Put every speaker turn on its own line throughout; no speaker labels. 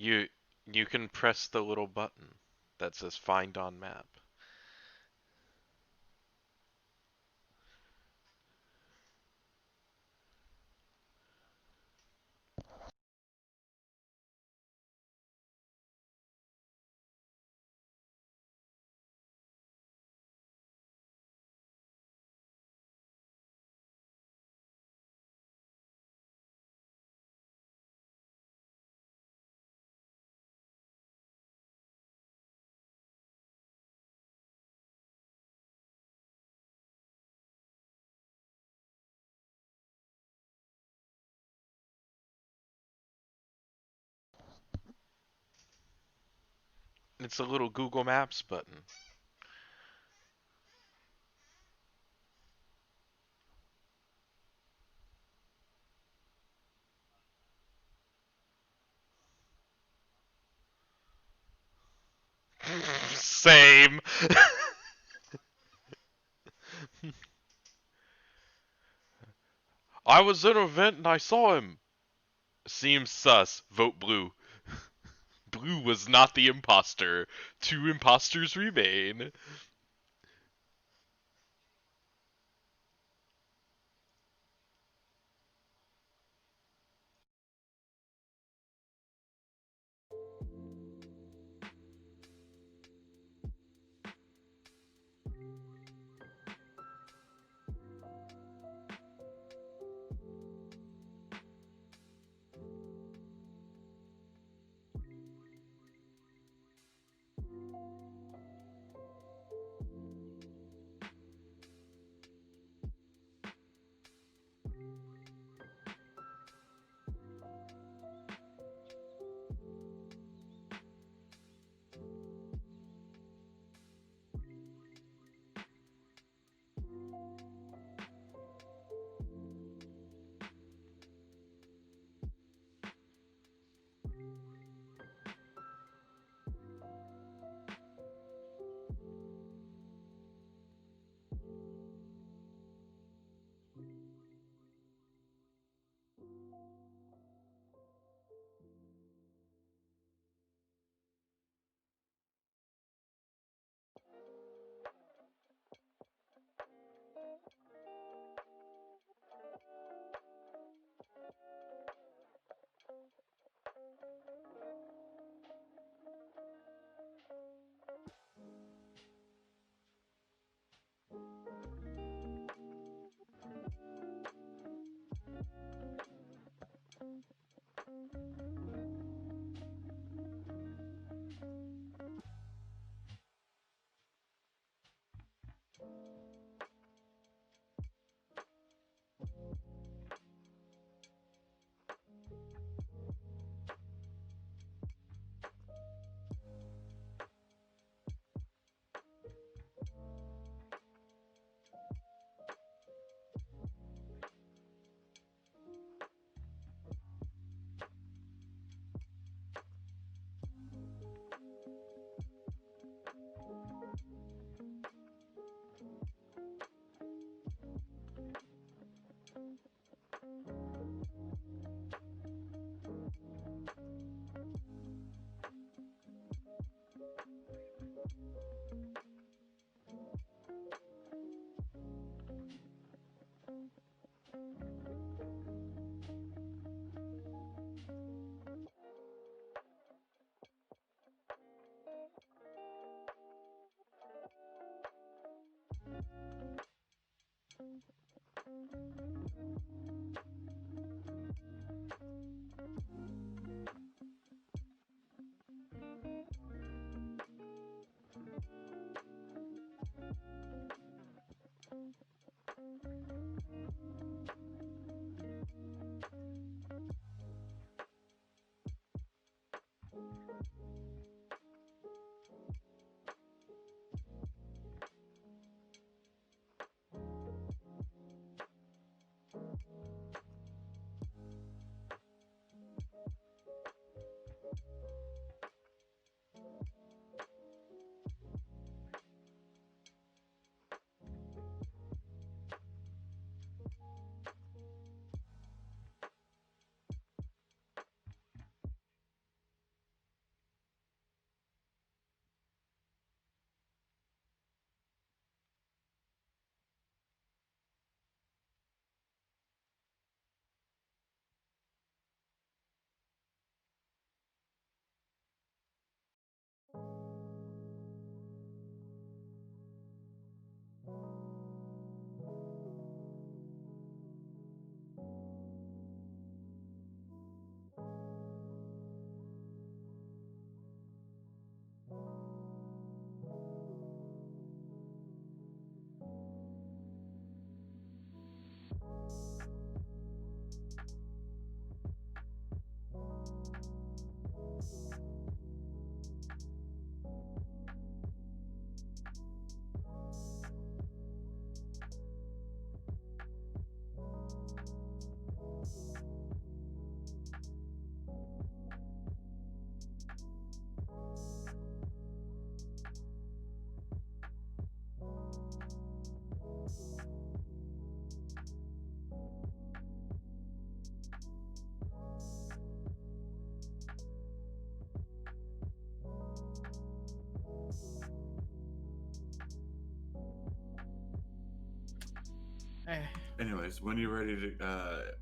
You you can press the little button that says find on map. It's a little Google Maps button. Same. I was in a vent and I saw him. Seems sus. Vote blue. Blue was not the imposter. Two imposters remain.
Anyways, when you're ready to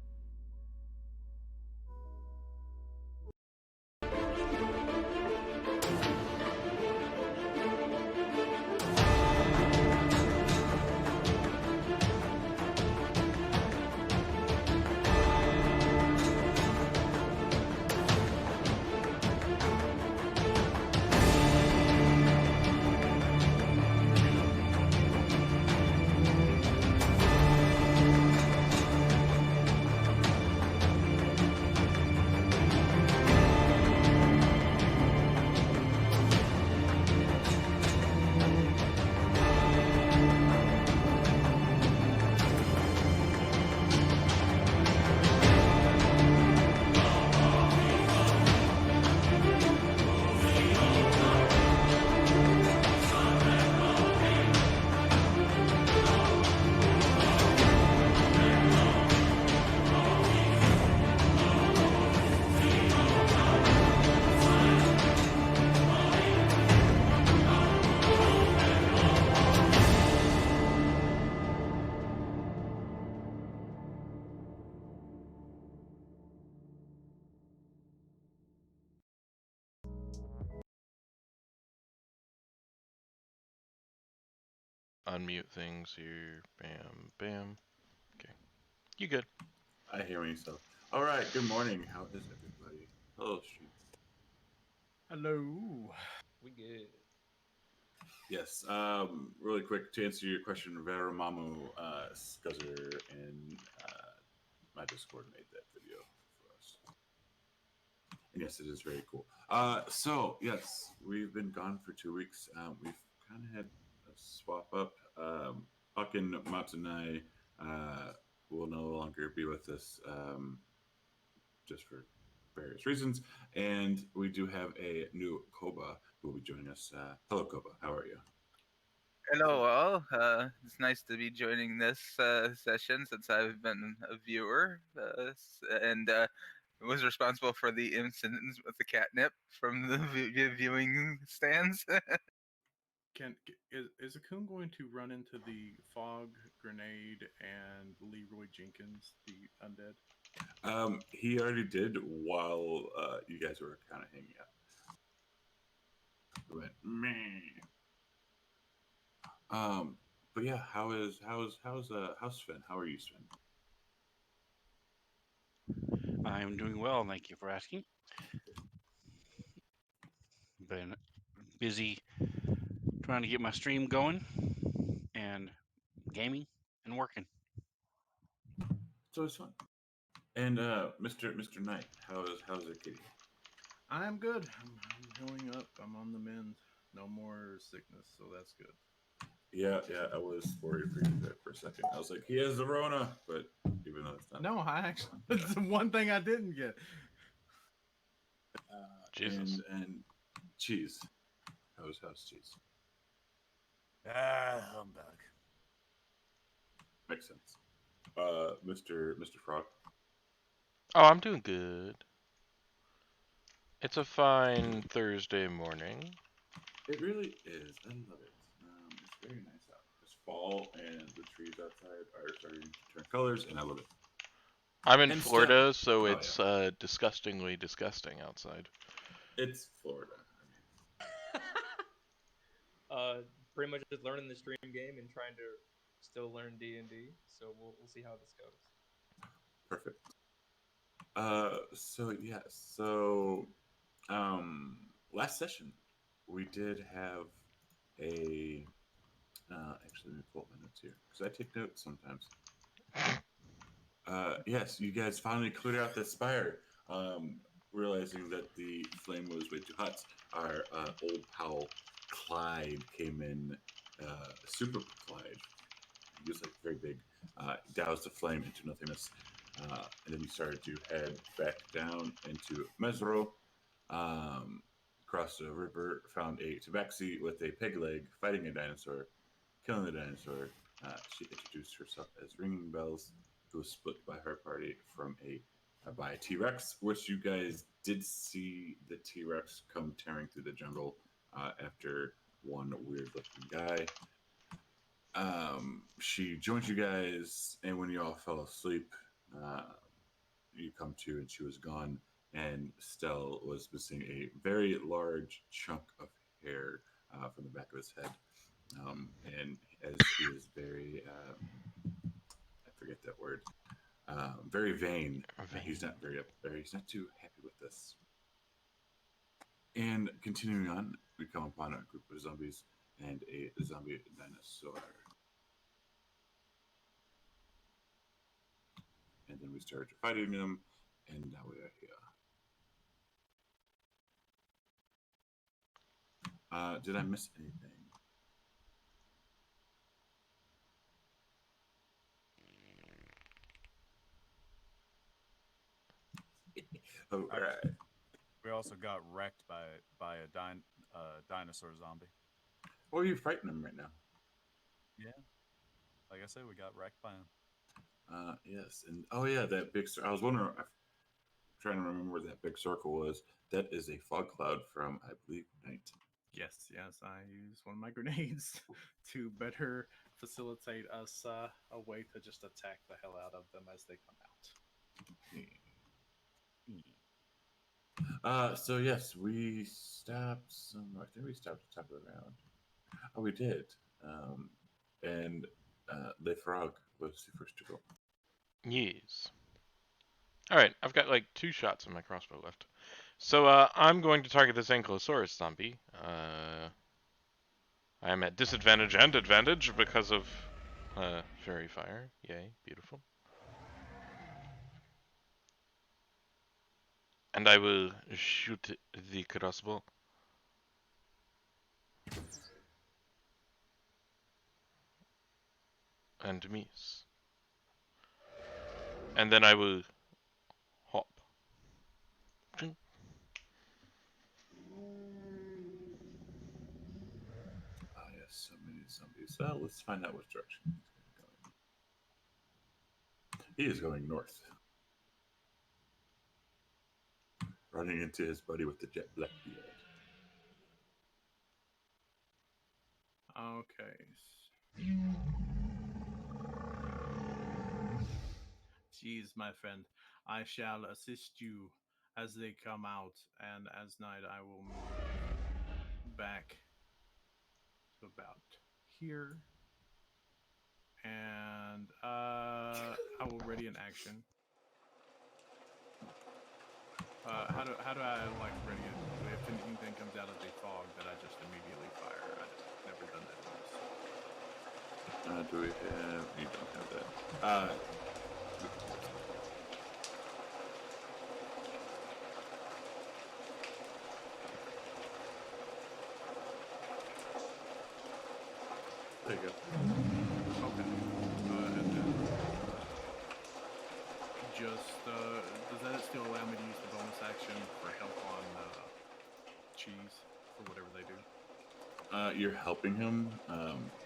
Unmute things here. Bam, bam. Okay. You good.
I hear myself. All right. Good morning. How is everybody? Hello, Streets.
Hello.
We good.
Yes. Really quick to answer your question, Veramamu, Scuzzer, and my Discord made that video for us. And yes, it is very cool. So yes, we've been gone for 2 weeks. We've kind of had a swap up. Fucking Matsunai will no longer be with us, just for various reasons. And we do have a new Koba who will be joining us. Hello, Koba. How are you?
Hello, all. It's nice to be joining this session since I've been a viewer and was responsible for the incidents with the catnip from the viewing stands.
Is Akun going to run into the fog grenade and Leroy Jenkins, the undead?
He already did while you guys were kind of hanging out. He went meh. But yeah, how's Sven? How are you, Sven?
I'm doing well, thank you for asking. Been busy trying to get my stream going and gaming and working.
So it's fun. And Mr. Knight, how's it getting?
I'm good. I'm healing up. I'm on the mend. No more sickness, so that's good.
Yeah, I was worried for you there for a second. I was like, he has the Rona, but even though it's not.
No, I actually it's the one thing I didn't get.
Jesus.
And cheese. How's cheese?
Humbug.
Makes sense. Mr. Frog.
Oh, I'm doing good. It's a fine Thursday morning.
It really is. I love it. It's very nice out. It's fall, and the trees outside are starting to turn colors, and I love it.
I'm in
And
Florida,
stuff.
so
Oh,
it's disgustingly disgusting outside.
It's Florida.
Pretty much just learning the stream game and trying to still learn D&D. So we'll see how this goes.
Perfect. So yeah, last session we did have a. Actually, let me pull up my notes here because I take notes sometimes. Yes, you guys finally cleared out that spire, realizing that the flame was way too hot. Our old pal Clyde came in, super Clyde. He was like very big, doused the flame into nothingness, and then he started to head back down into Mesro, crossed a river, found a tabaxi with a peg leg, fighting a dinosaur, killing the dinosaur. She introduced herself as Ringing Bells, who was split by her party from by a T-Rex, which you guys did see the T-Rex come tearing through the jungle after one weird-looking guy. she joins you guys, and when you all fell asleep, uh, you come to, and she was gone. And Stell was missing a very large chunk of hair from the back of his head. And as he is very, I forget that word, very vain, he's not he's not too happy with this. And continuing on, we come upon a group of zombies and a zombie dinosaur. And then we started fighting them, and now we are here. Did I miss anything? All right.
We also got wrecked by a dinosaur zombie.
Or are you fighting them right now?
Yeah. Like I said, we got wrecked by him.
Yes, and oh yeah, that big. I was wondering. I'm trying to remember where that big circle was. That is a fog cloud from, I believe, night.
Yes, I use one of my grenades to better facilitate us a way to just attack the hell out of them as they come out.
So yes, we stopped somewhere. I think we stopped at the top of the round. Oh, we did. And Le Frog was the first to go.
Yes. All right, I've got like 2 shots in my crossbow left. So I'm going to target this Ankylosaurus zombie. I am at disadvantage and advantage because of fairy fire. Yay, beautiful. And I will shoot the crossbow. And miss. And then I will hop.
Yes, so many zombies. Let's find out which direction he's going. He is going north. Running into his buddy with the jet black beard.
Okay. Jeez, my friend, I shall assist you as they come out, and as night I will move back to about here, and I will ready an action. How do I like ready it? If anything comes out of the fog, that I just immediately fire. I've never done that.
Do we have? You don't have that. There you go.
Okay. And then just does that still allow me to use the bonus action for help on cheese for whatever they do?
You're helping him,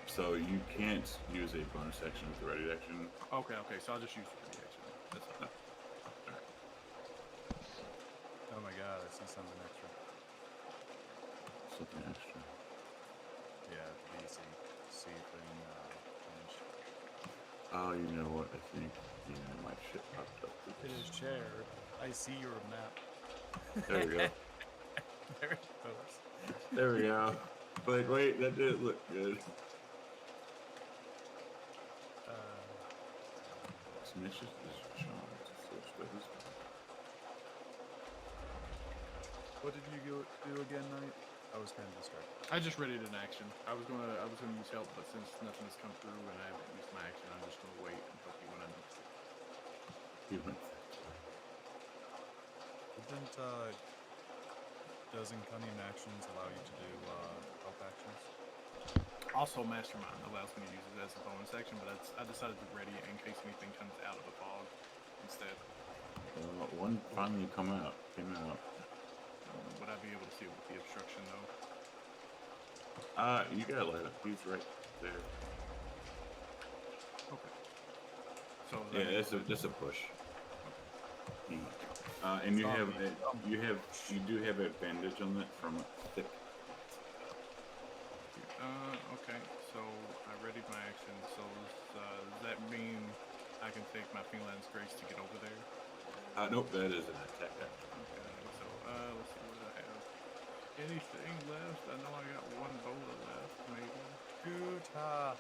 so you can't use a bonus action with the ready action.
Okay. So I'll just use the ready action. That's fine.
Oh my god, I see something extra.
Something extra.
Yeah, the BC thing changed.
Oh, you know what? I think my shit popped up.
It is shared. I see your map.
There we go.
There it goes.
There we go. But wait, that didn't look good. Smashes is Sean.
What did you do again, Knight? I was kind of distracted.
I just readied an action. I was gonna use help, but since nothing has come through and I haven't used my action, I'm just gonna wait and help you when I need to.
He went.
Doesn't cunning actions allow you to do help actions?
Also, Mastermind allows me to use it as a bonus action, but I decided to ready it in case anything comes out of the fog instead.
One finally came out.
Would I be able to see it with the obstruction though?
You got light up. He's right there.
Okay. So
Yeah, that's a push. And you do have advantage on that from thick.
Okay. So I readied my action. So does that mean I can take my Feline Grace to get over there?
Nope, that is an attack action.
Okay, so let's see what I have. Anything left? I know I got one bola left, maybe.
Shoot her.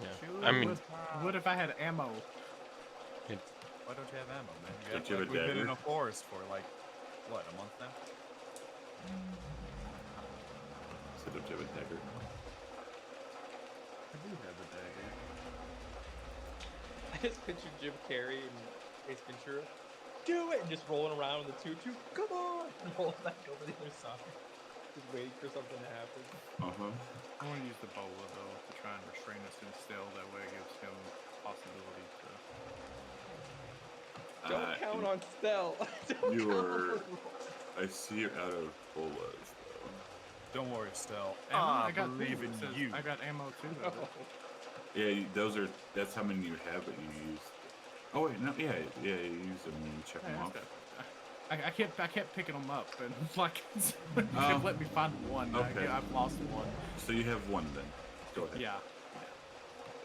Yeah.
Shoot,
I mean,
what if I had ammo?
Why don't you have ammo, man?
Don't you have a
we've been in
dagger?
a forest for like, what, a month now?
So don't you have a dagger?
I do have a dagger.
I just picture Jim Carrey and Ace Ventura. Do it! And just rolling around with the tutu. Come on! And rolling back over the other side. Just waiting for something to happen.
I want to use the bola though to try and restrain us in stealth. That way it gives him possibility to.
Don't count on Stell.
You are. I see you're out of bolas though.
Don't worry, Stell.
I got
believe
two.
in
It says
you.
I got ammo too.
No.
Yeah, those are. That's how many you have, but you use. Oh wait, no, yeah, you use them and check them off.
I kept picking them up, and like you kept let me find one.
Okay.
I've lost one.
So you have one then. Go ahead.
Yeah.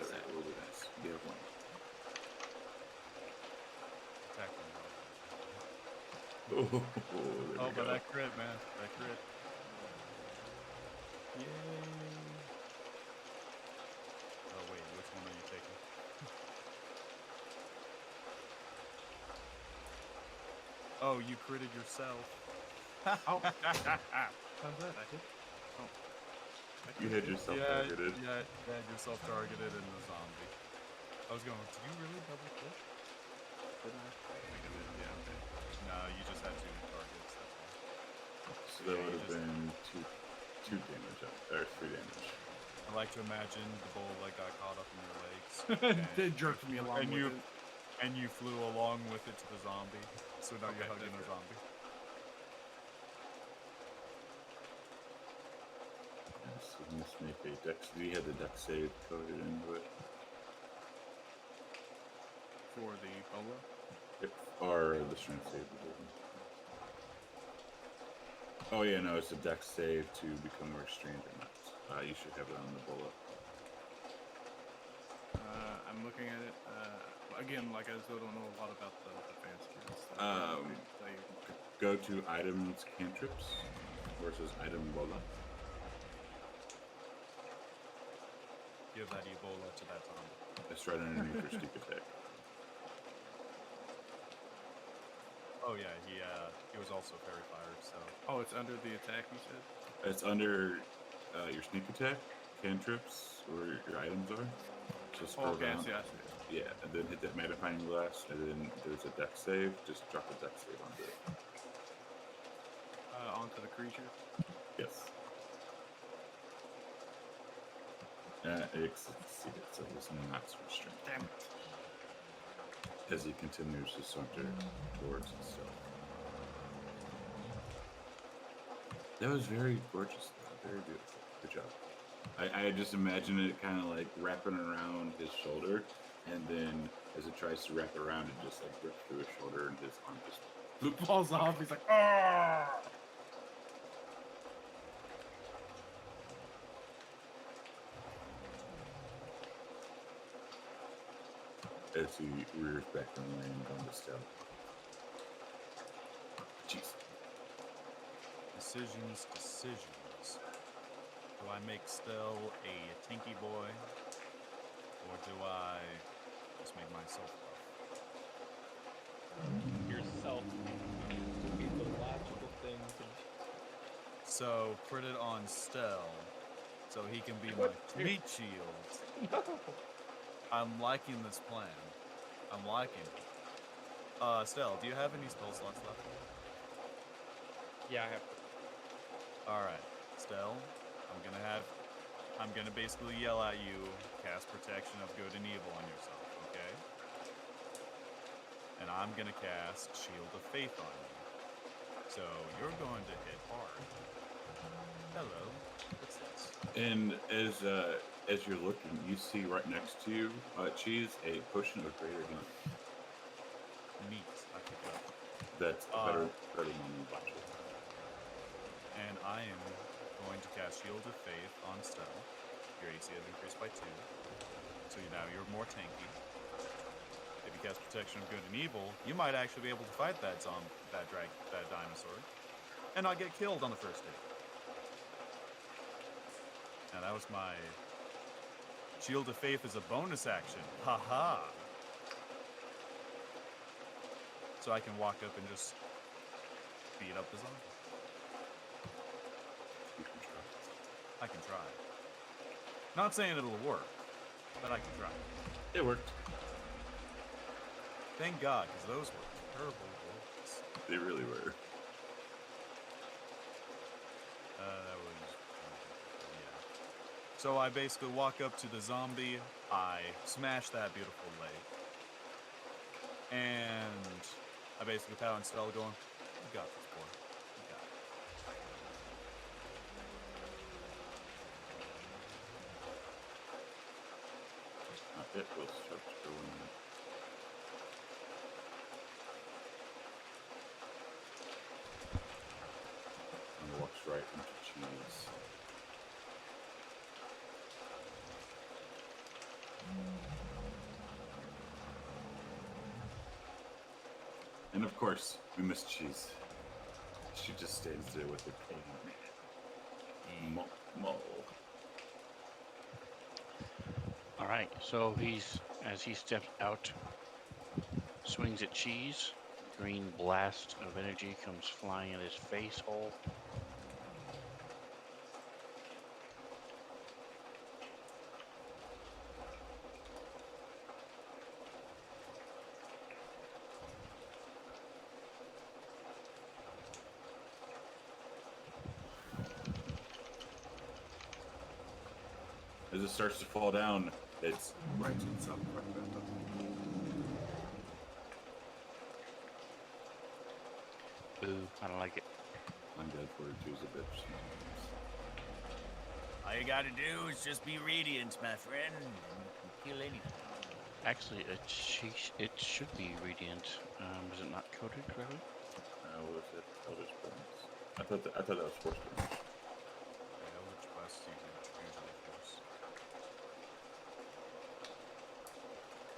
That will be nice. You have one.
Attack them.
Oh, there
Oh,
we
but
go.
that crit, man. That crit.
Yay.
Oh, wait, which one are you taking? Oh, you critted yourself.
Oh. How's that? I hit. Oh.
You had yourself
Yeah,
targeted.
yeah, you had yourself targeted in the zombie. I was going, did you really double click?
Did I? I think I did. Yeah. Okay.
No, you just had 2 targets, that's all.
So that would have been two damage, or 3 damage.
I like to imagine the bull like got caught up in your legs.
They jerked me along
and
with
you,
it.
And you flew along with it to the zombie. So now you're
Okay,
hugging the
that's
zombie.
So you must make a dex. You had the dex save coded into it.
For the bola.
Or the strength save. Oh yeah, no, it's a dex save to become more restrained or not. You should have it on the bola.
I'm looking at it. Again, like I still don't know a lot about the fancy stuff.
Go to items cantrips versus item bola.
Give that Ebola to that zombie.
It's right underneath your sneak attack.
Oh yeah, he was also fairy fired, so
Oh, it's under the attack. You said.
It's under your sneak attack, cantrips, where your items are. So scroll
Okay, I
down.
see. I see.
Yeah, and then hit that magnifying glass, and then there's a dex save. Just drop a dex save onto it.
Onto the creature.
Yes. It succeeded, so it's not restrained.
Damn it.
As he continues to saunter towards himself. That was very gorgeous, though. Very beautiful. Good job. I just imagine it kind of like wrapping around his shoulder, and then as it tries to wrap around, it just like rips through his shoulder, and his arm just
Falls off. He's like, ah.
as he rears back and lands on the stone. Jeez.
decisions. Do I make Stell a tinky boy, or do I just make myself buff?
Yourself would be the logical thing to do.
So put it on Stell, so he can be my
What?
meat shield.
No.
I'm liking this plan. I'm liking it. Stell, do you have any spell slots left?
Yeah, I have.
Alright, Stell, I'm gonna basically yell at you, cast protection of good and evil on yourself, okay? And I'm gonna cast Shield of Faith on you. So you're going to hit hard. Hello, what's this?
And as you're looking, you see right next to you, Cheese, a potion of greater healing.
Neat, I pick it up.
That's better than normal budget.
And I am going to cast Shield of Faith on Stell. your AC has increased by 2. So now you're more tanky. If you cast Protection of Good and Evil, you might actually be able to fight that dinosaur, and not get killed on the first hit. Now that was my Shield of Faith as a bonus action. Haha. So I can walk up and just beat up the zombie.
You can try.
I can try. Not saying it'll work, but I can try.
It worked.
Thank God, because those were terrible rolls.
They really were.
That was... yeah. So I basically walk up to the zombie, I smash that beautiful leg, and I basically pat on Stella going, you got this, boy. You got it.
It will start going. And walks right into cheese. And of course, we miss cheese. She just stands there with her pain. Mo.
All right, so as he steps out, swings at Cheese. Green blast of energy comes flying at his face hole.
As it starts to fall down, it's right itself right back up.
Boo, I don't like it.
Undead Fortitude is a bitch sometimes.
All you gotta do is just be radiant, my friend, and you can kill anything.
Actually, it should be radiant. Is it not coded correctly?
What was it? Eldritch Blast. I thought that was Force Damage.
Yeah, Eldritch Blast is usually force.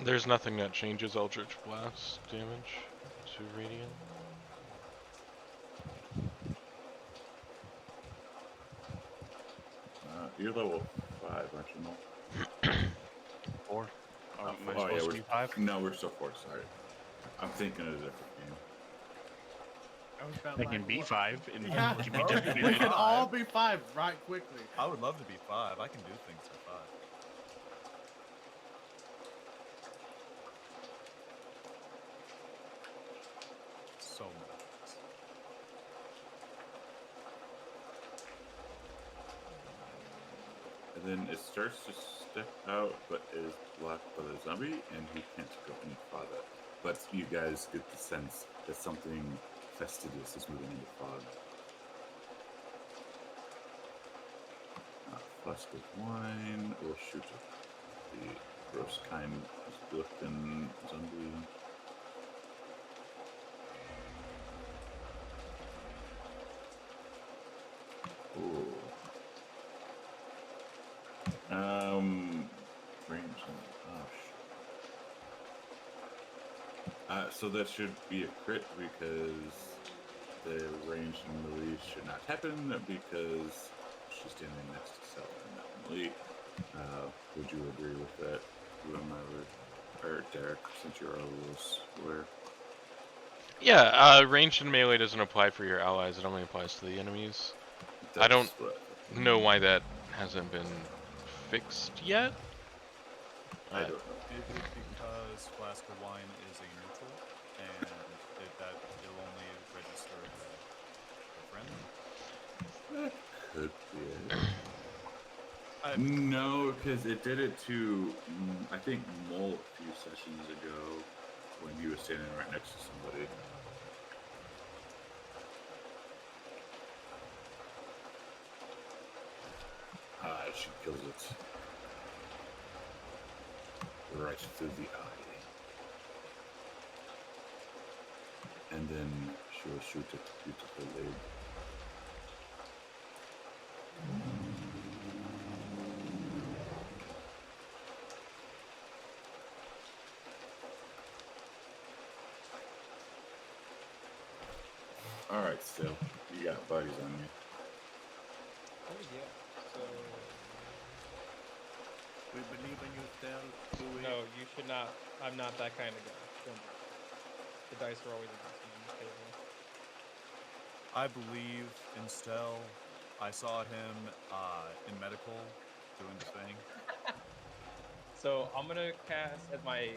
There's nothing that changes Eldritch Blast damage to Radiant.
You're level 5, aren't you, Mo?
4. Or am I
yeah,
supposed to be 5?
No, we're still 4, sorry. I'm thinking of a different game.
I was about
I can be
what?
5. And
Yeah,
can be
bro.
definitely
we
not.
can all be 5 right quickly.
I would love to be 5. I can do things for 5. So many things.
And then it starts to step out, but is blocked by the zombie, and he can't go any farther. But you guys get the sense that something fastidious is moving into fog. Flask of wine. We'll shoot at the gross kind looking zombie. Ooh. Range. Oh shit. So that should be a crit because the range and melee should not happen because she's standing next to Sal and not melee. Would you agree with that, or Derek, since you're a little square?
Yeah, ranged and melee doesn't apply for your allies. It only applies to the enemies. I don't know why that hasn't been fixed yet.
I don't know.
It's because Flask of Wine is a neutral, and it'll only register the friend.
That could be it. No, because it did it to, I think, Mole a few sessions ago when he was standing right next to somebody. She kills it. Right through the eye. And then she will shoot at the beautiful leg. All right, still, you got buddies on you.
Oh yeah. So
We believe in you, Stel. Do it.
no, you should not. I'm not that kind of guy. Don't do it. The dice are always against me on this table.
I believe in Stel. I saw him in medical doing the thing.
So I'm gonna cast as my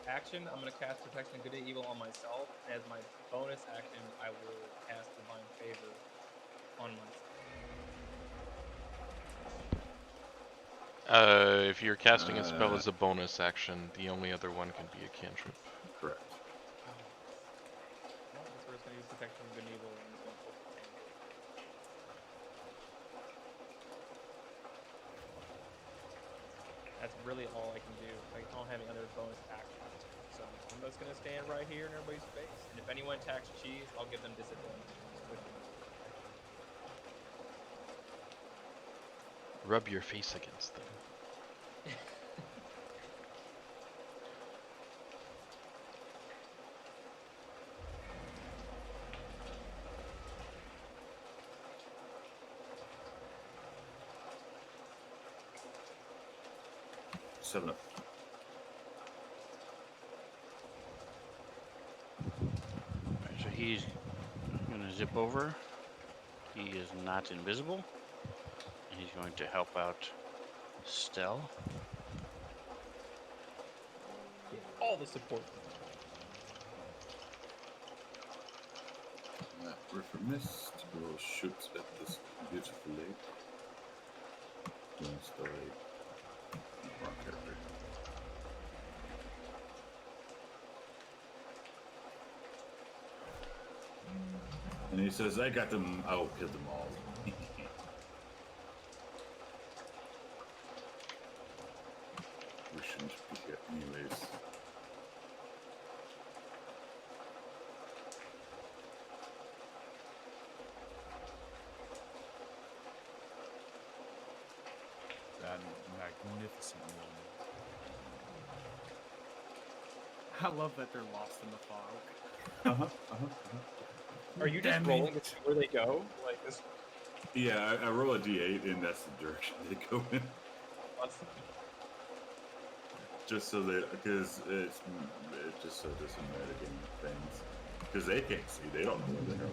action. I'm gonna cast Protection of Good and Evil on myself. And as my bonus action, I will cast Divine Favor on myself.
If you're casting a spell as a bonus action, the only other one can be a cantrip.
Correct.
Oh. Well, I guess we're just gonna use Protection of Good and Evil and just gonna hope for Tango. That's really all I can do. I don't have any other bonus actions. So I'm just gonna stand right here in everybody's face. And if anyone attacks cheese, I'll give them disadvantage.
Rub your face against them.
Seven up.
Alright, so he's gonna zip over. He is not invisible. And he's going to help out Stel.
Yeah, all the support.
River Mist will shoot at this beautiful lake. Against the lake. Wrong character. And he says, I got them, I will kill them all. We shouldn't be here anyways.
That magnificent woman.
I love that they're lost in the fog.
Are you just
Damn
rolling
it.
to see where they go? Like this?
Yeah, I roll a d8 and that's the direction they go in. Just so that, because it just so it doesn't mitigate things. Because they can't see, they don't know where the hell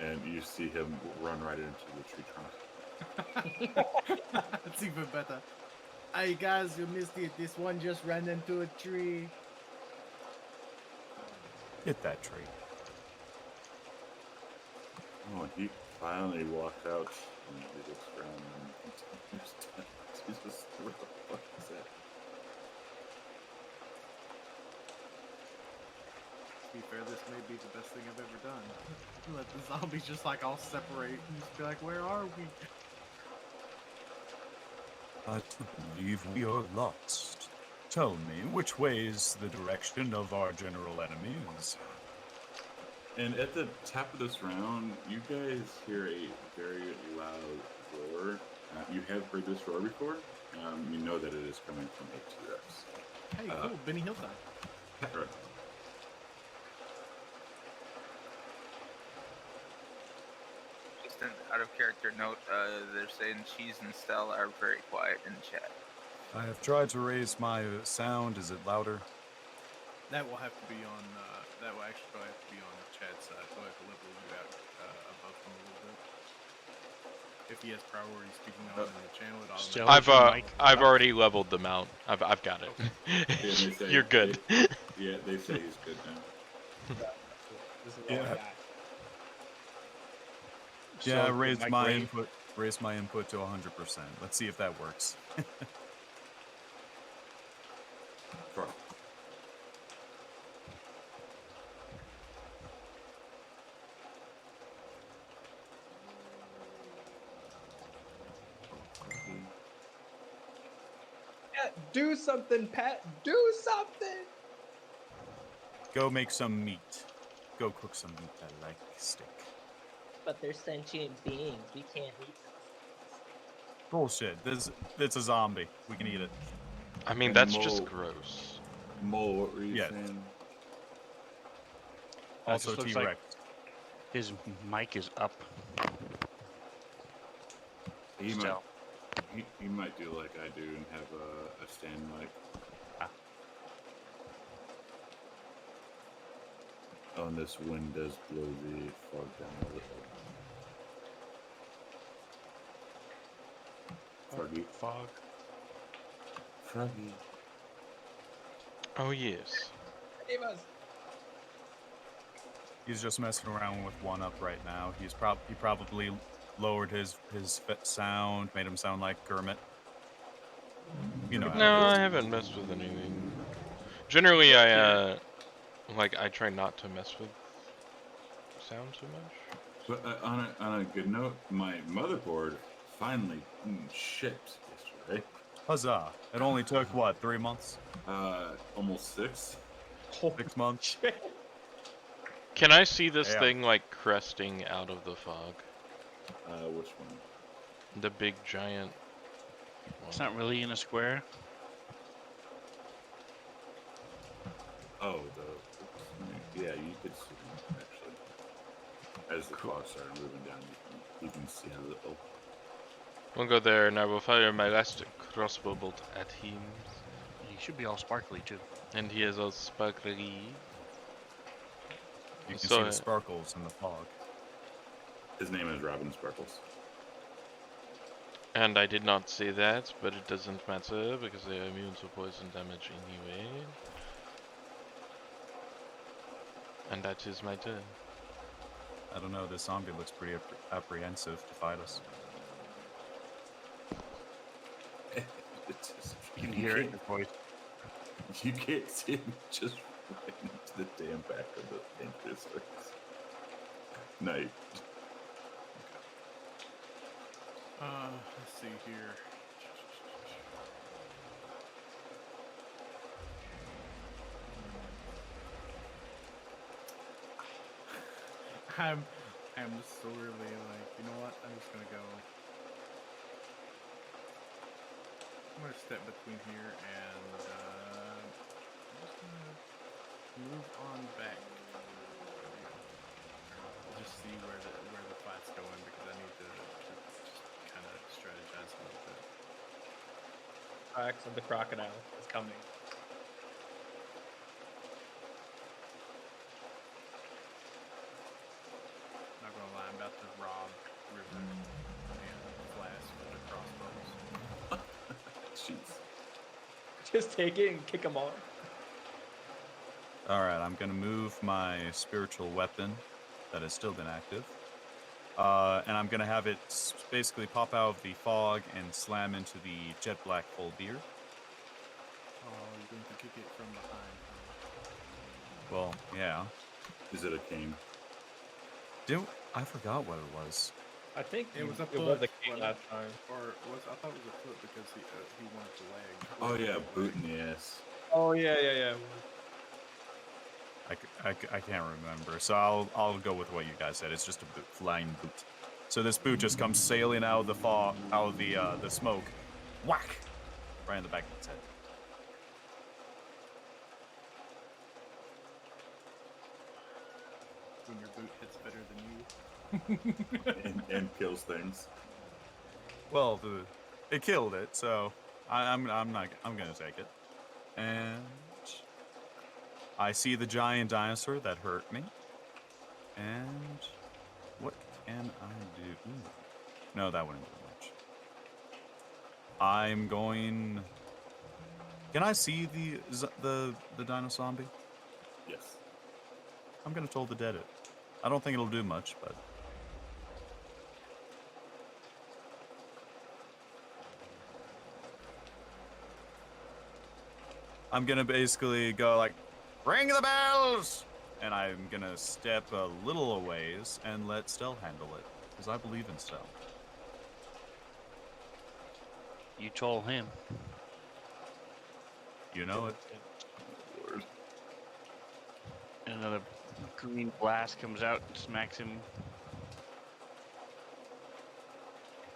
they're at. And you see him run right into the tree trunk.
That's even better. Hey guys, you missed it. This one just ran into a tree.
Hit that tree.
Oh, and he finally walked out and he looks around and continues to Jesus, what the fuck is that?
To be fair, this may be the best thing I've ever done. Let the zombies just like all separate and just be like, where are we?
I believe we are lost. Tell me, which way is the direction of our general enemies?
And at the top of this round, you guys hear a very loud roar. You have heard this roar before. You know that it is coming from a T-Rex.
Hey, cool, Benny Hillside.
Right.
Just an out of character note, they're saying Cheese and Stel are very quiet in chat.
I have tried to raise my sound. Is it louder?
That will have to be on. That will actually probably have to be on Chad's side. So I have to level you out above him a little bit. If he has priority speaking on in the channel, it
Still,
automatically.
I've already leveled them out. I've got it.
They say-
You're good.
Yeah, they say he's good now.
This is all I
Yeah.
got.
Yeah,
So,
raise
Mike
my
Ray-
input. Raise my input to 100%. Let's see if that works.
Try.
Pat, do something, Pat. Do something.
Go make some meat. Go cook some meat. I like steak.
But they're sentient beings. We can't eat them.
Bullshit. It's a zombie. We can eat it.
I mean,
And
that's just
Mo-
gross.
Mole, what were you
Yeah.
saying?
Also
looks
T-Rex.
like his mic is up.
He might,
Still.
he might do like I do and have a stand mic.
Ah.
Oh, and this wind does blow the fog down a little. Froggy.
Fog.
Froggy.
Oh yes.
Save us.
He's just messing around with one up right now. He probably lowered his sound, made him sound like Kermit. You know how
No,
it
I
is.
haven't messed with anything. Generally, I try not to mess with sound too much.
But on a good note, my motherboard finally shipped yesterday.
Huzzah! It only took what, 3 months?
Almost 6.
6 months?
Can I see this
Yeah.
thing like cresting out of the fog?
Which one?
The big giant
It's
one.
not really in a square.
Oh, yeah, you could see them actually. As the fog started moving down, you can see a little.
We'll go there and I will fire my last crossbow bolt at him.
He should be all sparkly too.
And he is all sparkly.
You can
So,
see the sparkles in the fog.
His name is Robin Sparkles.
And I did not say that, but it doesn't matter because they are immune to poison damage anyway. And that is my turn.
I don't know, this zombie looks pretty apprehensive to fight us.
It's just,
You can hear it in his voice.
You can't see him just right into the damn back of the tank. Night.
Let's see here. I'm sorely like, you know what? I'm just gonna go. I'm gonna step between here and I'm just gonna move on back. Just see where the fight's going because I need to just kind of strategize a little bit.
Tracks of the crocodile is coming.
Not gonna lie, I'm about to rob River and Flask with the crossbows.
Jeez.
Just take it and kick him off.
Alright, I'm gonna move my spiritual weapon that has still been active. And I'm gonna have it basically pop out of the fog and slam into the jet black full beard.
Oh, you're going to kick it from behind.
Well, yeah.
Is it a cane?
I forgot what it was.
I think
It was a
it was
foot,
the king
wasn't it?
last time.
Or I thought it was a foot because he wanted the leg.
Oh yeah, boot in the ass.
Oh yeah.
I can't remember, so I'll go with what you guys said. It's just a boot, flying boot. So this boot just comes sailing out of the fog, out of the smoke, whack, right in the back of its head.
When your boot hits better than you.
and kills things.
Well, it killed it, so I'm gonna take it. And I see the giant dinosaur that hurt me. And what can I do? Ooh. No, that wouldn't do much. I'm going. Can I see the dino zombie?
Yes.
I'm gonna Toll the Dead it. I don't think it'll do much, but I'm gonna basically go like, ring the bells, and I'm gonna step a little a ways and let Stell handle it, because I believe in Stell.
You told him.
You know it.
Lord.
Another green blast comes out and smacks him.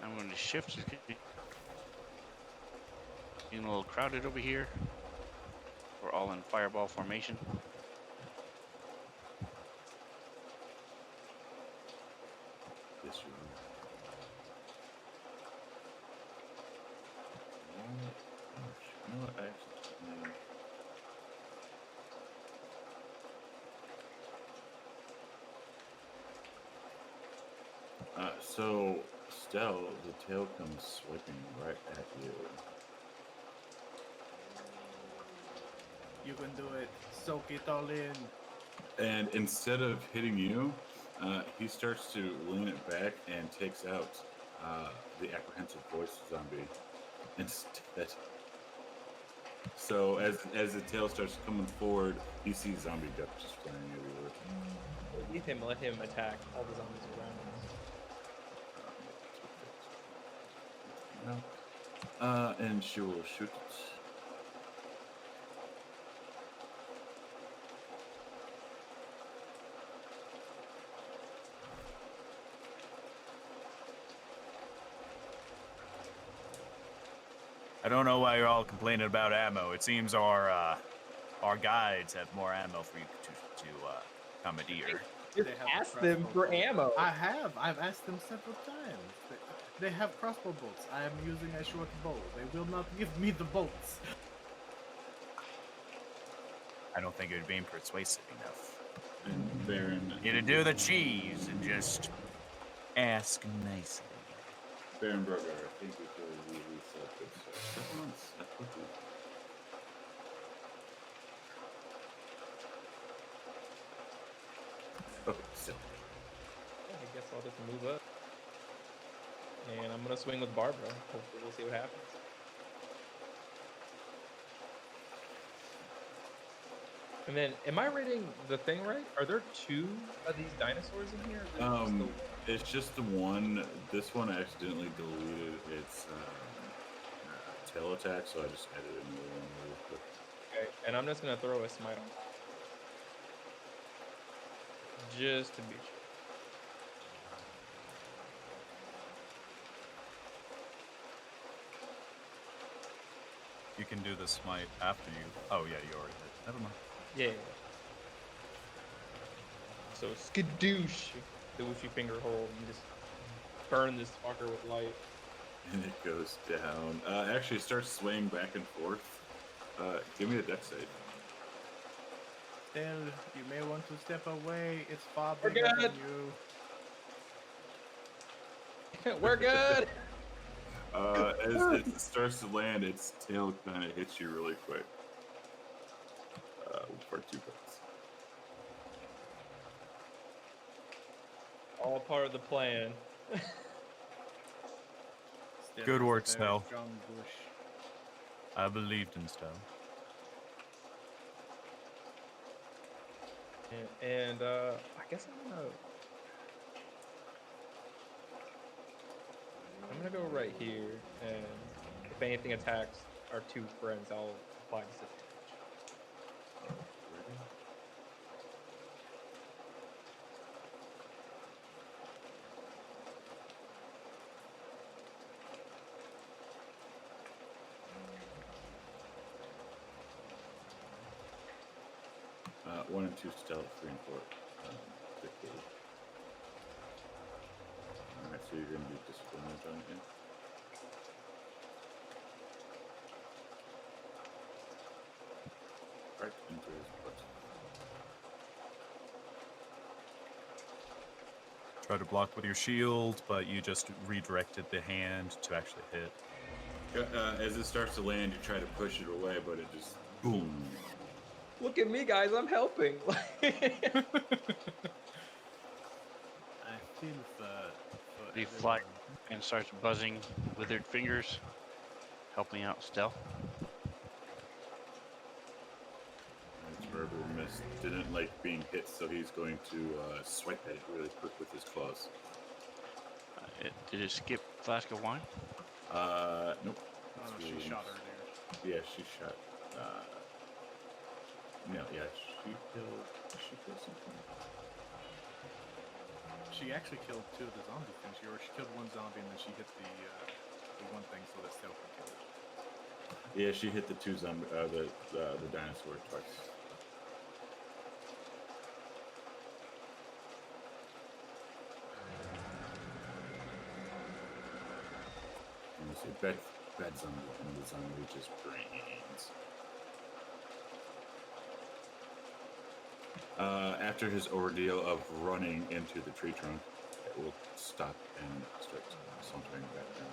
I'm going to shift. Getting a little crowded over here. We're all in fireball formation.
Yes, you are. You know what? I actually. So, Stell, the tail comes swiping right at you.
You can do it. Soak it all in.
And instead of hitting you, he starts to lean it back and takes out the apprehensive voice zombie instead. So as the tail starts coming forward, you see zombie death just flying everywhere.
Leave him. Let him attack all the zombies around us.
And she will shoot it.
I don't know why you're all complaining about ammo. It seems our guides have more ammo for you to commandeer.
Just
They have
ask them
crossbow
for
bolts.
ammo.
I have. I've asked them several times. They have crossbow bolts. I am using a short bow. They will not give me the bolts.
I don't think you're being persuasive enough.
And Baron.
You to do the cheese and just ask nicely.
Baron Burger, I think before we reset this. Step on step quickly. Okay, still.
I guess I'll just move up. And I'm gonna swing with Barbara. Hopefully we'll see what happens. And then, am I reading the thing right? Are there 2 of these dinosaurs in here? Or is it just the-
It's just the one. This one I accidentally deleted its tail attack, so I just edited another one real quick.
Okay, and I'm just gonna throw a smite on. Just to be sure.
You can do the smite after you. Oh yeah, you already did. Never mind.
Yeah. So skadoosh, the woofy finger hold, and just burn this fucker with light.
And it goes down. Actually, it starts swaying back and forth. Give me a dex save.
Still, you may want to step away. It's far
We're
bigger than
good.
you.
We're good.
As it starts to land, its tail kind of hits you really quick. For 2 points.
All part of the plan.
Still
Good
has a
work,
very
Snell.
strong bush.
I believed in Stone.
And I guess I'm gonna go right here, and if anything attacks our 2 friends, I'll apply disadvantage.
Ready? 1 and 2 stealth, 3 and 4. Quickly. Alright, so you're going to do disadvantage on it again. Right into his butt.
Try to block with your shield, but you just redirected the hand to actually hit.
As it starts to land, you try to push it away, but it just boom.
Look at me, guys! I'm helping.
I feel for
He fly
everyone.
and starts buzzing withered fingers, helping out Stell.
Its verbal miss didn't like being hit, so he's going to swipe at it really quick with his claws.
Did it skip flask of wine?
Nope.
Oh,
It's
she
really-
shot earlier.
Yeah, she shot. No, yeah, she killed something.
She actually killed 2 of the zombie things. She killed 1 zombie and then she hit the one thing so that Stell could kill it.
Yeah, she hit the 2 zombie, the dinosaur twice. You say bad zombie, and the zombie just brains. After his ordeal of running into the tree trunk, it will stop and start sauntering back down.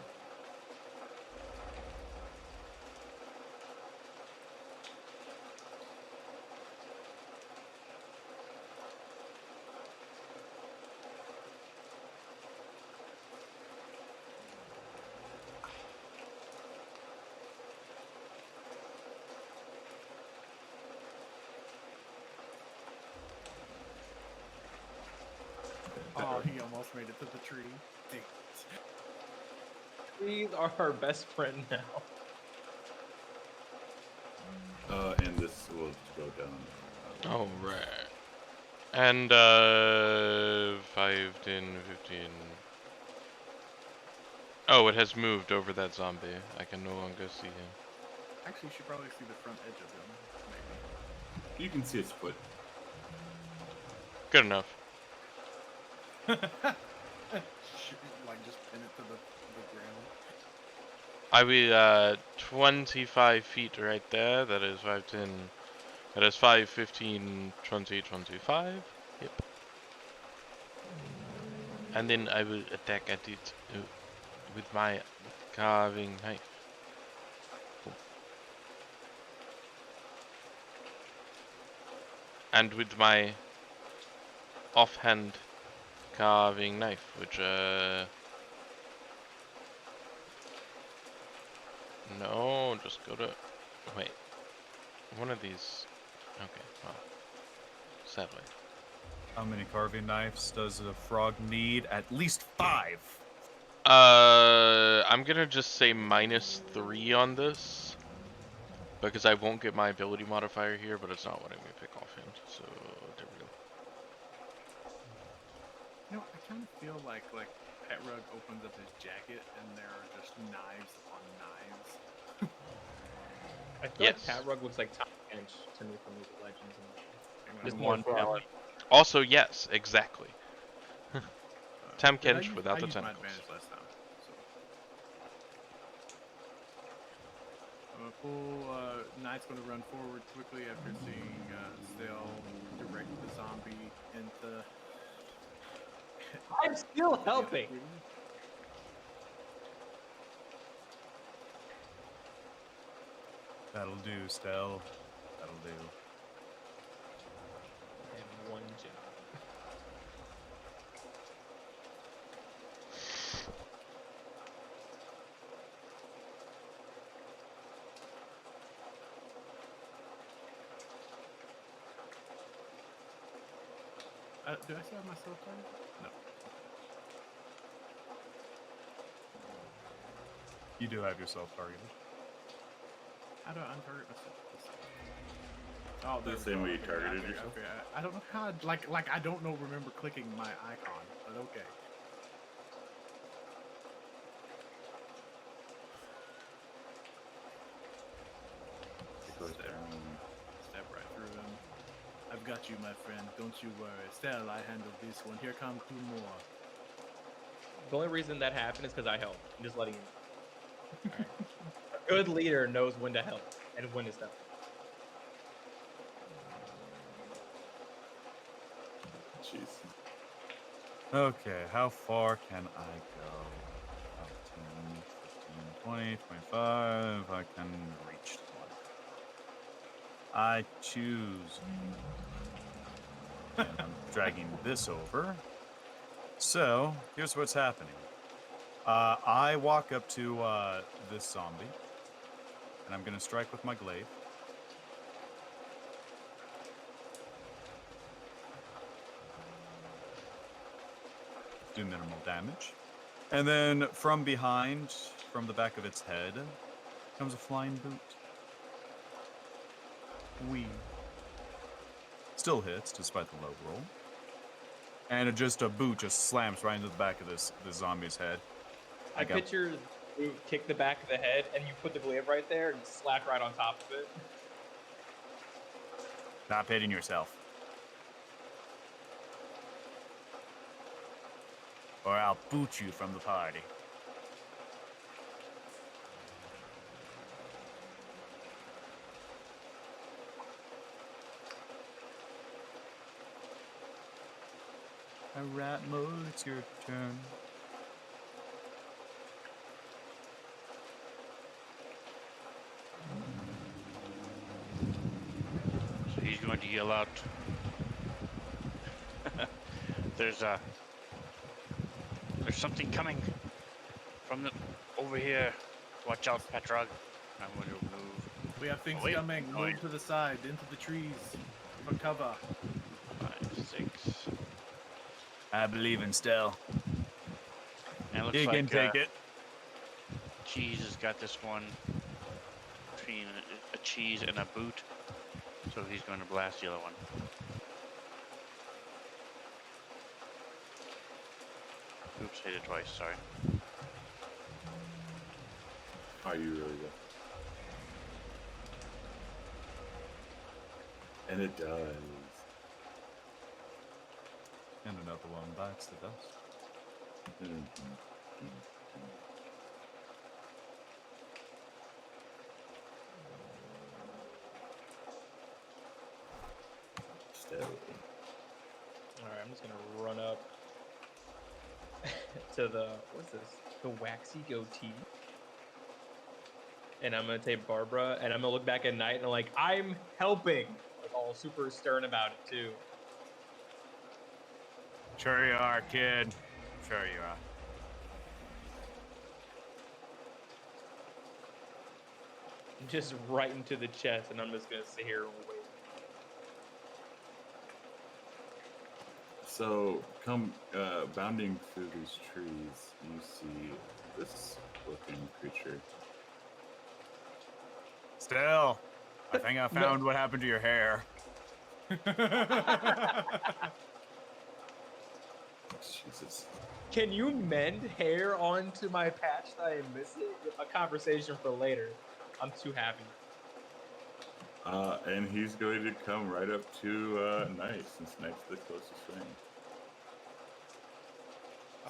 Oh, he almost made it to the tree. Dang it.
Trees are our best friend now.
And this will go down.
All right. And 5, 10, 15. Oh, it has moved over that zombie. I can no longer see him.
Actually, you should probably see the front edge of him.
You can see its foot.
Good enough.
Maybe. Like just pin it to the ground.
I will 25 feet right there. That is 5, 10. That is 5, 15, 20, 25. Yep. And then I will attack at it with my carving knife. Boom. And with my offhand carving knife, which no, just go to wait. One of these. Okay, well, sadly.
How many carving knives does a frog need? At least 5.
I'm gonna just say -3 on this because I won't get my ability modifier here, but it's not letting me pick offhand. So there we go.
You know, I kind of feel like Pet Rug opens up his jacket and there are just knives upon knives.
I feel
Yes.
like Pat Rug looks like Tom Kench to me from League of Legends. Just
And
more
one
frog.
pellet.
Also, yes, exactly. Tam
But I
Kench
used-
without
I
the
used my
tentacles.
advantage last time. So. Full Knight's going to run forward quickly after seeing Stale direct the zombie into.
I'm still helping.
That'll do, Stell. That'll do.
I have one job.
Do I still have my self target? No.
You do have yourself targeted.
How do I untarget myself? Oh,
The
there we
same
go.
way you
Okay,
targeted
okay,
yourself?
okay. I don't know how. Like I don't know. Remember clicking my icon, but okay.
It goes down.
Step right through him. I've got you, my friend. Don't you worry. Stell, I handled this one. Here come 2 more.
The only reason that happened is because I helped. I'm just letting you know. Alright. A good leader knows when to help and when to step.
Jeez.
Okay, how far can I go? 10, 15, 20, 25. I can reach one. I choose. And I'm dragging this over. So, here's what's happening. I walk up to this zombie, and I'm going to strike with my glaive. Do minimal damage. And then from behind, from the back of its head, comes a flying boot. Wee. Still hits, despite the low roll. And a boot just slams right into the back of this zombie's head.
I picture you kick the back of the head and you put the glaive right there and slap right on top of it.
Stop hitting yourself. Or I'll boot you from the party. All right, Mo, it's your turn.
So he's going to yell out. There's something coming from the over here. Watch out, Petrog. I'm going to move.
We have things
Wait,
coming.
no,
Move to the side, into the trees, for cover.
5, 6.
I believe in Stell.
And it looks
You
like
can take it.
Cheese has got this one between a cheese and a boot. So he's going to blast the other one. Oops, hit it twice, sorry.
Are you really though? And it does.
And another one bites the dust.
Still.
Alright, I'm just gonna run up to the, what's this? The waxy goatee. And I'm gonna take Barbara and I'm gonna look back at Knight and I'm like, I'm helping! Like all super stern about it too.
Sure you are, kid. Sure you are.
Just right into the chest, and I'm just gonna sit here and wait.
So, come bounding through these trees, you see this looking creature.
Still, I think I found what happened to your hair.
Jesus.
Can you mend hair onto my patch that I am missing? A conversation for later. I'm too happy.
And he's going to come right up to Knight, since Knight's the closest thing.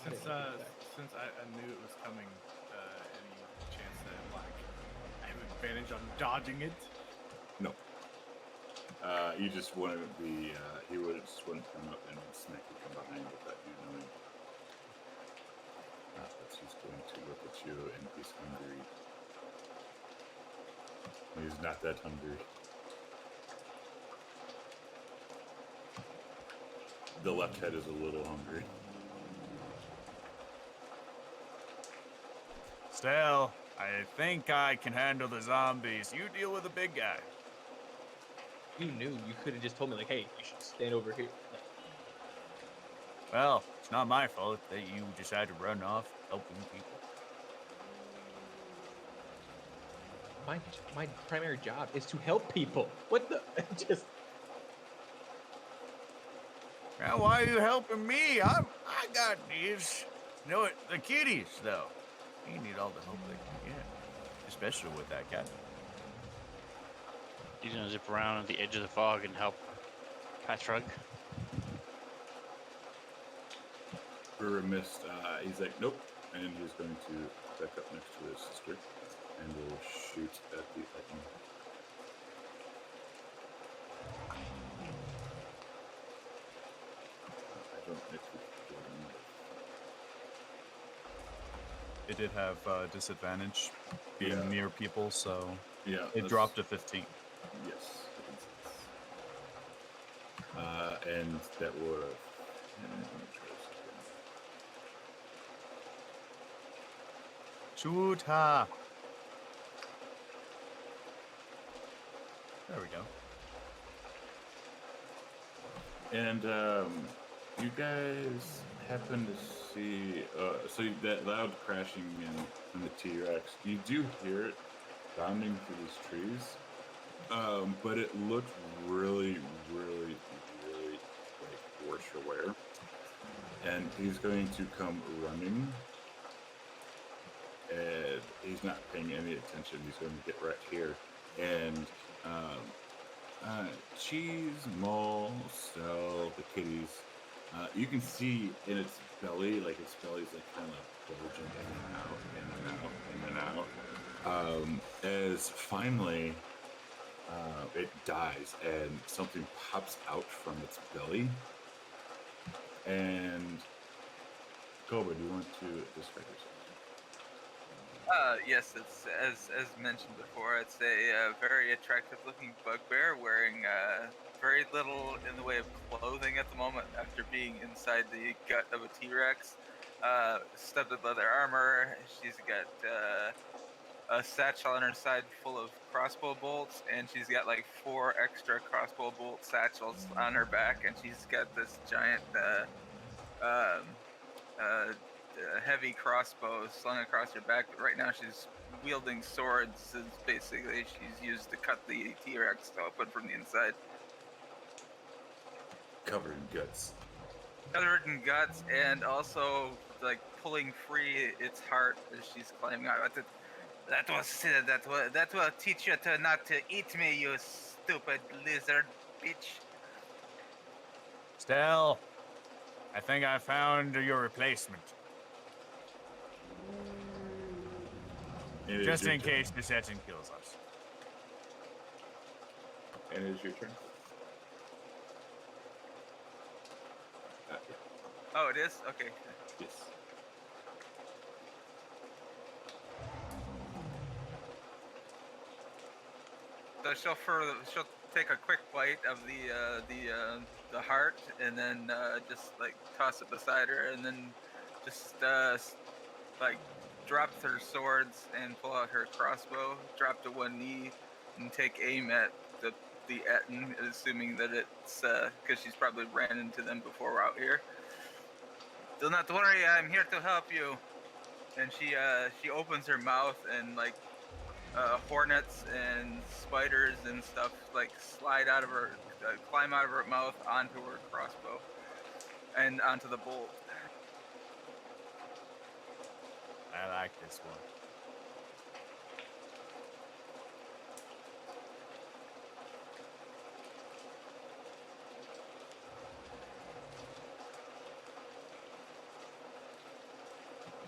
Since I knew it was coming, any chance that like I have advantage on dodging it?
No. You just wouldn't be, he just wouldn't come up and smack you from behind without you knowing. But he's going to look at you and he's hungry. He's not that hungry. The left head is a little hungry.
Still, I think I can handle the zombies. You deal with the big guy.
You knew. You could have just told me, like, hey, you should stand over here. Like,
Well, it's not my fault that you decide to run off helping people.
my primary job is to help people. What the? Just.
Now, why are you helping me? I got these. You know what? The kitties, though. You need all the help they can get, especially with that cat.
He's gonna zip around at the edge of the fog and help Patrug.
For a mist, he's like, nope. And he's going to back up next to his sister and will shoot at the lightning. I don't think we can get him.
It did have disadvantage being near people, so
Yeah,
it dropped to 15.
Yes. And that would have.
Shoot her! There we go.
And you guys happen to see, so that loud crashing in the T-Rex, you do hear it bounding through these trees, but it looked really, really, really like worse for wear. And he's going to come running, and he's not paying any attention. He's going to get right here, and Cheese, Mole, Stell, the kitties. You can see in its belly, like its belly's like kind of bulging in and out. As finally it dies and something pops out from its belly, And Cobra, do you want to describe yourself?
Yes, it's as mentioned before. It's a very attractive-looking bugbear wearing very little in the way of clothing at the moment after being inside the gut of a T-Rex. Studded leather armor. She's got a satchel on her side full of crossbow bolts, and she's got like 4 extra crossbow bolt satchels on her back, and she's got this giant um, heavy crossbow slung across her back. But right now she's wielding swords. Is basically she's used to cut the T-Rex open from the inside.
Covered in guts.
Covered in guts, and also like pulling free its heart as she's climbing out. That will teach you to not to eat me, you stupid lizard bitch.
Stell, I think I found your replacement.
And it is
Just
your
in
turn.
case this engine kills us.
And it is your turn. Yeah.
Oh, it is? Okay.
Yes.
So she'll take a quick bite of the heart, and then just like toss it beside her, and then just like drop her swords and pull out her crossbow, drop to one knee, and take aim at the Etten, assuming that it's because she's probably ran into them before out here. Do not worry, I'm here to help you. And she opens her mouth, and like hornets and spiders and stuff like slide out of her, climb out of her mouth onto her crossbow and onto the bolt.
I like this one.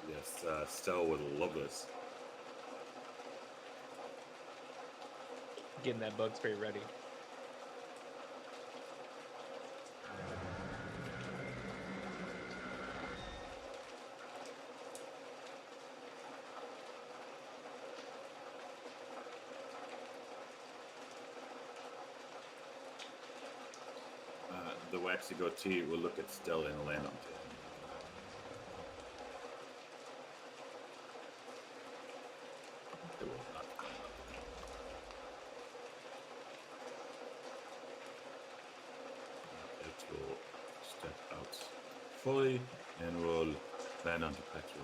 Yes, Stell would love this.
Getting that bug spray ready.
The waxy goatee will look at Stell and land on tail. It will not climb up. It will step out fully and will land onto Petro.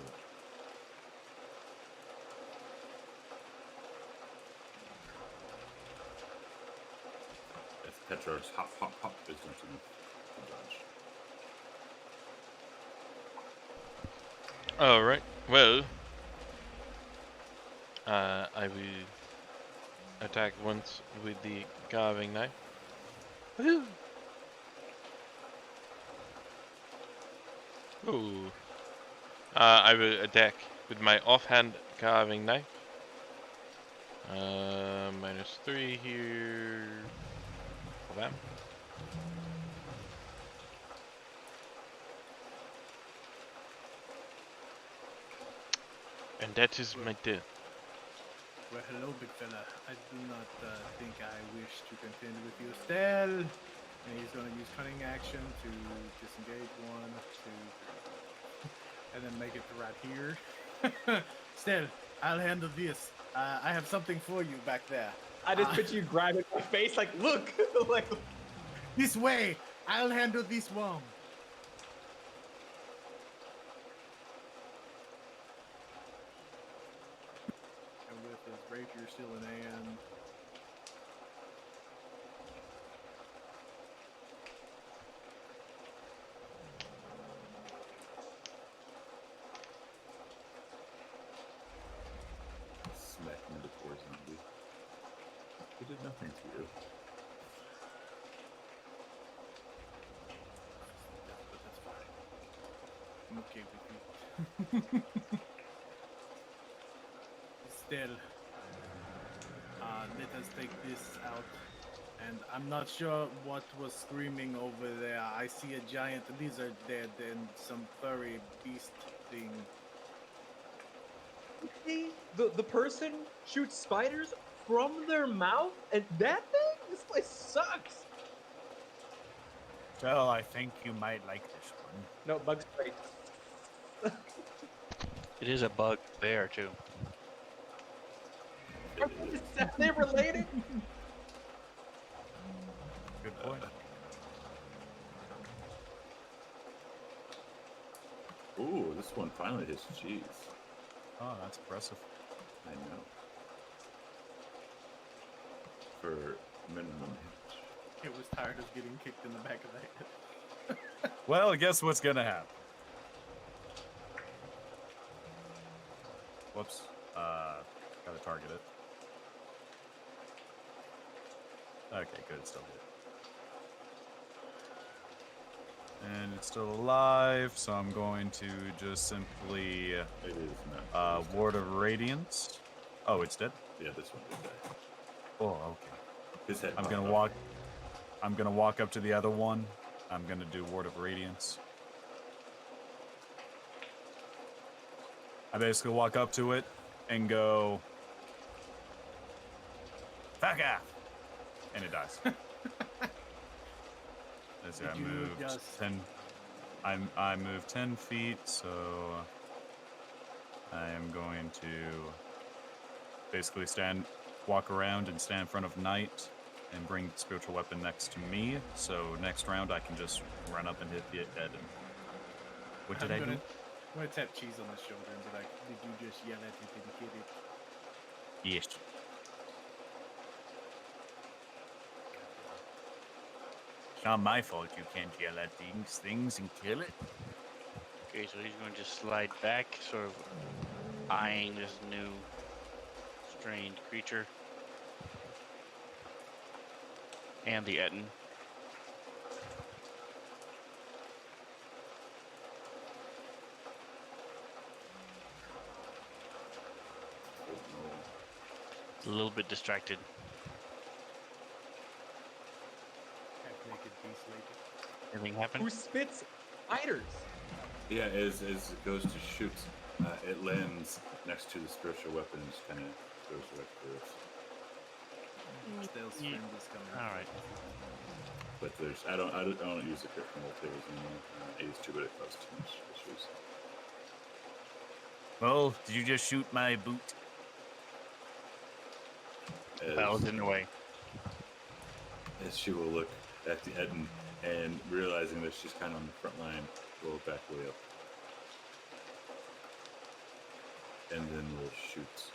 As Petro's hop, hop, hop is not enough to dodge.
All right. Well, I will attack once with the carving knife. Woohoo! Ooh. I will attack with my offhand carving knife. -3 here. Bam. And that is my death.
Well, hello, big fella. I do not think I wish to contend with you. Stell! And he's going to use cunning action to disengage 1, 2, 3. And then make it to right here. Stell, I'll handle this. I have something for you back there.
I just picture you grabbing my face, like, look, like.
This way! I'll handle this one. And with his rapier still in hand,
Smack into poor zombie. He did nothing to you.
but that's fine. I'm okay with you. Still, let us take this out And I'm not sure what was screaming over there. I see a giant lizard dead and some furry beast thing.
See, the person shoots spiders from their mouth, and that thing. This place sucks.
Well, I think you might like this one.
No bug spray.
It is a bug bear too.
Are they related?
Good point.
Ooh, this one finally hits cheese.
Oh, that's impressive.
I know. For minimum hit.
It was tired of getting kicked in the back of the head.
Well, guess what's gonna happen? Whoops. Gotta target it. Okay, good. It's still hit. And it's still alive, so I'm going to just simply
It is not.
Ward of Radiance. Oh, it's dead?
Yeah, this one did die.
Oh, okay.
His head.
I'm
popped
gonna
off.
walk up to the other one. I'm gonna do Ward of Radiance. I basically walk up to it and go, "Fuck off!" and it dies. Let's see, I
Did you
moved
just-
10. I moved 10 feet, so I am going to basically walk around and stand in front of Knight and bring the spiritual weapon next to me. So next round I can just run up and hit the head. What did I do?
I'm gonna tap Cheese on the shoulder and be like, "Did you just yell at it and hit it?"
Yes. Not my fault you can't yell at things and kill it.
Okay, so he's going to slide back, sort of eyeing this new strange creature. And the Etten. A little bit distracted.
Half-naked beast lady.
Anything happen?
Who spits spiders?
Yeah, as it goes to shoot, it lands next to the spiritual weapon and just kind of goes right through it.
Stealth
Yeah.
friend is coming.
All right.
But there's I don't use the crit from old tables anymore. It's too good. It causes too much issues.
Well, did you just shoot my boot?
That was in the way.
As she will look at the Eden and realizing that she's kind of on the front line, will back way up. And then we'll shoot.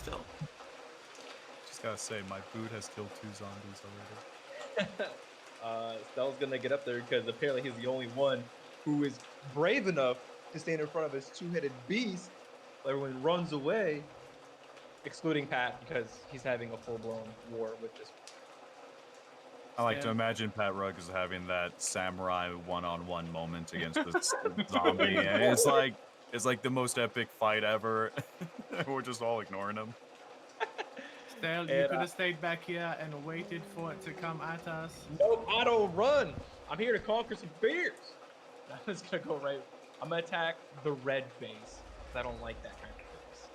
Still.
Just gotta say, my boot has killed 2 zombies already.
Stell's gonna get up there because apparently he's the only one who is brave enough to stand in front of his two-headed beast. Everyone runs away, excluding Pat because he's having a full-blown war with this.
I like to imagine Pat Rugg is having that samurai one-on-one moment against this zombie. And it's like the most epic fight ever. We're just all ignoring him.
Stel, you
And,
could have stayed back here and waited for it to come at us.
Nope, I don't run. I'm here to conquer some fears. I'm just gonna go right. I'm gonna attack the red base. 'Cause I don't like that kind of face.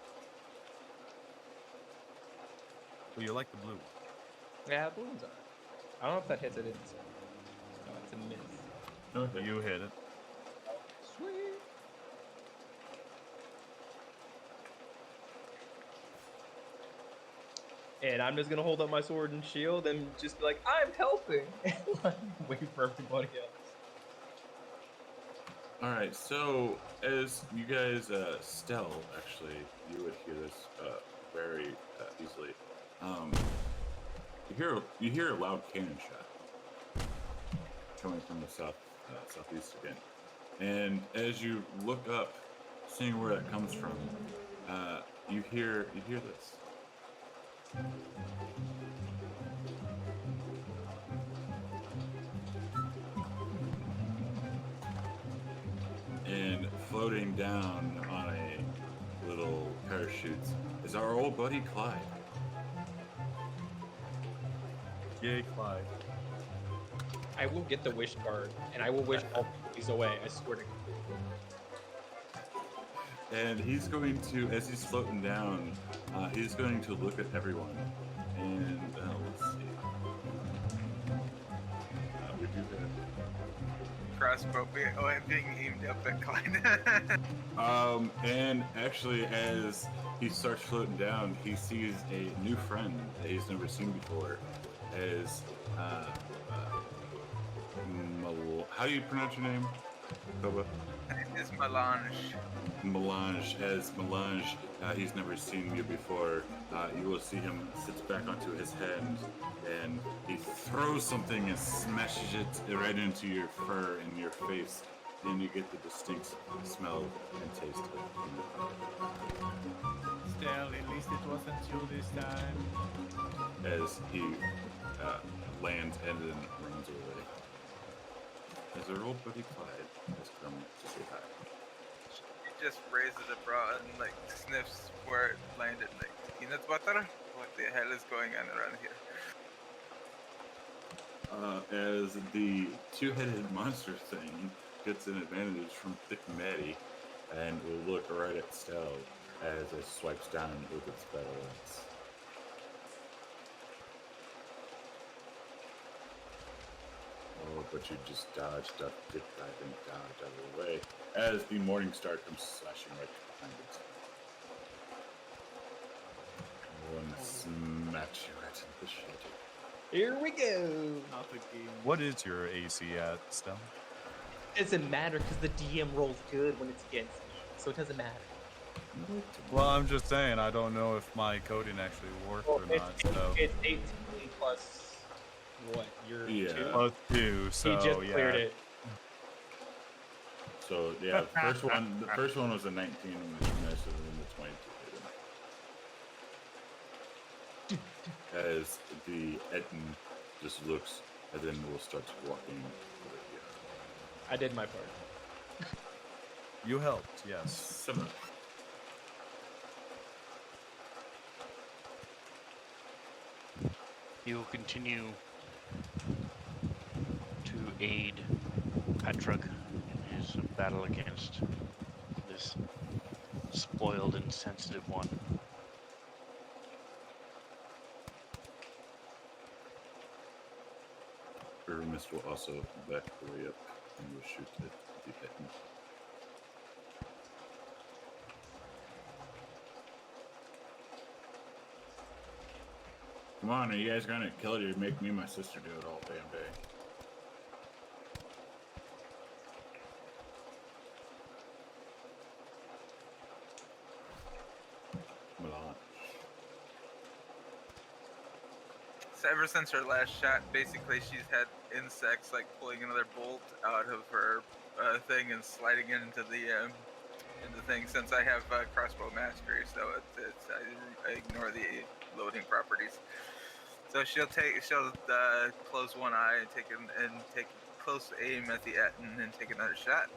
Well, you like the blue.
Yeah, balloons are. I don't know if that hits it. No, it's a miss.
Okay.
You hit it.
Sweet. And I'm just gonna hold up my sword and shield and just be like, I'm helping, and like, wait for everybody else.
All right. So as you guys, Stell, actually, you would hear this very easily. You hear a loud cannon shot coming from the southeast again, and as you look up, seeing where that comes from, you hear this. floating down on a little parachute is our old buddy Clyde.
Yay, Clyde.
I will get the wish card, and I will wish all these away. I swear to God.
And he's going to, as he's floating down, he's going to look at everyone. And let's see. We do have.
Crossbow being aimed up at Clyde.
And actually, as he starts floating down, he sees a new friend that he's never seen before. As how do you pronounce your name, Koba?
It's Melange.
Melange. As Melange, he's never seen you before. You will see him sits back onto his hand, and he throws something and smashes it right into your fur and your face, and you get the distinct smell and taste of it.
Still, at least it wasn't you this time.
As he lands and then runs away. As our old buddy Clyde has come to say hi.
He just raises it broad and like sniffs where it landed, like peanut butter. What the hell is going on around here?
As the two-headed monster thing gets an advantage from Thick Maddie and will look right at Stell as it swipes down with its battle axe. Oh, but you just dodge, duck, dip, dive, and dodge out of the way as the Morning Star comes slashing right behind it. One smash you right in the shoulder.
Here we go.
Not the game.
What is your AC at, Stell?
It doesn't matter because the DM rolls good when it's against me, so it doesn't matter.
Well, I'm just saying, I don't know if my coding actually worked or not. So
It's 18 plus what? You're
Yeah.
two?
plus 2, so
He just
yeah.
cleared it.
So yeah, the first one was a 19, and the next one was a 22. As the Etten just looks, and then we'll start walking over here.
I did my part.
You helped, yes.
Similar.
You will continue to aid Patrick in his battle against this spoiled and sensitive one.
Mist will also back the way up and will shoot at the Etten. Come on, are you guys gonna kill it or make me and my sister do it all damn day? Milan.
So ever since her last shot, basically she's had insects like pulling another bolt out of her thing and sliding it into the thing. Since I have crossbow mastery, so I ignore the loading properties. So she'll close one eye and take close aim at the Etten and take another shot.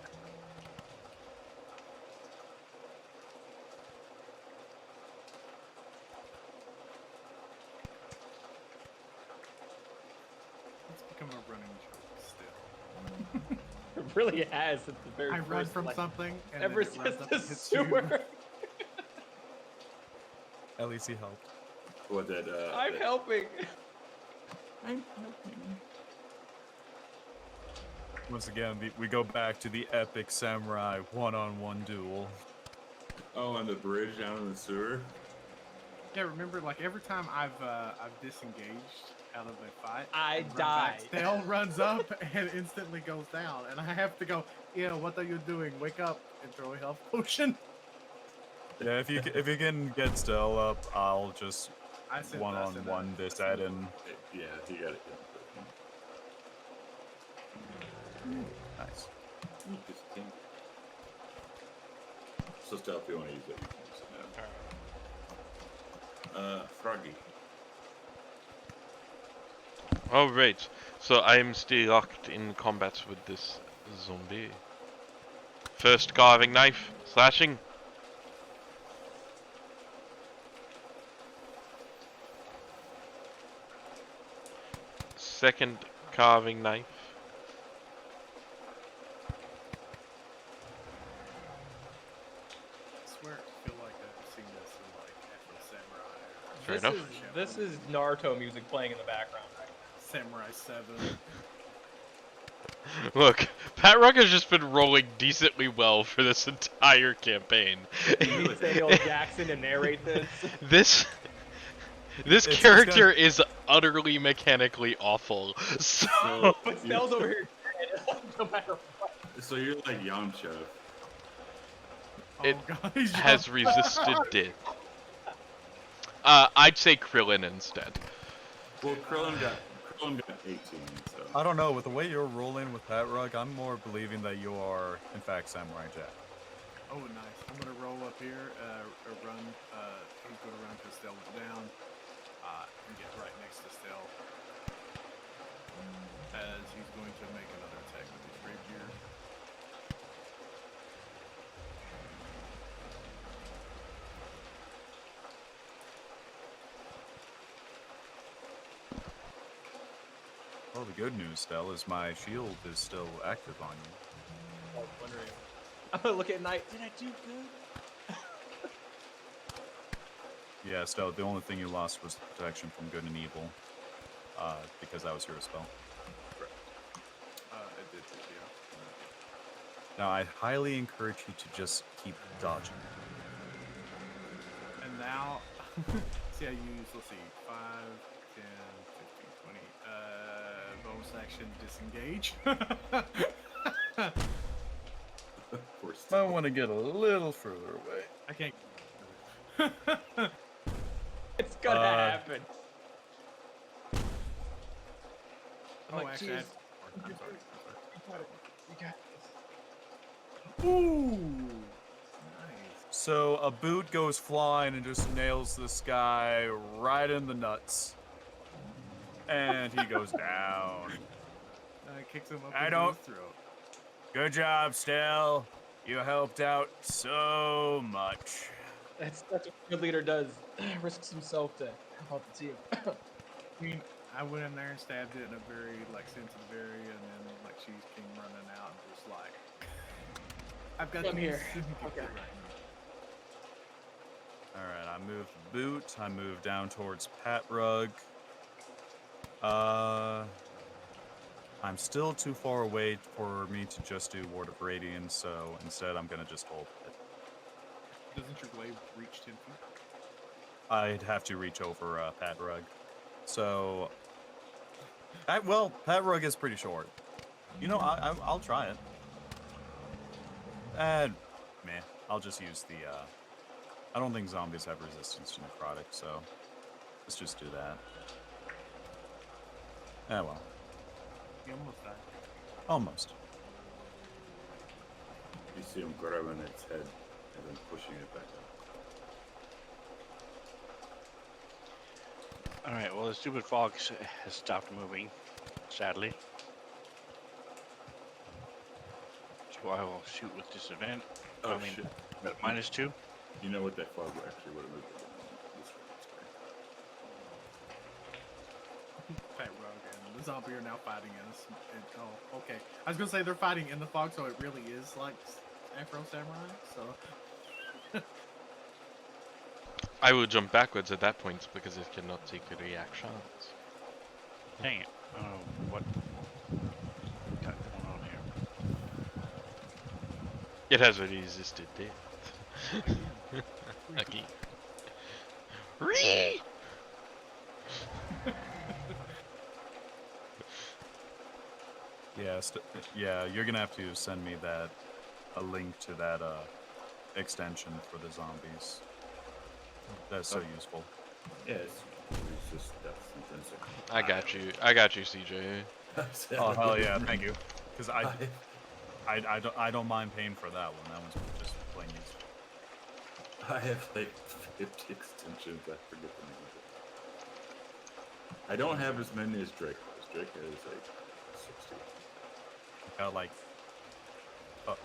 It's become a running joke still.
It really has since the very
I
first,
run from
like,
something, and
ever
then it
since
runs up
the
and hits you.
sewer.
At least he helped.
What that?
I'm
that-
helping.
I'm helping.
Once again, we go back to the epic samurai one-on-one duel.
Oh, on the bridge down in the sewer.
Yeah, remember, like every time I've disengaged out of a fight,
I
and run
die.
back, Stell runs up and instantly goes down, and I have to go. Yeah, what are you doing? Wake up and throw a health potion.
Yeah, if you can get Stell up, I'll just
I said
one-on-one this Etten.
Yeah, he got it.
Nice.
So Stell, if you want to use it, you can use it now. Froggy.
Oh, right. So I'm still locked in combat with this zombie. First carving knife, slashing. Second carving knife.
I swear, I feel like I've seen this in like Afro Samurai. Or
Fair enough.
This is Naruto music playing in the background right
Samurai 7.
Look, Pat Rock has just been rolling decently well for this entire campaign.
now. You need Samuel Jackson to narrate this.
This
It's
character is utterly mechanically awful. So
But Stell's over here dead, no matter what.
So you're like Yamcha.
It
Oh god, he's
has
jumped.
resisted death. I'd say Krillin instead.
Well, Krillin got 18. So
I don't know. With the way you're rolling with Pat Rug, I'm more believing that you are, in fact, Samurai Jack.
Oh, nice. I'm gonna roll up here, or run. He's gonna run because Stell went down. And get right next to Stell. As he's going to make another attack with his rapier.
Well, the good news, Stell, is my shield is still active on you.
I was wondering. I'm gonna look at night. Did I do good?
Yeah, Stell, the only thing you lost was the protection from good and evil. Because that was your spell.
It did, yeah.
Now, I highly encourage you to just keep dodging.
And now, see, I use, let's see, 5, 10, 15, 20. Bonus action, disengage.
Poor
I want to get a little further away.
I can't.
It's gonna happen. I'm
Oh,
like,
actually,
"Jeez,
I'm sorry.
you got this."
Ooh, nice.
So a boot goes flying and just nails this guy right in the nuts. And he goes down.
Kicks him up
I
into
don't-
his throat.
Good job, Stell. You helped out so much.
That's what a good leader does. Risks himself to help out the team.
I mean, I went in there and stabbed it in a very like sensitive area, and then like she came running out and was like, "I've got
Come
these,"
here.
and kicked
Okay.
it right in the-
Alright, I moved the boot. I moved down towards Pat Rug. I'm still too far away for me to just do Ward of Radiance, so instead I'm gonna just hold it.
Doesn't your glaive reach 10 feet?
I'd have to reach over Pat Rug. So, Pat Rug is pretty short. You know, I'll try it. And, meh, I'll just use the, I don't think zombies have resistance to necrotic, so let's just do that. Eh, well,
You almost died.
almost.
you see him grabbing its head and then pushing it back up.
Alright, well, the stupid fog has stopped moving, sadly. So I will shoot with disadvantage.
Oh
I mean,
shit!
-2.
You know what that fog actually would have moved? This way,
Fat Rogue and the zombie are now fighting in us. Oh, okay. I was gonna say they're fighting in the fog, so it really is like Afro Samurai. So
I will jump backwards at that point because it cannot take reactions.
Dang it. Oh, what? Got going on here?
It has resisted death. Again. Ree!
Yeah, you're gonna have to send me a link to that extension for the zombies. That's so useful.
Yeah, it's just death intrinsic.
I got you, CJ.
Oh hell yeah, thank you. Because I don't mind paying for that one. That one's just plain useful.
I have like 50 extensions. I forget the name of it. I don't have as many as Drake has. Drake has like 60.
Got like 3.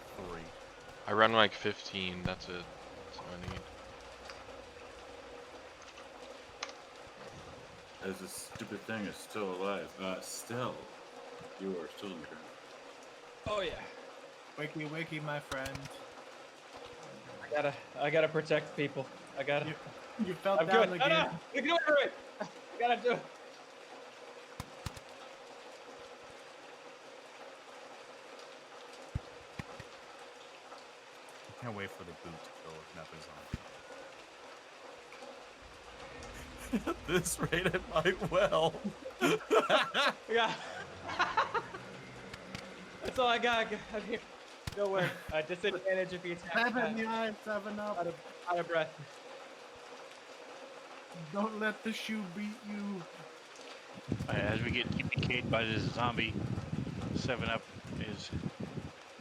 I run like 15. That's it. That's all I need.
As this stupid thing is still alive. Still, you are still in the ground.
Oh yeah.
Wakey, wakey, my friend.
I gotta protect people. I gotta.
You fell
I'm
down
good.
again.
No, ignore it. I gotta do it.
Can't wait for the boot to fill with Nepo's on. At this rate, it might well.
Yeah. That's all I got. I'm here. No way. Disadvantage if he attacks.
Stab in the eye, 7 up.
Out of breath.
Don't let the shoe beat you.
As we get decayed by this zombie, 7-Up is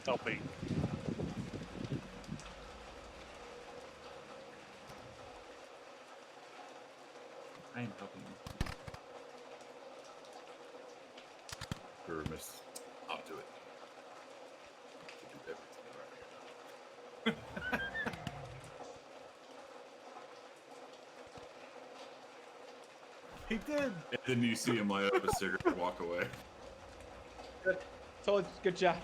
helping.
I am helping you. You're remiss. I'll do it. You do everything around here.
He did.
And then you see him light up a cigarette and walk away.
Good. Good job.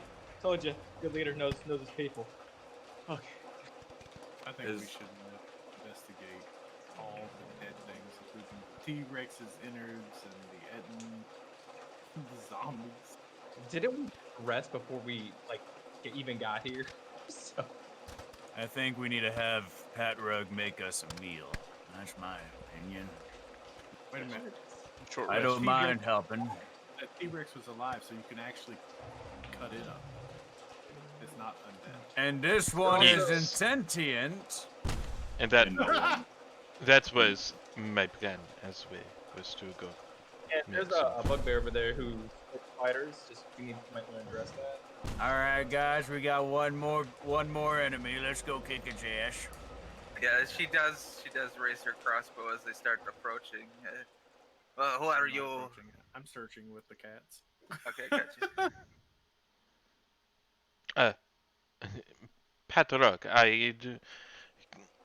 Told you. Good leader knows his people. Okay.
I think we should investigate all the dead things, including T-Rex's innards and the zombies.
Didn't we rest before we even got here? So.
I think we need to have Pat Rug make us a meal. That's my opinion.
Wait a minute.
Short
I
rest.
don't mind helping.
That T-Rex was alive, so you can actually cut it up. It's not undead.
And this one
Yes.
isn't sentient.
And that
And no one.
that was my plan as we was to go.
And there's a bugbear over there who spiders. Just we might want to address that.
All right, guys, we got one more enemy. Let's go kick his ass.
Yeah, she does raise her crossbow as they start approaching. Who are you?
I'm searching with the cats.
Okay, gotcha.
Patarok,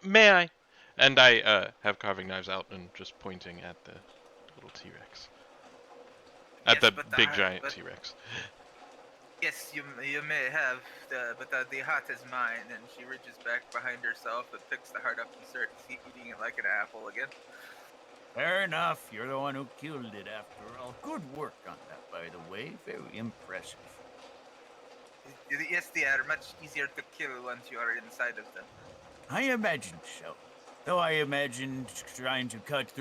may I? And I have carving knives out and just pointing at the little T-Rex. At
Yes,
the
but
big giant T-Rex.
Yes, you may have, but the heart is mine. And she reaches back behind herself and picks the heart up and starts eating it like an apple again.
Fair enough. You're the one who killed it after all. Good work on that, by the way. Very impressive.
Yes, they are much easier to kill once you are inside of them.
I imagine so. Though I imagine trying to cut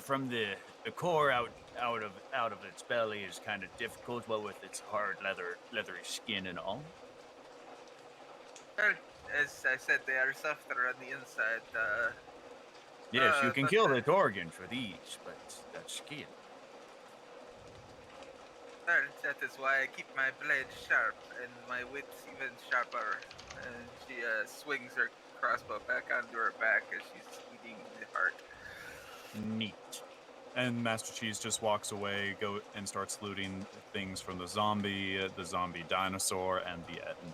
from the core out of its belly is kind of difficult. Well, with its hard leathery skin and all.
Well, as I said, they are softer on the inside.
Yes, you can
but,
kill the organ for these, but that skin.
Well, that is why I keep my blade sharp and my wits even sharper. And she swings her crossbow back onto her back as she's eating the heart.
Neat.
And Master Cheese just walks away, and starts looting things from the zombie dinosaur, and the Etten.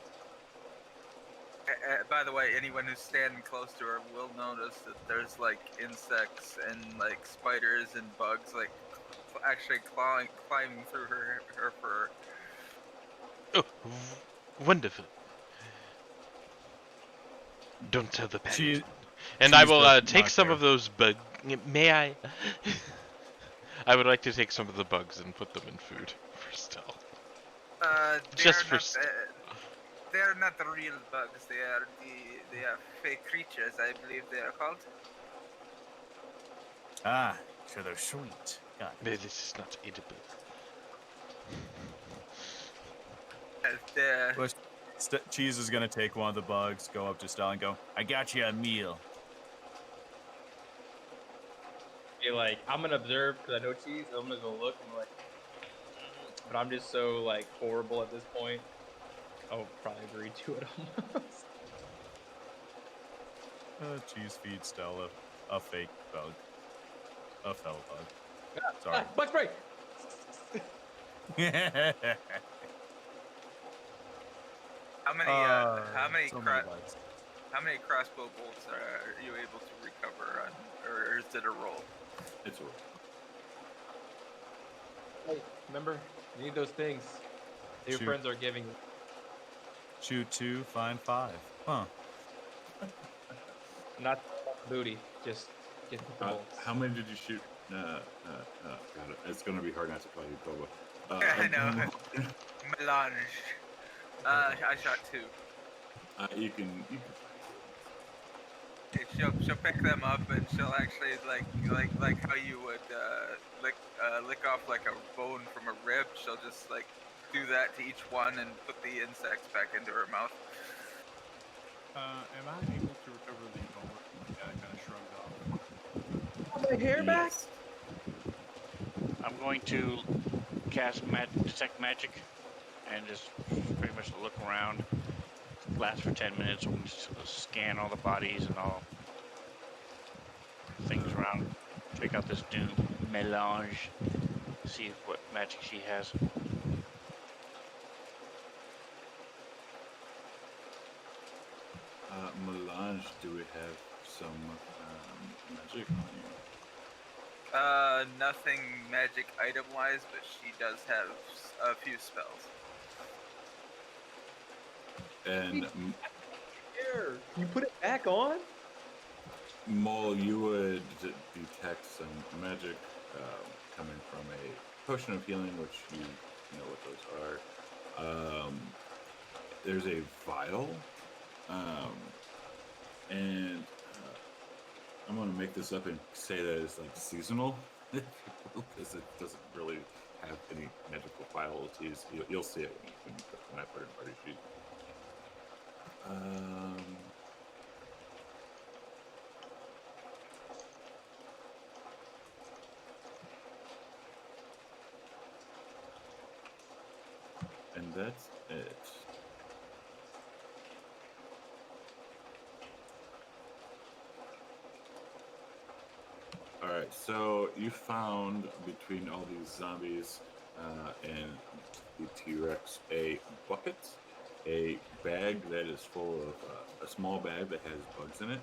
By the way, anyone who's standing close to her will notice that there's insects and spiders and bugs actually climbing through her fur.
Oh, wonderful. Don't tell the paladin. And I will take some of those bugs. May I? I would like to take some of the bugs and put them in food for stealth. Just for stealth.
They are not the real bugs. They are fake creatures, I believe they are called.
Ah, so they're sweet. Got it.
This is not edible.
Cheese is gonna take one of the bugs, go up to Stella and go, "I got you a meal."
Be like, I'm gonna observe because I know cheese. I'm gonna go look and but I'm just so horrible at this point. I'll probably agree to it almost.
Cheese feeds Stella a fake bug, a fell bug.
Sorry. Bug spray.
How many
So many bugs.
how many crossbow bolts are you able to recover on, or is it a roll?
It's a roll.
Hey, remember, you need those things that your
Shoot.
friends are giving you.
Shoot 2, find 5. Huh.
Not booty, just get the bolts.
How many did you shoot? God, it's gonna be hard not to call you Boba.
I know. Melange. I shot 2.
You can.
She'll pick them up and she'll actually like how you would lick off like a bone from a rib. She'll just like do that to each one and put the insects back into her mouth.
Am I able to recover the bone? Yeah, I kind of shrugged off.
My hair back?
I'm going to cast detect magic and just pretty much look around. Last for 10 minutes. We'll just scan all the bodies and all things around. Check out this new melange. See what magic she has.
Melange, do we have some magic on you?
Nothing magic item wise, but she does have a few spells.
And
Hair. Can you put it back on?
Mole, you would detect some magic coming from a potion of healing, which you know what those are. There's a vial, and I'm going to make this up and say that it's like seasonal, because it doesn't really have any magical qualities. You'll see it when I put it in party sheet. And that's it. Alright, so you found between all these zombies and the T-Rex a bucket, a bag that is full of a small bag that has bugs in it,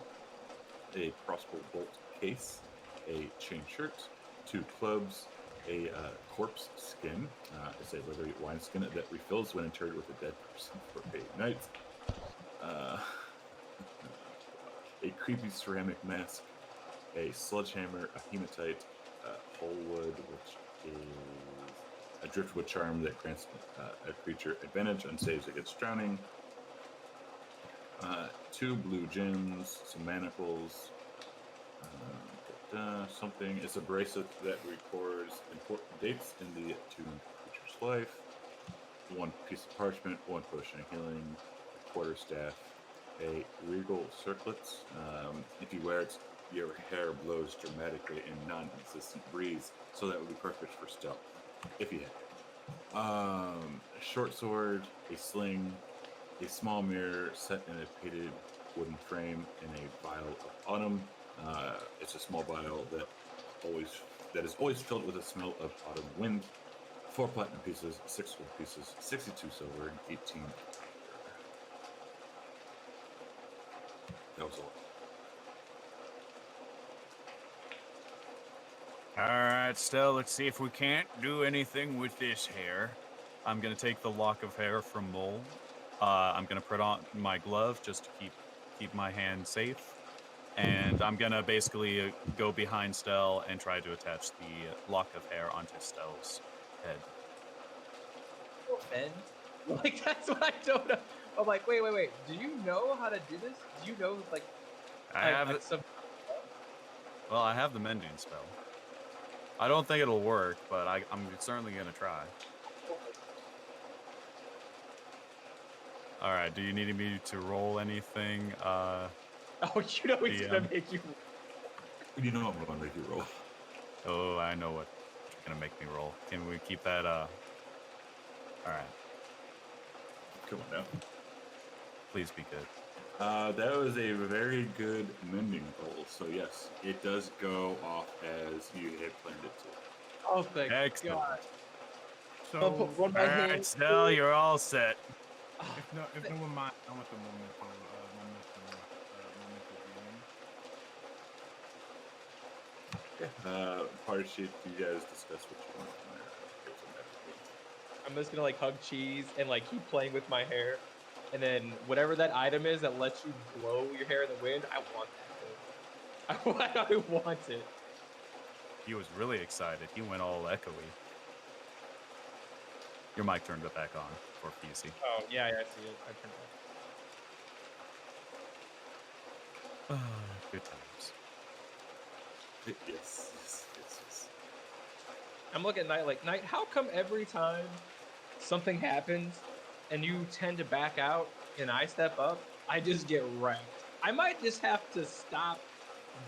a crossbow bolt case, a chain shirt, 2 clubs, a corpse skin. It's a leather wine skin that refills when interred with a dead person for 8 nights. A creepy ceramic mask, a sledgehammer, a hematite, whole wood, which is a driftwood charm that grants a creature advantage on saves against drowning. 2 blue gems, some manacles, something. It's a bracelet that records important dates in the tuned creature's life. 1 piece of parchment, 1 potion of healing, a quarterstaff, a regal circlet. If you wear it, your hair blows dramatically in non-existent breeze, so that would be perfect for stealth, if you had it. A short sword, a sling, a small mirror set in a painted wooden frame, and a vial of autumn. It's a small vial that is always filled with a smell of autumn wind. 4 platinum pieces, 6 gold pieces, 62 silver, and 18. That was all.
Alright, Stell, let's see if we can't do anything with this hair. I'm gonna take the lock of hair from Mole. I'm gonna put on my glove just to keep my hand safe. And I'm gonna basically go behind Stell and try to attach the lock of hair onto Stell's head.
Ben? Like, that's what I don't know. I'm like, wait. Do you know how to do this? Do you know, like,
I have it. Well, I have the mending spell. I don't think it'll work, but I'm certainly gonna try. All right. Do you need me to roll anything?
Oh, you know he's gonna make you.
You know I'm going to make you roll.
Oh, I know what you're gonna make me roll. Can we keep that? All right.
Come on now.
Please be good.
That was a very good mending roll. So yes, it does go off as you had planned it to.
Oh, thank
Excellent.
God.
So,
I'll put one by
All
hand.
right, Stell, you're all set.
If no one mind, I want the momentum game.
Party sheet. You guys discuss what you want from there.
I'm just gonna like hug cheese and like keep playing with my hair, and then whatever that item is that lets you blow your hair in the wind, I want that thing. I want it.
He was really excited. He went all echoey. Your mic turned it back on for PC.
Oh yeah, I see it. I turned it.
Good times.
Yes.
I'm looking at Knight like, Knight, how come every time something happens and you tend to back out and I step up, I just get wrecked? I might just have to stop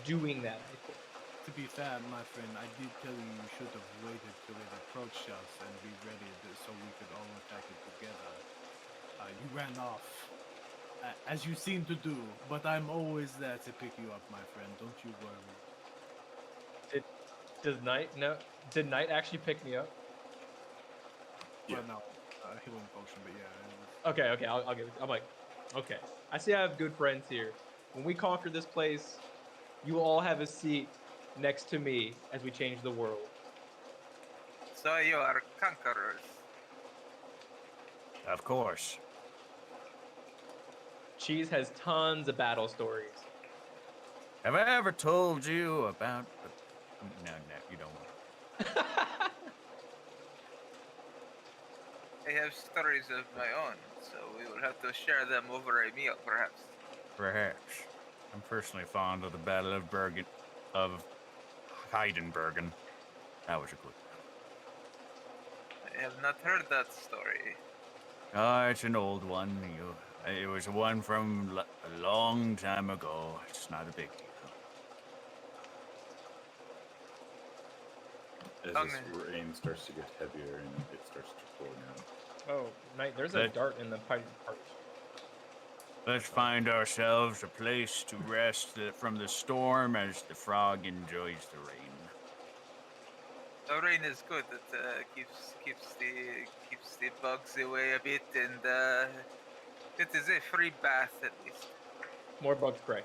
doing that, I think.
To be fair, my friend, I did tell you should have waited till it approached us and be ready so we could all attack it together. You ran off, as you seem to do, but I'm always there to pick you up, my friend. Don't you worry.
Did Knight actually pick me up?
Yeah. Well, no, healing potion, but yeah.
Okay, I'll give it. I'm like, okay. I see I have good friends here. When we conquer this place, you all have a seat next to me as we change the world.
So you are conquerors.
Of course.
Cheese has tons of battle stories.
Have I ever told you about... No, you don't want
I have stories of my own, so we will have to share them over a meal, perhaps.
Perhaps. I'm personally fond of the Battle of Heidenbergen. That was a good one.
I have not heard that story.
Oh, it's an old one. It was one from a long time ago. It's not a big deal.
As this rain starts to get heavier and it starts to pour down.
Oh, Knight, there's a dart in the party.
Let's find ourselves a place to rest from the storm as the frog enjoys the rain.
The rain is good. It keeps the bugs away a bit, and it is a free bath at least.
More bugs spray.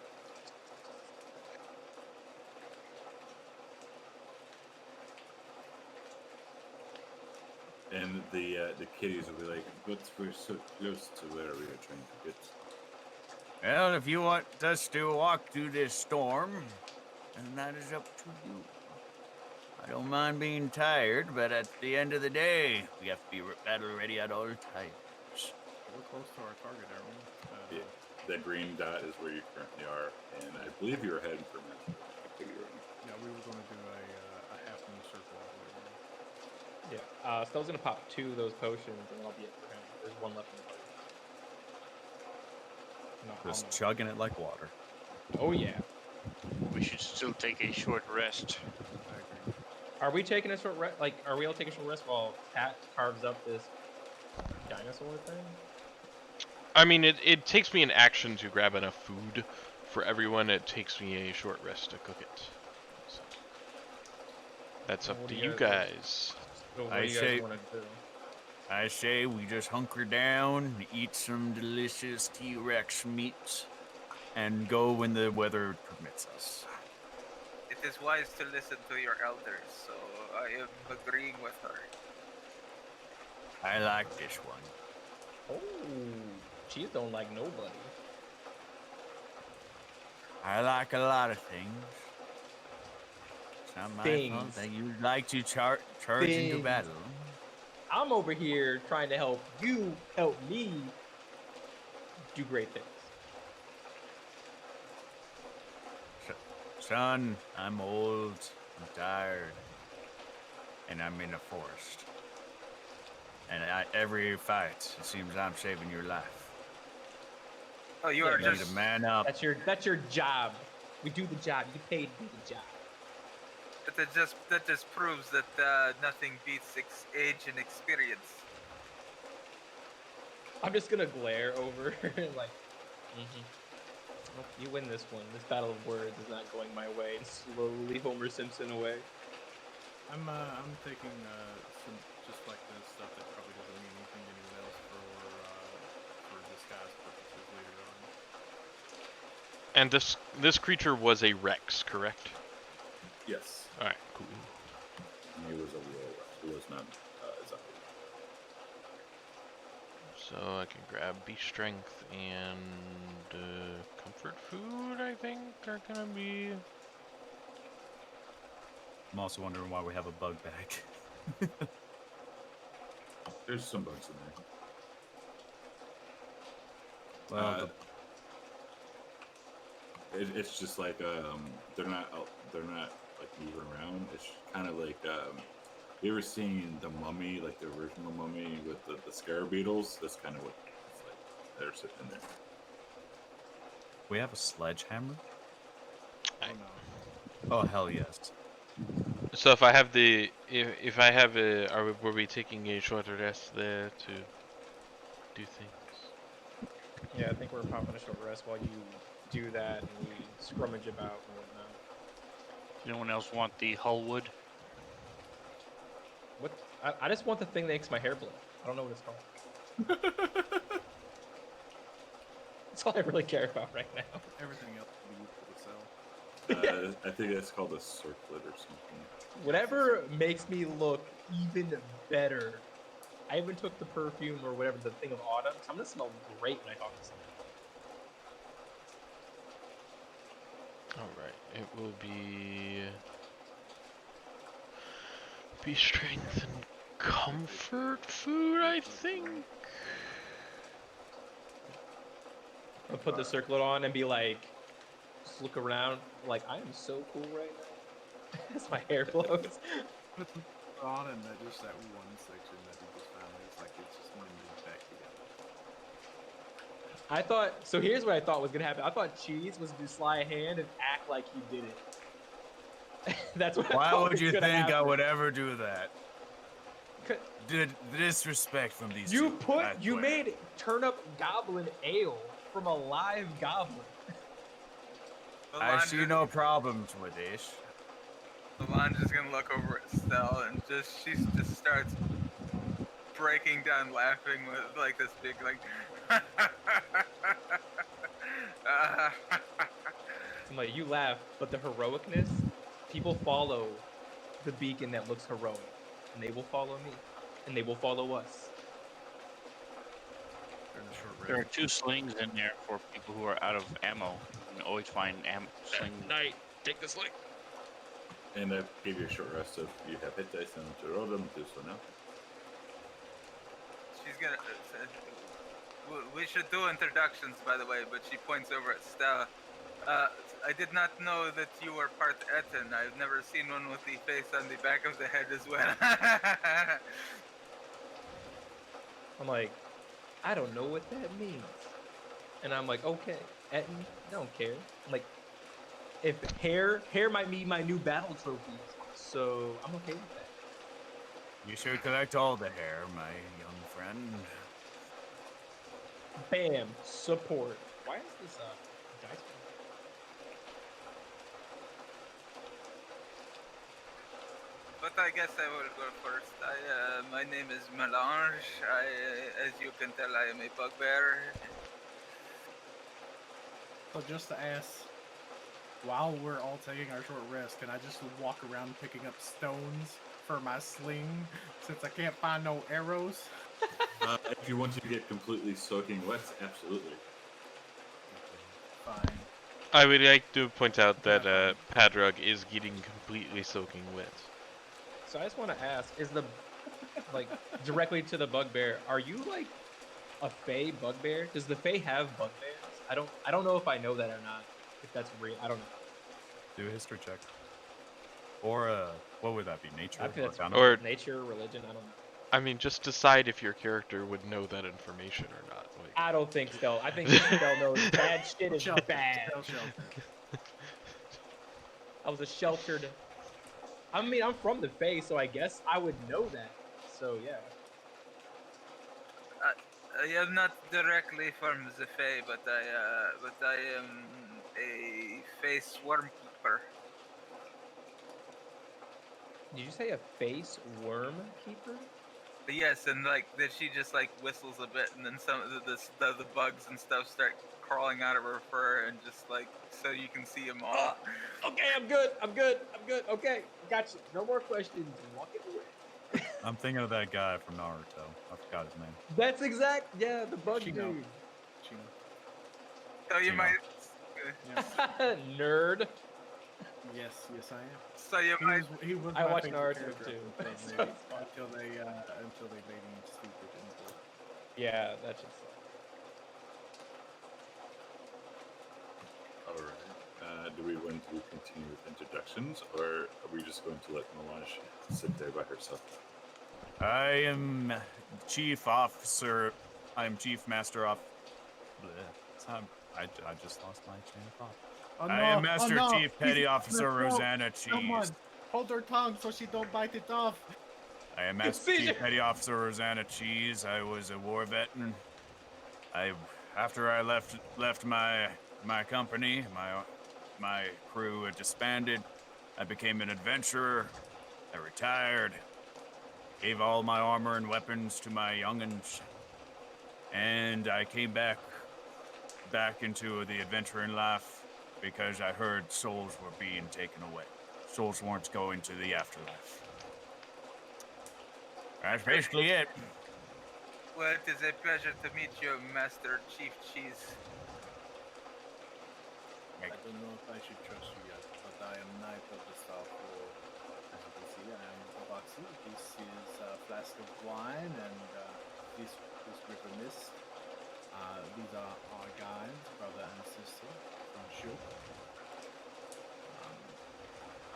And the kitties will be like, but we're so close to where we are trying to get.
Well, if you want us to walk through this storm, then that is up to you. I don't mind being tired, but at the end of the day, we have to be battle ready at all times.
We're close to our target, aren't we?
That green dot is where you currently are, and I believe you were heading for Metro.
Yeah, we were going to do a half moon circle.
Yeah, Stella's going to pop 2 of those potions, and I'll be it for him. There's 1 left in the party. No,
Just chugging it like water.
Oh, yeah.
We should still take a short rest.
Are we taking a short rest? Like, are we all taking a short rest while Pat carves up this dinosaur thing?
I mean, it takes me an action to grab enough food for everyone. It takes me a short rest to cook it. So that's up to you guys.
I say we just hunker down, eat some delicious T-Rex meat, and go when the weather permits us.
It is wise to listen to your elders, so I am agreeing with her.
I like this one.
Oh, cheese don't like nobody.
I like a lot of things. It's not my fault that you like to charge into battle.
I'm over here trying to help you help me do great things.
Son, I'm old, I'm tired, and I'm in a forest. And every fight, it seems I'm saving your life.
Oh, you are
just... need a man up.
That's your job. We do the job. You paid to do the job.
That just proves that nothing beats age and experience.
I'm just gonna glare over like, well, you win this one. This battle of words is not going my way. And slowly Homer Simpson away.
I'm taking some just like this stuff that probably doesn't mean anything to anyone else
And this creature was a Rex, correct?
Yes.
All right, cool.
He was a real. He was not a zombie.
So I can grab beast strength and comfort food. I think are gonna be.
I'm also wondering why we have a bug bag.
There's some bugs in there.
Well,
It's just like they're not like moving around. It's kind of like you ever seen the Mummy, like the original Mummy with the scarab beetles? That's kind of what it's like. They're sitting in there.
we have a sledgehammer.
Oh no.
Oh hell yes.
So if I have if I have were we taking a shorter rest there to do things?
Yeah, I think we're popping a short rest while you do that and we scrummage about and whatnot.
Does anyone else want the hull wood?
What? I just want the thing that makes my hair blow. I don't know what it's called. That's all I really care about right now.
Everything else will be useful to sell.
I think that's called a circlet or something.
Whatever makes me look even better. I even took the perfume or whatever, the thing of autumn. So I'm gonna smell great when I talk to someone.
All right, it will be strength and comfort food, I think.
I'll put the circlet on and be like, just look around, like I am so cool right now. As my hair blows.
Put them on and just that one section that you just found. It's like it's just mended back together.
I thought, so here's what I thought was gonna happen. I thought Cheese was gonna slide a hand and act like he did it. That's what I
Why
thought
would
was
you
gonna
think I
happen.
would ever do that?
C-
Disrespect from these
You
two, I
you
swear.
made turnip goblin ale from a live goblin.
I see no problems with this.
Solange is gonna look over at Stell and she just starts breaking down laughing with like this big like
I'm like, you laugh, but the heroicness, people follow the beacon that looks heroic. And they will follow me. And they will follow us.
There are 2 slings in there for people who are out of ammo. You can always find sling.
Night, take the sling.
And I gave you a short rest, so if you have hit dice and to roll them, do so now.
she's gonna we should do introductions, by the way, but she points over at Stella. I did not know that you were part Etten. I've never seen one with the face on the back of the head as well.
I'm like, I don't know what that means. And I'm like, okay, Etten, don't care. I'm like, if hair might be my new battle trophy, so I'm okay with that.
You should collect all the hair, my young friend.
Bam, support. Why is this dice?
But I guess I will go first. My name is Melange. As you can tell, I am a bugbear.
So just to ask, while we're all taking our short rest, can I just walk around picking up stones for my sling since I can't find no arrows?
If you want to get completely soaking wet, absolutely.
Fine.
I would like to point out that Padrug is getting completely soaking wet.
So I just want to ask, is the like directly to the bugbear, are you like a Fey bugbear? Does the Fey have bugbears? I don't know if I know that or not. If that's real, I don't know.
Do a history check. Or what would that be? Nature?
I think that's
Arcana?
Or
nature, religion. I don't know.
I mean, just decide if your character would know that information or not. Like,
I don't think so. I think Stell knows bad shit is
Shelter.
bad.
Tell shelter.
I was a sheltered. I mean, I'm from the Fae, so I guess I would know that. So yeah.
I am not directly from the Fae, but I am a Fae swarm keeper.
Did you say a face worm keeper?
Yes, and like then she just like whistles a bit, and then some of the bugs and stuff start crawling out of her fur, and just like so you can see them all.
Okay, I'm good. Okay, got you. No more questions. Walk it away.
I'm thinking of that guy from Naruto. I forgot his name.
That's the bug
Chino.
dude.
Chino.
So you
Chino.
might.
Yes.
Nerd.
Yes, I am.
So you might.
He was
I
my
watch
favorite
Naruto
character
too.
until
So
they,
it's fine.
until they made him stupid and old.
Yeah, that should suck.
All right. Do we want to continue with introductions, or are we just going to let Melange sit there by herself?
I am Chief Officer. I'm Chief Master Off. I just lost my train of thought.
Oh, no.
I am Master Chief Petty
He's-
Officer
no,
Rosanna
Someone
Cheese.
hold her tongue so she don't bite it off.
I am Master
Seizure.
Chief Petty Officer Rosanna Cheese. I was a war veteran. After I left my company, my crew had disbanded. I became an adventurer. I retired. Gave all my armor and weapons to my youngins. And I came back into the adventuring life because I heard souls were being taken away. Souls weren't going to the afterlife. That's basically it.
Well, it is a pleasure to meet you, Master Chief Cheese.
I don't know if I should trust you yet, but I am Knight of the Star Four. As you can see, I am Tabaxi. This is a flask of wine, and this river mist. These are our guides, brother and sister from Shuk.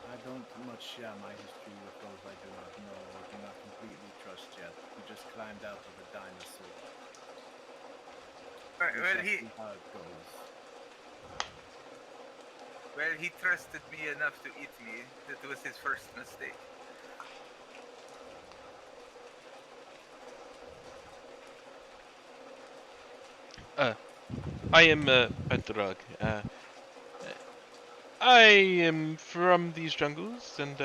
I don't much share my history with those I do not know or do not completely trust yet. We just climbed out of a dinosaur.
Well,
We shall see how it goes.
Well, he trusted me enough to eat me. That was his first mistake.
I am Bedrog. I am from these jungles, and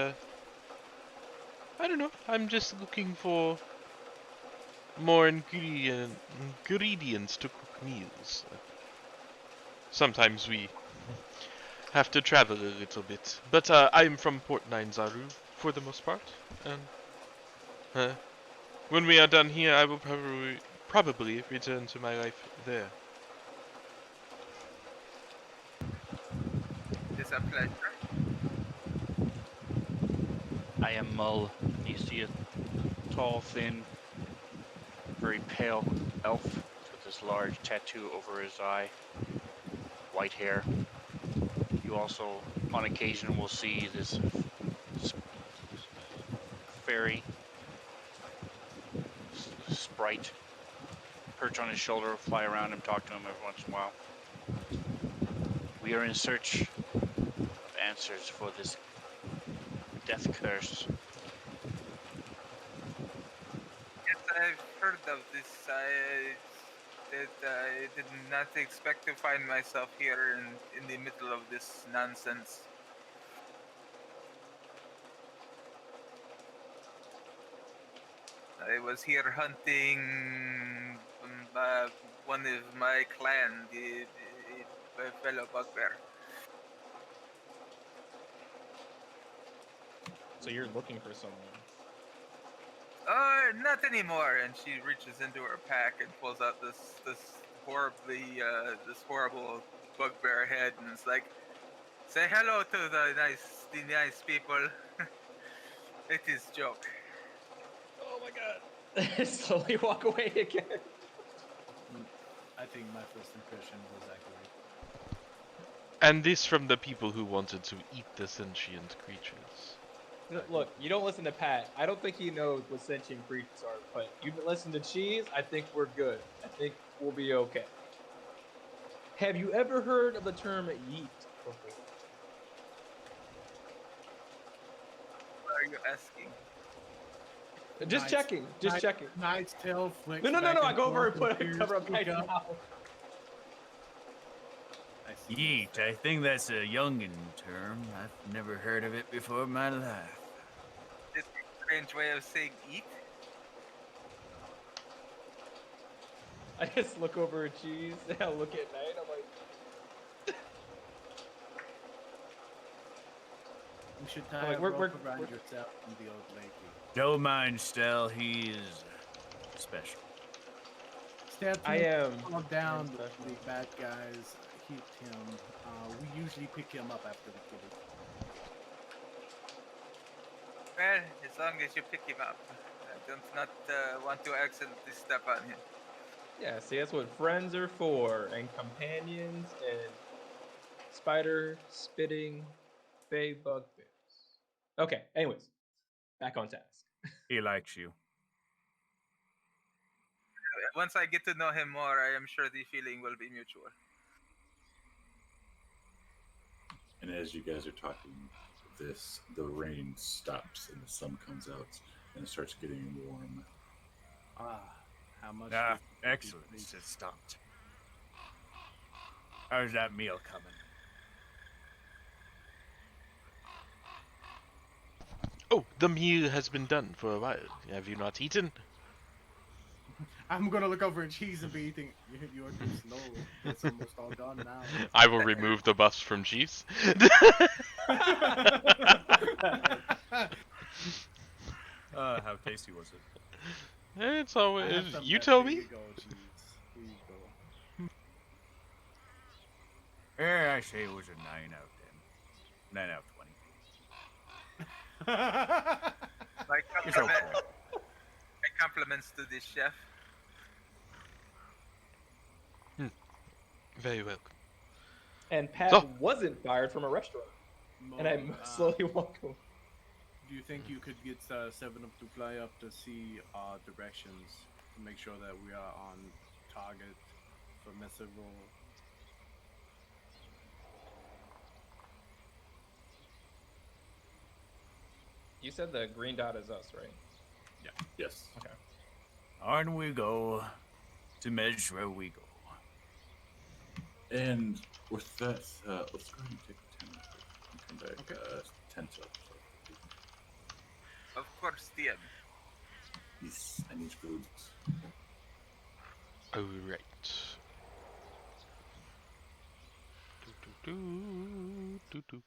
I don't know. I'm just looking for more ingredients to cook meals. Sometimes we have to travel a little bit, but I'm from Port Nine Zaru for the most part, and when we are done here, I will probably return to my life there.
It's a pleasure.
I am Mull. You see a tall, thin, very pale elf with this large tattoo over his eye, white hair. You also, on occasion, will see this fairy sprite perch on his shoulder, fly around him, talk to him every once in a while. We are in search of answers for this death curse.
Yes, I've heard of this. I did not expect to find myself here in the middle of this nonsense. I was here hunting one of my clan, the fellow bugbear.
So you're looking for someone.
Not anymore. And she reaches into her pack and pulls out this horrible bugbear head, and it's like, say hello to the nice people. It is joke.
Oh my god. Slowly walk away again.
I think my first impression was accurate.
And this from the people who wanted to eat the sentient creatures.
Look, you don't listen to Pat. I don't think he knows what sentient creatures are, but you listen to Cheese, I think we're good. I think we'll be okay. Have you ever heard of the term yeet before?
What are you asking?
Just checking. Just checking.
Knight's tail flicks.
No.
back
I go over and
forth
put a
appears
cover up
to
my
go.
mouth.
I see.
Yeet, I think that's a youngin term. I've never heard of it before in my life.
It's a strange way of saying eat.
I just look over at Cheese and I look at Knight. I'm like,
You should tie
like,
a rope around yourself and the old lady.
Don't mind Stel, he's special.
Step
I am
down
special.
the bad guys, hit him. We usually pick him up after we kill him.
Well, as long as you pick him up, I do not want to accidentally step on him.
Yeah, see, that's what friends are for, and companions, and spider spitting bay bugbears. Okay, anyways, back on task.
He likes you.
Once I get to know him more, I am sure the feeling will be mutual.
And as you guys are talking this, the rain stops and the sun comes out and it starts getting warm.
How much?
Ah, excellent. It stopped. How's that meal coming?
Oh, the meal has been done for a while. Have you not eaten?
I'm gonna look over at Cheese and be eating. You're too slow. It's almost all done now.
I will remove the buffs from Cheese.
How tasty was it?
It's always
Some
you
left.
tell
Here
me.
you go, Cheese. Here you go.
Yeah, I say it was a 9 out of 10. 9 out of 20.
My,
It's
compliment,
okay.
my compliments to this chef.
Very welcome.
And Pat
So-
wasn't fired from a restaurant. And I slowly walk over.
Do you think you could get Seven Up to fly up to see directions to make sure that we are on target for Messerol?
You said the green dot is us, right?
Yeah. Yes.
Okay.
On we go. To Mesra we go.
And with that, let's go ahead and take a 10 and come back.
Okay.
10 up.
Of course, DM.
Yes, I need food.
All right. Do, do, do, do.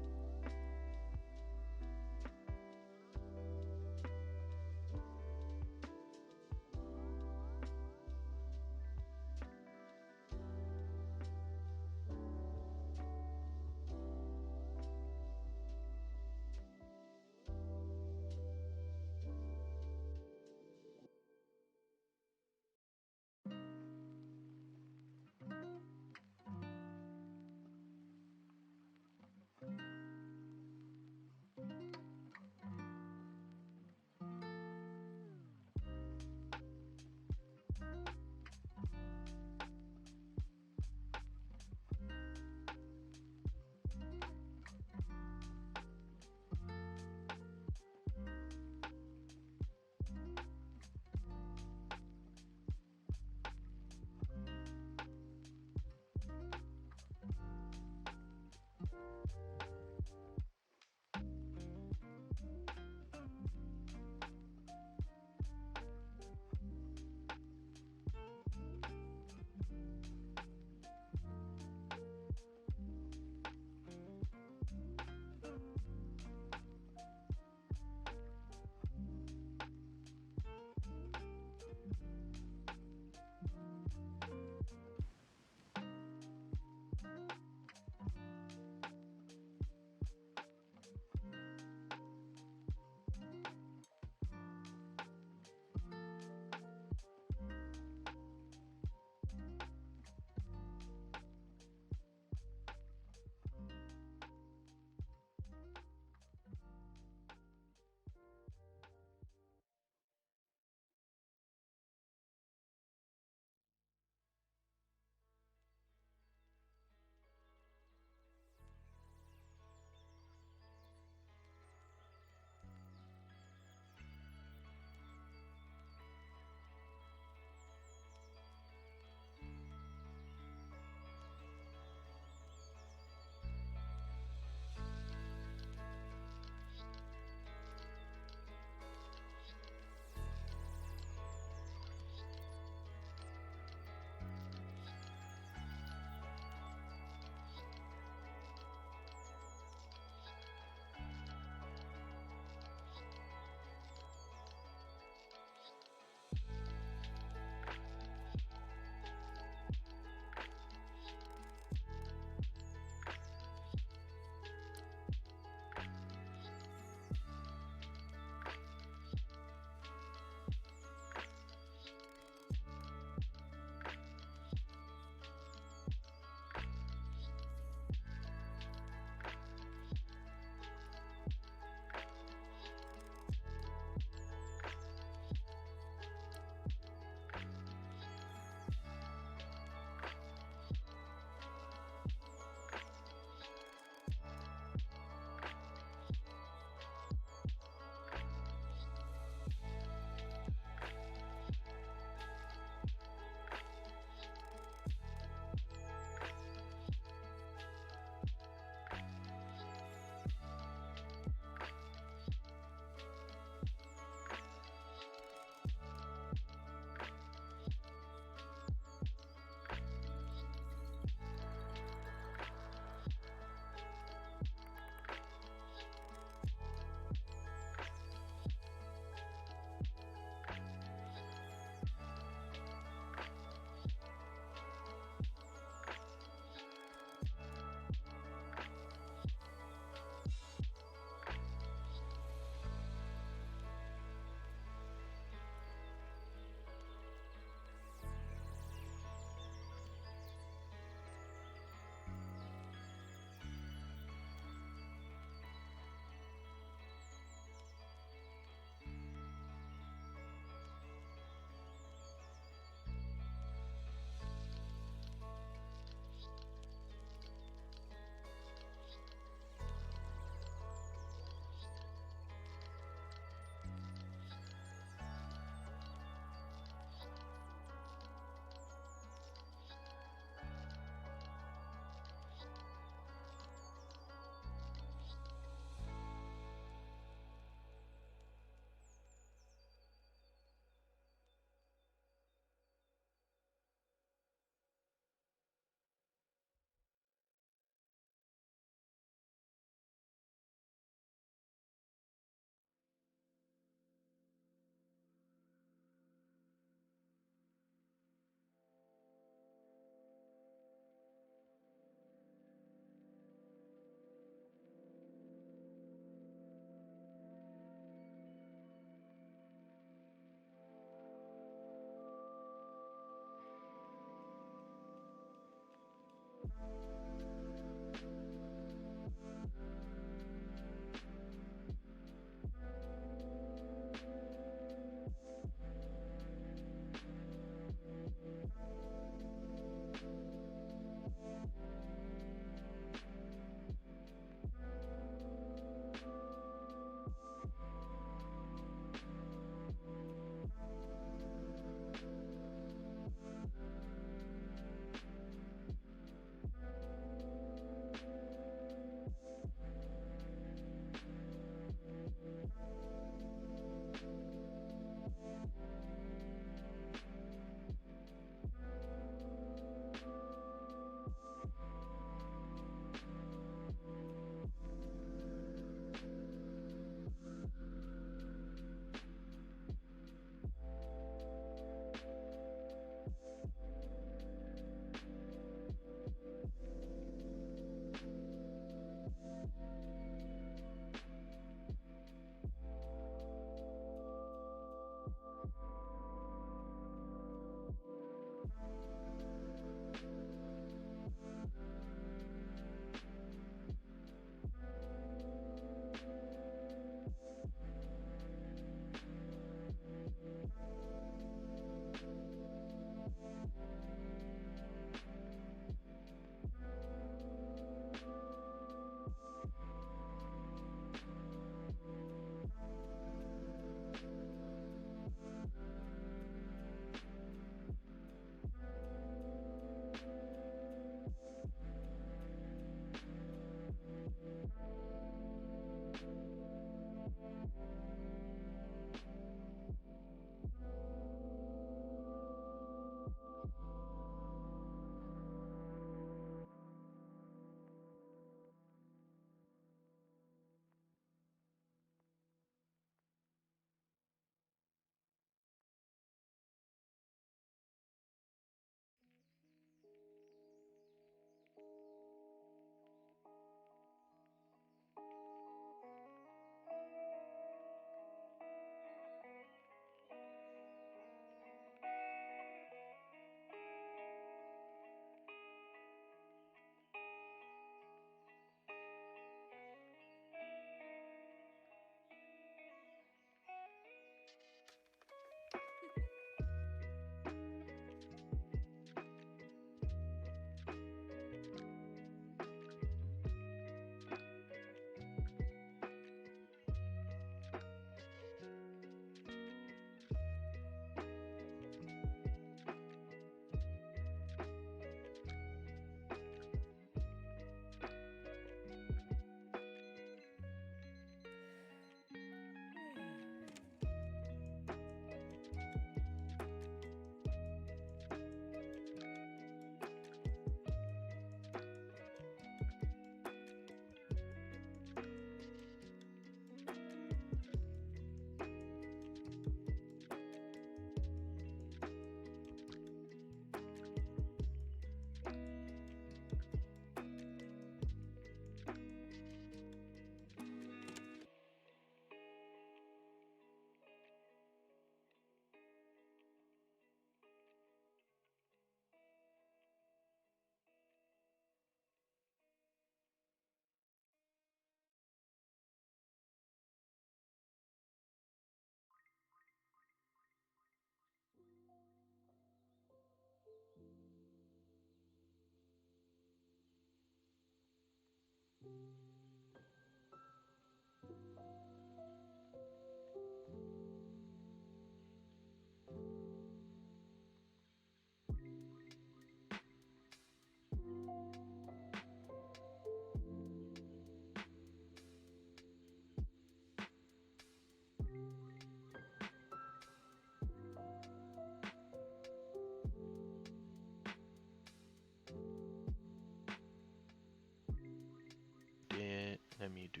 Let me do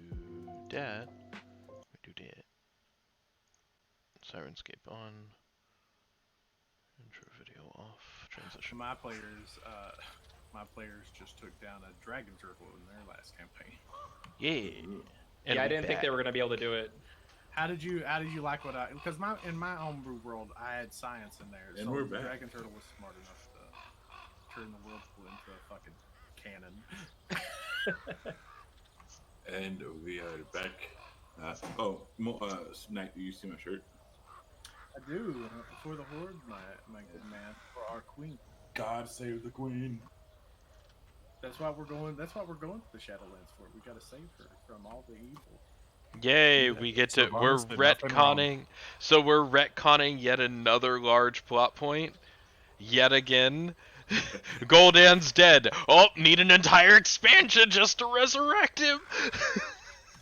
that. Let me do that. Sirenscape on. Intro video off. Transition.
My players just took down a dragon turtle in their last campaign.
Yeah.
Yeah, I didn't think they were gonna be able to do it.
How did you like what I? Because in my homebrew world, I had science in there,
And
so
we're
the
back.
dragon turtle was smart enough to turn the whirlpool into a fucking cannon.
And we are back. Knight, do you see my shirt?
I do for the horde, my good man, for our queen.
God save the queen.
That's why we're going. That's why we're going to the Shadowlands for. We got to save her from all the evil.
Yay,
Yeah,
we get
so
to.
Mars
We're
did nothing wrong.
retconning. So we're retconning yet another large plot point. Yet again. Gul'dan's dead. Oh, need an entire expansion just to resurrect him.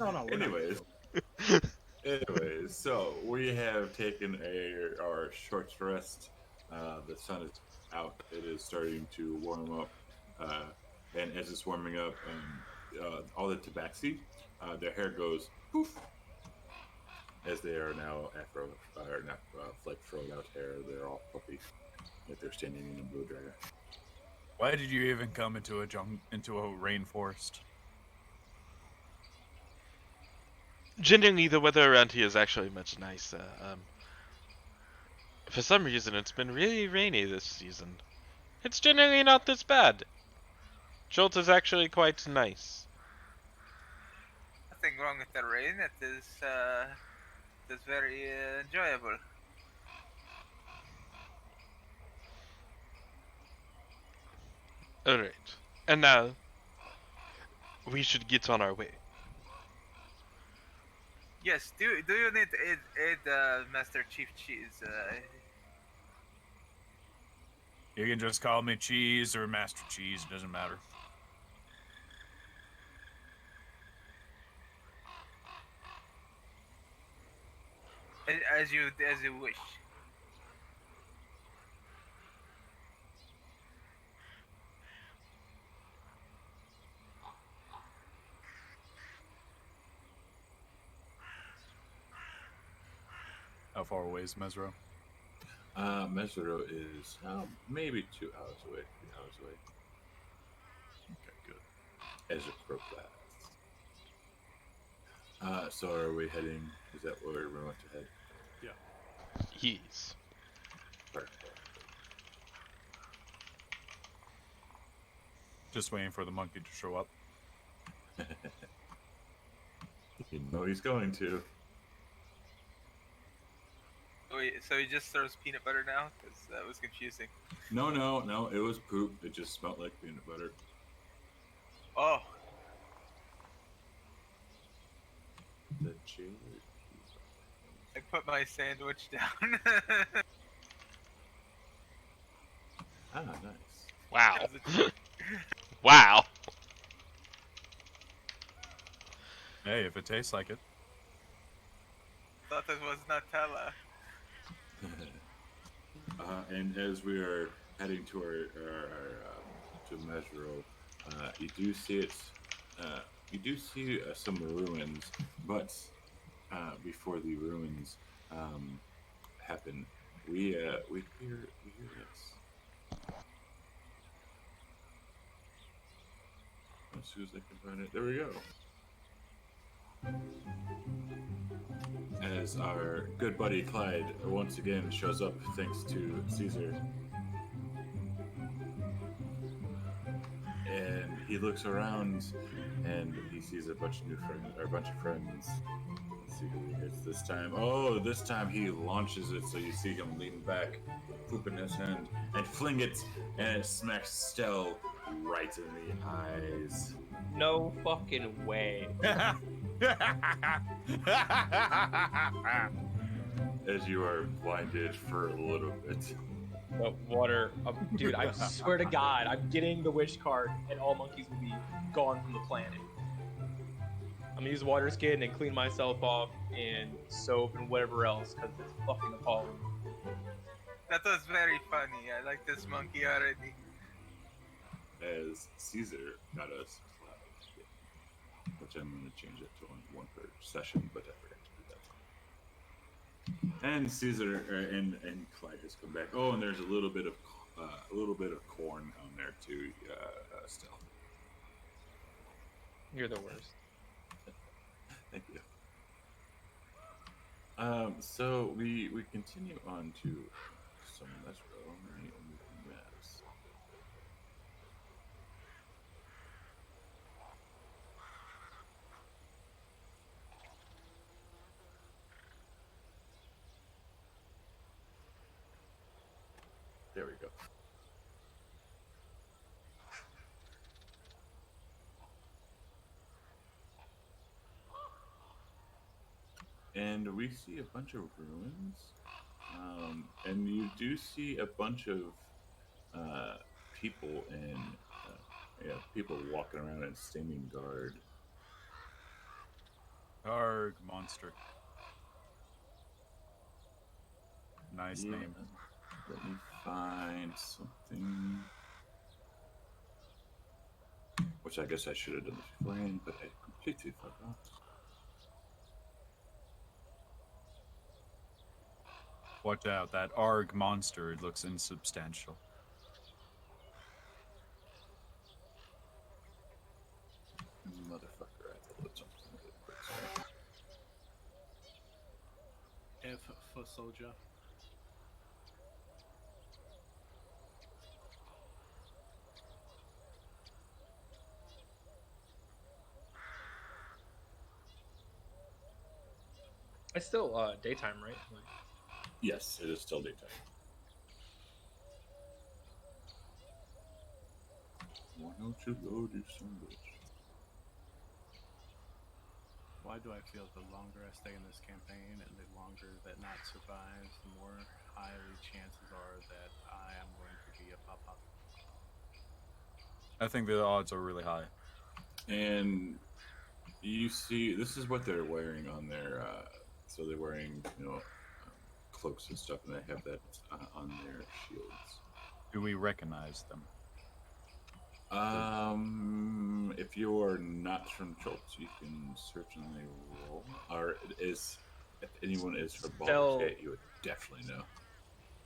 No, we're
Anyways, so we have taken our short rest. The sun is out. It is starting to warm up, and as it's warming up, all the tabaxi, their hair goes poof, as they are now afro, or not like froed out hair. They're all puffy, like they're standing in a blow dryer.
Why did you even come into a rainforest?
Genuinely, the weather around here is actually much nicer. For some reason, it's been really rainy this season. It's generally not this bad. Jolt is actually quite nice.
Nothing wrong with the rain. It is very enjoyable.
Alright. And now, we should get on our way.
Yes. Do you need aid, Master Chief Cheese?
You can just call me Cheese or Master Cheese. It doesn't matter.
As you wish.
How far away is Mesro?
Mesero is maybe 2 hours away, 3 hours away.
Okay, good.
As a crow flies. So are we heading? Is that where we want to head?
Yes.
Perfect.
Just waiting for the monkey to show up.
You know he's going to.
Wait, so he just throws peanut butter now? Because that was confusing.
No, it was poop. It just smelled like peanut butter.
Oh.
The cherry.
I put my sandwich down.
Ah, nice.
Wow. Wow.
Hey, if it tastes like it.
Thought this was Nutella.
And as we are heading to to Mesro, you do see it. You do see some ruins, but before the ruins happen, we hear this. As soon as I can find it, there we go. As our good buddy Clyde once again shows up thanks to Caesar. And he looks around and he sees a bunch of new friends, or a bunch of friends. Let's see who he hits this time. Oh, this time he launches it, so you see him lean back, poop in his hand, and fling it, and it smacks Stell right in the eyes.
No fucking way.
As you are blinded for a little bit.
No, water. Dude, I swear to God, I'm getting the wish card and all monkeys will be gone from the planet. I'm gonna use water skin and clean myself off and soap and whatever else because it's fucking appalling.
That was very funny. I like this monkey already.
As Caesar got us Cloud, which I'm going to change it to one per session, but I forgot to do that. And Caesar and Clyde has come back. Oh, and there's a little bit of corn on there too. Still.
You're the worst.
Thank you. So we continue on to some Mesro. There we go. And we see a bunch of ruins. And you do see a bunch of people and people walking around and standing guard.
Arg, monster. Nice
Yeah,
name.
Let me find something. Which I guess I should have done this beforehand, but I completely forgot.
Watch out, that Arg monster looks insubstantial.
Motherfucker, I have to load something really quick. Sorry.
F for soldier.
It's still daytime, right? Like,
Yes, it is still daytime. Why don't you load your son, bitch?
Why do I feel the longer I stay in this campaign and the longer that Not survives, the more highly chances are that I am going to be a papa?
I think the odds are really high.
And you see, this is what they're wearing on their. So they're wearing, cloaks and stuff, and they have that on their shields.
Do we recognize them?
If you are not from Schultz, you can certainly roll. Or if anyone is from Baldur's Gate, you would definitely know.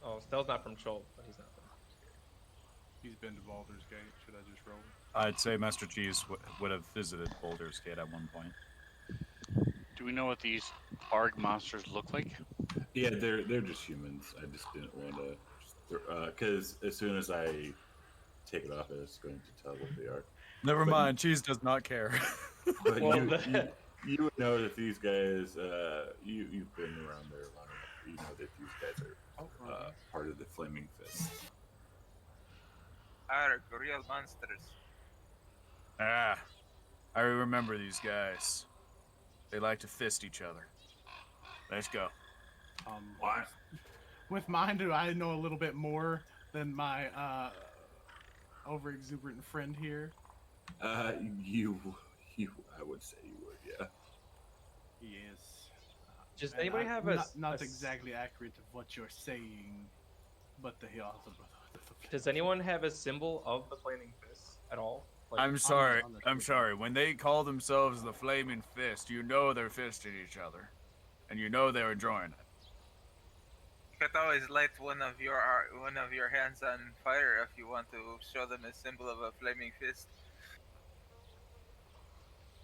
oh, Stell's not from Chult, but he's not from.
He's been to Baldur's Gate. Should I just roll?
I'd say Master Cheese would have visited Baldur's Gate at one point.
Do we know what these Arg monsters look like?
Yeah, they're just humans. I just didn't want to, because as soon as I take it off, it's going to tell what they are.
Never mind, Cheese does not care.
But
Well,
you would know that these guys, you've been around there long enough. You know that these guys are part of the Flaming Fist.
Arg, real monsters.
Ah, I remember these guys. They like to fist each other. Let's go.
What?
With mine, do I know a little bit more than my over exuberant friend here?
You, I would say you would, yeah.
Yes.
Does
And
anybody
I'm
have a
not exactly accurate of what you're saying, but the also.
Does anyone have a symbol of the Flaming Fist at all? Like,
I'm sorry.
on the
I'm
keyboard.
sorry. When they call themselves the Flaming Fist, you know they're fisting each other, and you know they're enjoying it.
You could always light one of your hands on fire if you want to show them a symbol of a flaming fist.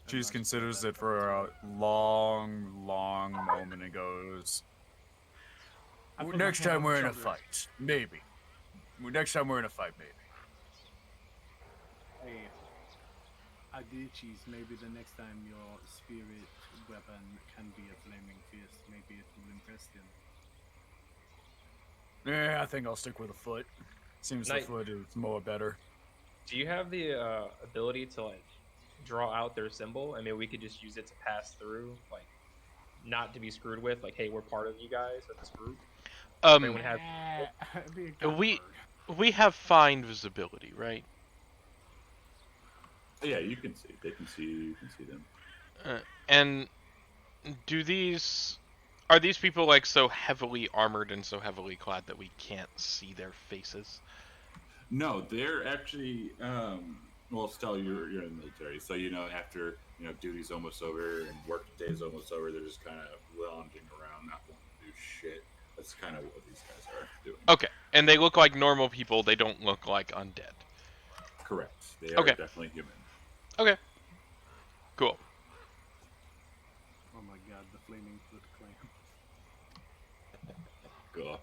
Cheese considers it for a long, long moment and goes, next time we're in a fight, maybe. Next time we're in a fight, maybe.
Hey, I did cheese. Maybe the next time your spirit weapon can be a flaming fist, maybe it will impress them.
Yeah, I think I'll stick with a foot. Seems the foot is more better.
Do you have the ability to like draw out their symbol? I mean, we could just use it to pass through, like not to be screwed with. Like, hey, we're part of you guys of this group. Anyone have?
We have fine visibility, right?
Yeah, you can see. They can see you. You can see them.
And are these people like so heavily armored and so heavily clad that we can't see their faces?
No, they're actually. Well, Stella, you're in the military, so after duty's almost over and work day's almost over, they're just kind of lounging around, not wanting to do shit. That's kind of what these guys are doing.
Okay, and they look like normal people. They don't look like undead.
Correct. They are definitely human.
Okay. Cool.
Oh my god, the flaming foot clan.
Cool.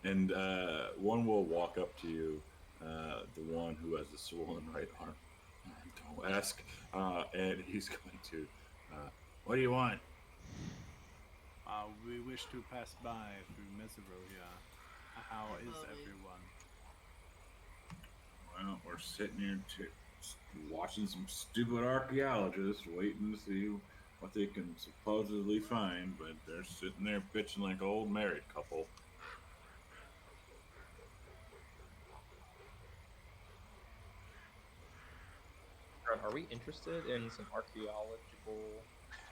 And one will walk up to you, the one who has the swollen right arm. Don't ask. And he's going to, what do you want?
We wish to pass by through Mesero here. How is everyone?
Well, we're sitting here watching some stupid archaeologists waiting to see what they can supposedly find, but they're sitting there bitching like an old married couple.
Are we interested in some archaeological?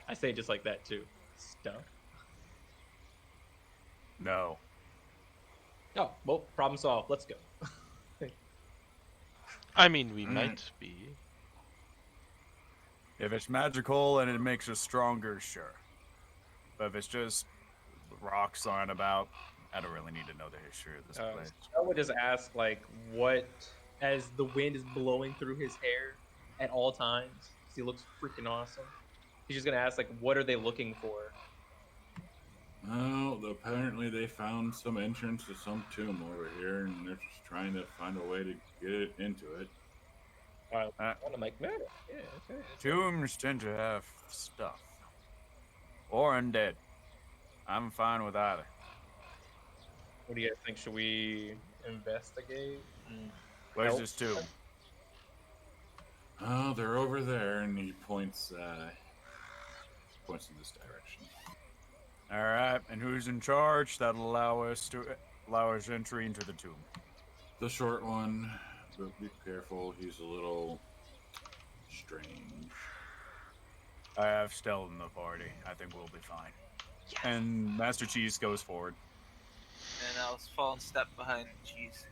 I say just like that too. Stuff.
No.
Oh well, problem solved. Let's go.
I mean, we might be.
If it's magical and it makes us stronger, sure. But if it's just rocks lying about, I don't really need to know the history of this place.
I would just ask, like, what, as the wind is blowing through his hair at all times, because he looks freaking awesome. He's just gonna ask, like, what are they looking for?
Well, apparently they found some entrance to some tomb over here, and they're just trying to find a way to get it into it.
I'm like, man, yeah, okay.
Tombs tend to have stuff. Or undead. I'm fine with either.
What do you guys think? Should we investigate?
Where's this tomb?
Oh, they're over there, and he points in this direction.
All right, and who's in charge? That'll allow us entry into the tomb.
The short one, but be careful. He's a little strange.
I have stealth in the party. I think we'll be fine. Yes. And Master Cheese goes forward.
And I'll fall and step behind Cheese.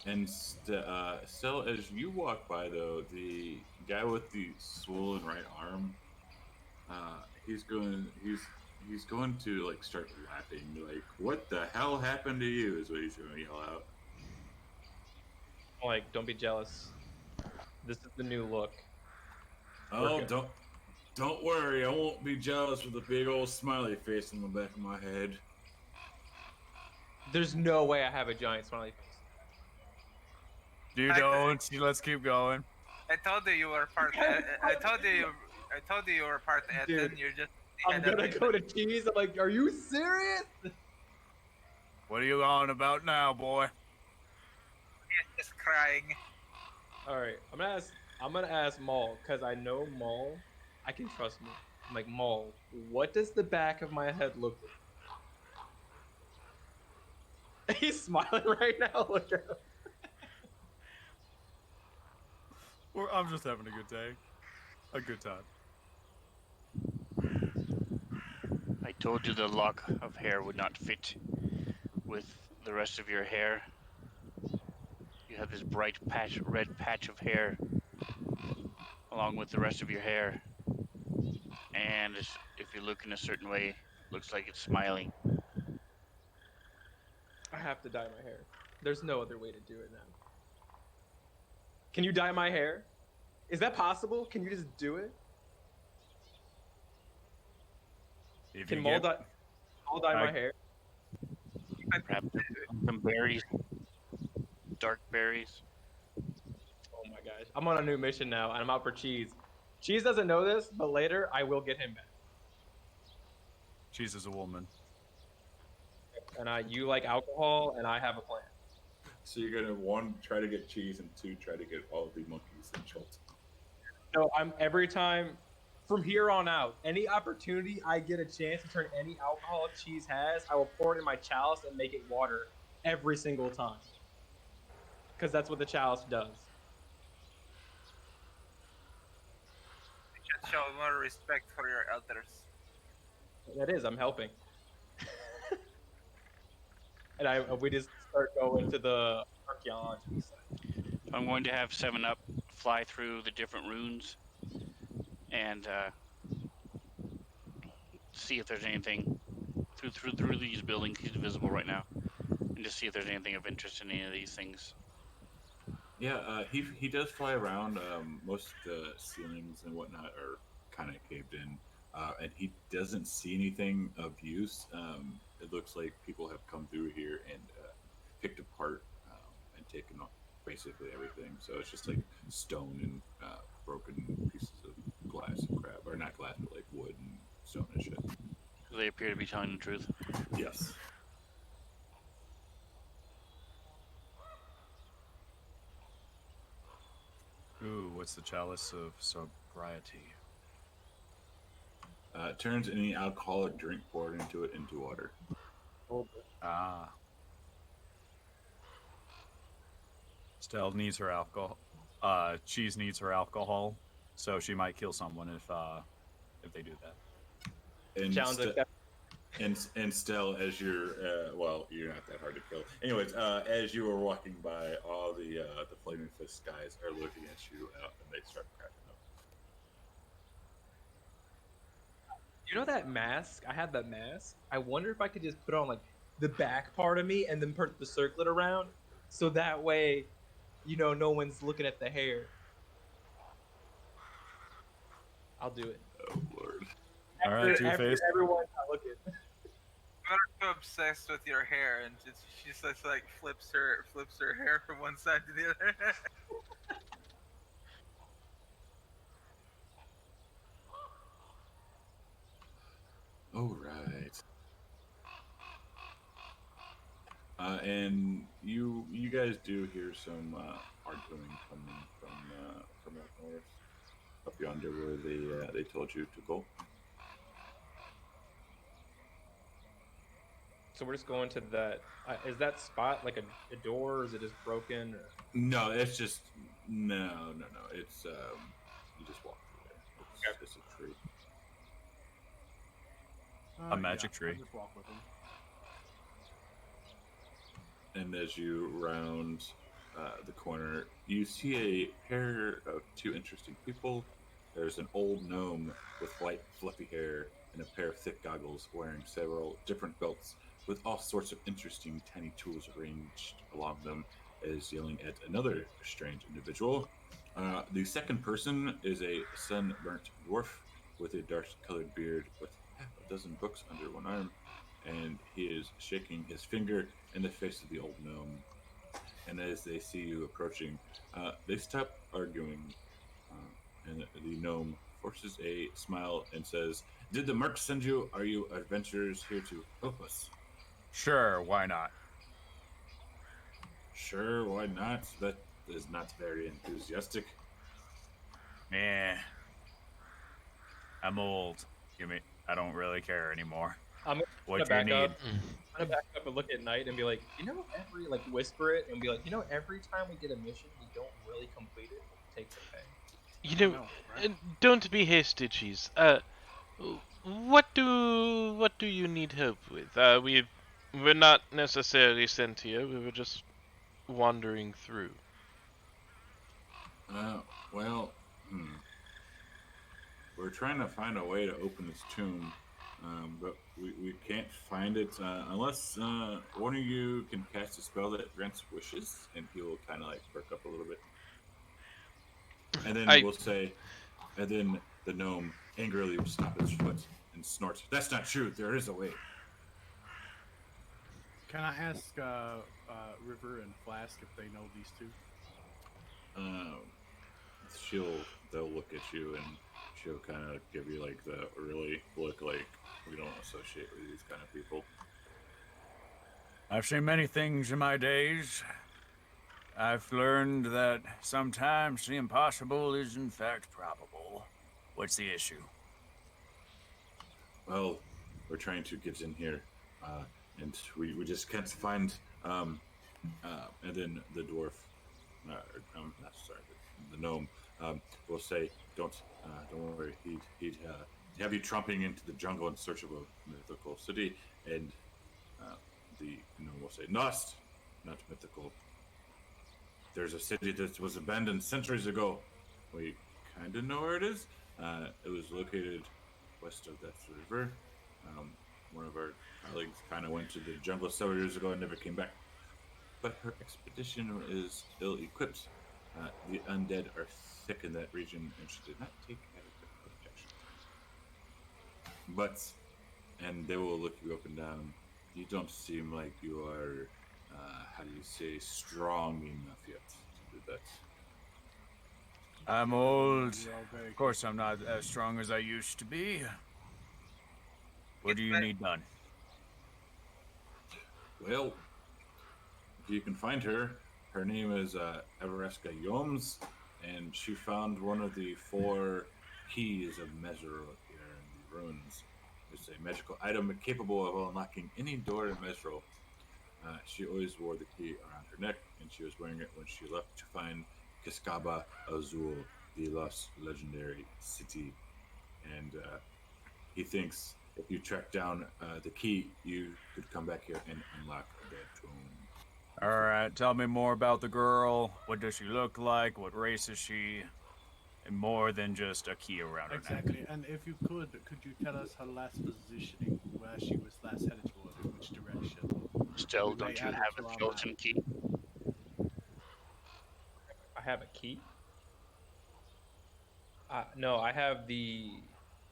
And still, as you walk by, though, the guy with the swollen right arm, he's going to like start laughing. Like, what the hell happened to you? Is what he's going to yell out.
Like, don't be jealous. This is the new look.
Oh, don't worry. I won't be jealous with a big old smiley face on the back of my head.
There's no way I have a giant smiley face.
You don't. Let's keep going.
I told you were part. I told you you were part Ethan.
Dude,
You're just.
I'm gonna go to Cheese. I'm like, are you serious?
What are you on about now, boy?
He's just crying.
All right, I'm gonna ask Maul, because I know Maul. I can trust Maul. I'm like, Maul, what does the back of my head look like? He's smiling right now. Look at him.
I'm just having a good day. A good time.
I told you the lock of hair would not fit with the rest of your hair. You have this bright red patch of hair along with the rest of your hair. And if you look in a certain way, it looks like it's smiling.
I have to dye my hair. There's no other way to do it now. Can you dye my hair? Is that possible? Can you just do it? Can Maul dye my hair?
Perhaps some berries, dark berries.
Oh my gosh. I'm on a new mission now, and I'm out for Cheese. Cheese doesn't know this, but later I will get him back.
Cheese is a woman.
And you like alcohol, and I have a plan.
So you're gonna, 1, try to get Cheese, and 2, try to get all the monkeys and Schultz.
No, every time from here on out, any opportunity I get a chance to turn any alcohol Cheese has, I will pour it in my chalice and make it water every single time. Because that's what the chalice does.
You should show more respect for your elders.
That is, I'm helping. And we just start going to the archaeology side.
I'm going to have 7-Up fly through the different runes and see if there's anything through these buildings. He's visible right now, and just see if there's anything of interest in any of these things.
Yeah, he does fly around. Most of the ceilings and whatnot are kind of caved in, and he doesn't see anything of use. It looks like people have come through here and picked apart and taken off basically everything. So it's just like stone and broken pieces of glass and crap, or not glass, but like wood and stone and shit.
They appear to be telling the truth.
Yes.
what's the chalice of sobriety?
Turns any alcoholic drink poured into it into water.
Ah. Stell needs her alcohol. Cheese needs her alcohol, so she might kill someone if they do that.
And
Challenge accepted.
and Stell, as you're you're not that hard to kill. Anyways, as you are walking by, all the flaming fist guys are looking at you, and they start cracking up.
You know that mask? I had that mask. I wonder if I could just put on like the back part of me and then put the circlet around, so that way, no one's looking at the hair. I'll do it.
Oh Lord!
All right,
After
Two-Face.
everyone's not looking.
I'm so obsessed with your hair, and she just like flips her hair from one side to the other.
All right. And you guys do hear some arguing coming from up north, up yonder where they told you to go.
So we're just going to that. Is that spot like a door, or is it just broken? Or...
No, it's just no. It's you just walk through there. It's a tree.
A magic tree.
I'll just walk with him.
And as you round the corner, you see a pair of two interesting people. There's an old gnome with white, fluffy hair and a pair of thick goggles, wearing several different belts with all sorts of interesting tiny tools arranged along them, is yelling at another strange individual. The second person is a sunburnt dwarf with a dark-colored beard with half a dozen books under one arm, and he is shaking his finger in the face of the old gnome. And as they see you approaching, they stop arguing, and the gnome forces a smile and says, "Did the merc send you? Are you adventurers here to help us?"
Sure, why not?
Sure, why not? That is not very enthusiastic.
Eh. I'm old. I don't really care anymore.
I'm
What
gonna
do you
back
need?
up. I'm gonna back up and look at Knight and be like, whisper it and be like, every time we get a mission, we don't really complete it. Take the pay.
Right?
Don't be hasty, Cheese. What do you need help with? We're not necessarily sent here. We were just wandering through.
Well, we're trying to find a way to open this tomb, but we can't find it unless one of you can cast a spell that grants wishes, and he'll kind of like perk up a little bit. And then we'll say, and then the gnome angrily will stop his foot and snort, "That's not true. There is a way."
Can I ask River and Flask if they know these two?
They'll look at you and she'll kind of give you like the really look like we don't associate with these kind of people.
I've seen many things in my days. I've learned that sometimes the impossible is in fact probable. What's the issue?
Well, we're trying to get in here, and we just can't find. And then the dwarf, not sorry, the gnome, will say, "Don't worry. He'd have you tromping into the jungle in search of a mythical city." And the gnome will say, "Not mythical. There's a city that was abandoned centuries ago. We kind of know where it is. It was located west of that river. One of our colleagues kind of went to the jungle several years ago and never came back. But her expedition is ill-equipped. The undead are thick in that region, and she did not take adequate protection. And they will look you up and down. You don't seem like you are, strong enough yet to do that."
I'm old. Of course, I'm not as strong as I used to be. What do you need done?
Well, if you can find her, her name is Evereska Yoms. and she found one of the 4 keys of Mesro here in the ruins. It's a magical item capable of unlocking any door in Mesro. She always wore the key around her neck, and she was wearing it when she left to find Cascaba Azul, the lost legendary city. And he thinks if you track down the key, you could come back here and unlock the tomb.
All right, tell me more about the girl. What does she look like? What race is she? And more than just a key around her
Exactly.
neck.
And if you could you tell us her last positioning, where she was last headed toward, in which direction?
Still,
We may
don't you
add it
have
to
a
our
chosen
map.
key?
I have a key. No, I have the.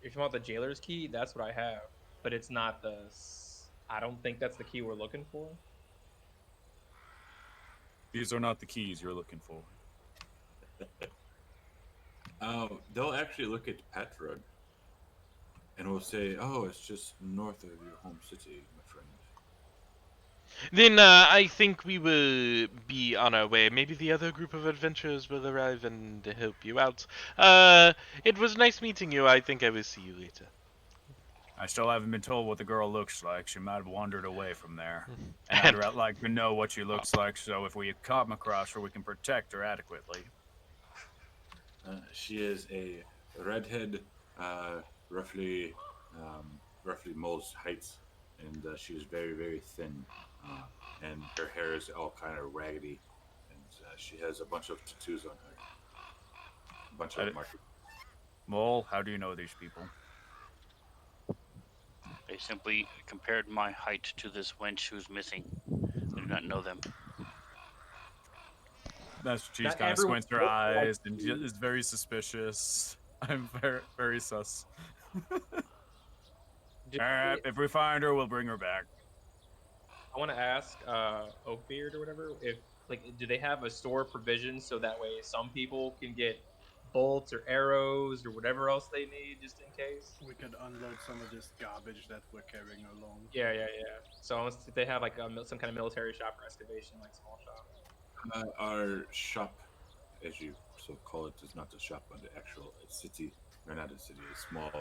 If you want the jailer's key, that's what I have. But it's not the. I don't think that's the key we're looking for.
These are not the keys you're looking for.
They'll actually look at Patrug and will say, "Oh, it's just north of your home city, my friend."
Then I think we will be on our way. Maybe the other group of adventurers will arrive and help you out. It was nice meeting you. I think I will see you later.
I still haven't been told what the girl looks like. She might have wandered away from there. And
And
I'd like to know what she looks like, so if we come across her, we can protect her adequately.
She is a redhead, uh, roughly roughly Mole's height, and she is very very thin, and her hair is all kind of raggedy, and she has a bunch of tattoos on her, a bunch of markers.
Mole, how do you know these people?
I simply compared my height to this wench who's missing. I do not know them.
That's she's
Not
kind of
everyone
squints her
looks like
eyes and
you.
is very suspicious. I'm very very sus.
Just,
Alright, if we find her, we'll bring her back.
I want to ask Oakbeard or whatever if do they have a store of provisions so that way some people can get bolts or arrows or whatever else they need just in case.
We could unload some of this garbage that we're carrying along.
Yeah. So if they have like some kind of military shop or excavation, like small shop.
Our shop, as you so call it, is not a shop, but the actual city, or not a city, a small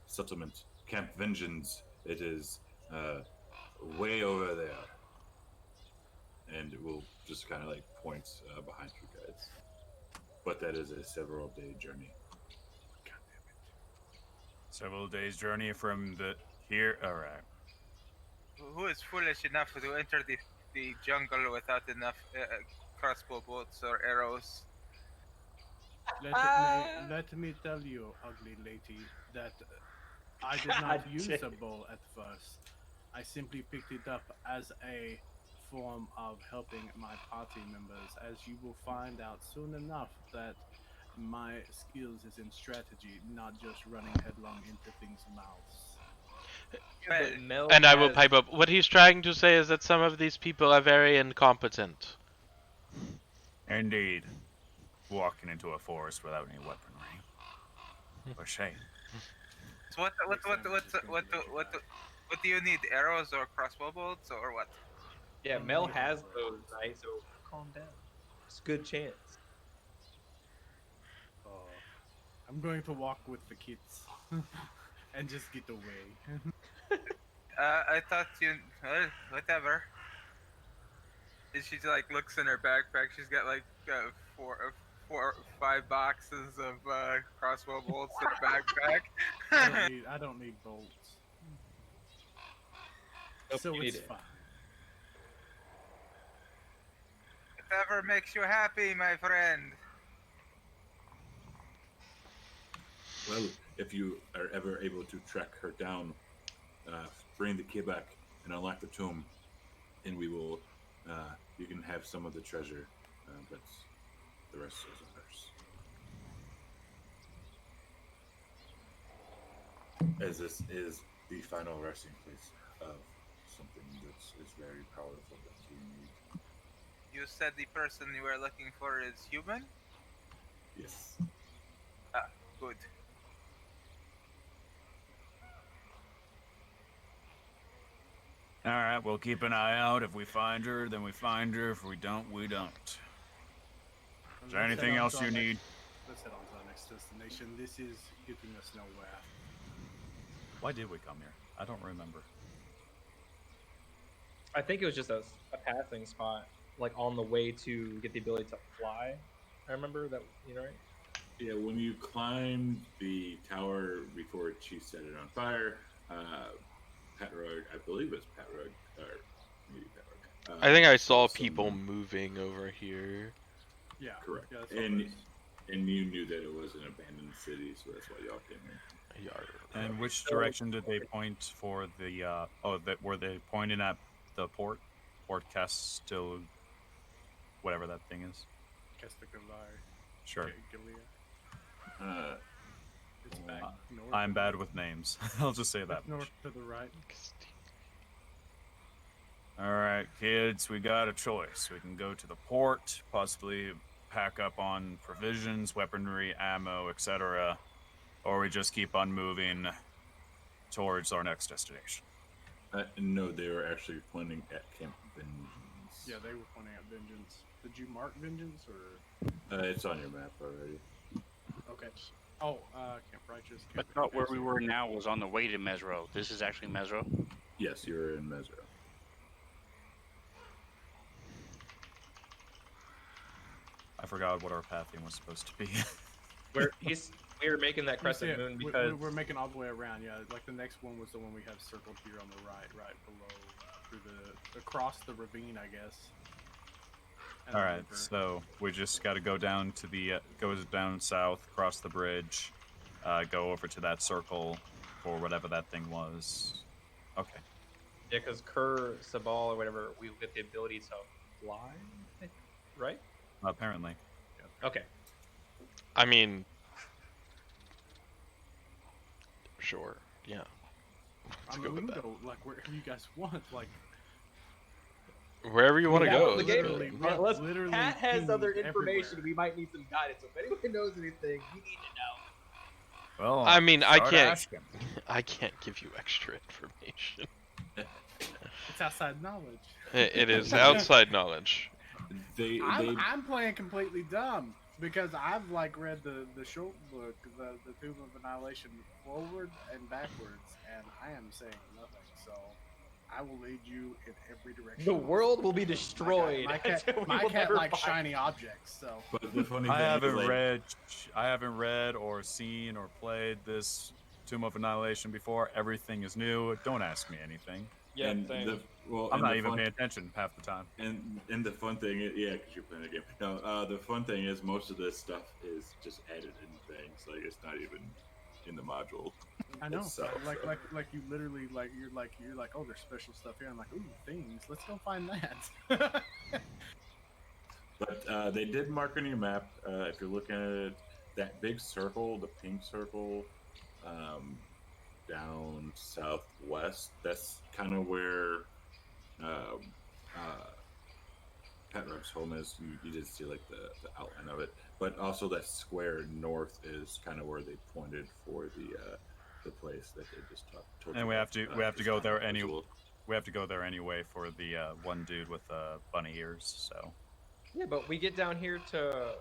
settlement, Camp Vengeance. It is way over there, and it will just kind of like point behind you guys. But that is a several-day journey.
God damn it.
Several days' journey from the here. Alright.
Who is foolish enough to enter the jungle without enough crossbow bolts or arrows?
Let me tell you, ugly lady, that I did not use a bow at first. I simply picked it up as a form of helping my party members, as you will find out soon enough that my skills is in strategy, not just running headlong into things' mouths.
But Mel
and I will
has-
pipe up. What he's trying to say is that some of these people are very incompetent.
Indeed. Walking into a forest without any weaponry. For shame.
So what do you need? Arrows or crossbow bolts or what?
Yeah, Mel has those, right? So calm down. It's a good chance.
Oh, I'm going to walk with the kids and just get away.
I thought you. Well, whatever. And she like looks in her backpack. She's got like five boxes of crossbow bolts in her backpack.
I don't need bolts.
Nope,
So
you
it's
need it.
fine.
Whatever makes you happy, my friend.
Well, if you are ever able to track her down, bring the key back and unlock the tomb, and we will. You can have some of the treasure, but the rest is ours. As this is the final resting place of something that is very powerful that you need.
You said the person you were looking for is human?
Yes.
Ah, good.
Alright, we'll keep an eye out. If we find her, then we find her. If we don't, we don't. Is there anything else you need?
let's head on to the next destination. This is getting us nowhere.
Why did we come here? I don't remember.
I think it was just a passing spot, like on the way to get the ability to fly. I remember that, right?
Yeah, when you climbed the tower before Chief set it on fire, Pat Rug, I believe it's Pat Rug, or maybe Pat Rug.
I think I saw people moving over here.
Yeah,
correct.
Yeah,
and you knew that it was an abandoned city, so that's why y'all came here.
And which direction did they point for the? Were they pointing at the Port Castil, whatever that thing is?
Castigliar.
Sure.
It's back north.
I'm bad with names. I'll just say that.
North to the right.
All right, kids, we got a choice. We can go to the port, possibly pack up on provisions, weaponry, ammo, etc., or we just keep on moving towards our next destination.
No, they were actually pointing at Camp Vengeance.
Yeah, they were pointing at Vengeance. Did you mark Vengeance, or?
It's on your map already.
Okay. Oh, Camp Righteous.
I thought where we were now was on the way to Mesro. This is actually Mesro?
Yes, you're in Mesro.
I forgot what our pathing was supposed to be.
We're making that crescent moon because
we're making all the way around. Yeah, like the next one was the one we have circled here on the right below, through across the ravine, I guess.
All right, so we just got to go down to the goes down south, cross the bridge, go over to that circle for whatever that thing was. Okay.
Yeah, because Kerr, Sabal, or whatever, we will get the ability to fly, right?
Apparently.
Okay.
I mean, sure. Yeah.
Let's go with that. Like wherever you guys want, like.
Wherever you want to go.
Unless Pat has other information, we might need some guidance. So if anyone knows anything, we need to know.
Well,
I mean, I can't give you extra information.
It's outside knowledge.
It is outside knowledge.
I'm playing completely dumb because I've read the short book, the Tomb of Annihilation, forward and backwards, and I am saying nothing. So I will lead you in every direction.
The world will be destroyed.
My cat likes shiny objects, so.
But the funny
I haven't read or seen or played this Tomb of Annihilation before. Everything is new. Don't ask me anything.
Yeah,
I'm not even paying attention half the time.
And the fun thing is, yeah, because you're playing the game. No, the fun thing is most of this stuff is just added in things. Like it's not even in the module.
I know.
Itself,
like you literally you're like, oh, there's special stuff here. I'm like, ooh, things. Let's go find that.
But they did mark on your map. If you're looking at that big circle, the pink circle, down southwest, that's kind of where Pat Rug's home is. You did see the outline of it, but also that square north is kind of where they pointed for the place that they just told.
And we have to go there anyway. We have to go there anyway for the one dude with bunny ears. So.
Yeah, but we get down here to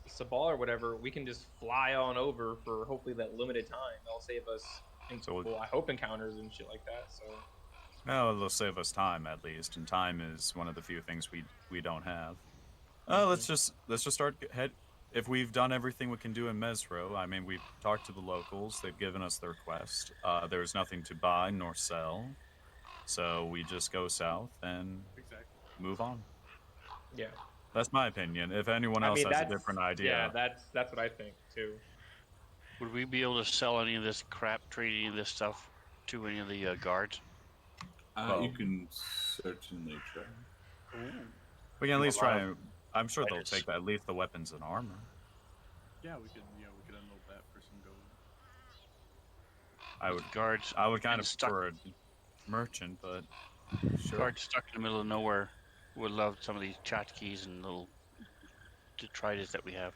Sabal or whatever. We can just fly on over for hopefully that limited time. That'll save us. I hope encounters and shit like that. So.
No, it'll save us time at least, and time is one of the few things we don't have. Let's just start head. If we've done everything we can do in Mesro, I mean, we've talked to the locals. They've given us their quest. There's nothing to buy nor sell, so we just go south and move on.
Yeah,
that's my opinion. If anyone else has a different idea,
yeah, that's what I think too.
Would we be able to sell any of this crap, trade any of this stuff to any of the guards?
You can certainly try.
Ooh.
We can at least try. I'm sure they'll take at least the weapons and armor.
Yeah, we could unload that for some gold.
I would kind of prefer a merchant, but sure.
Guards stuck in the middle of nowhere would love some of these tchotchkes and little detritus that we have.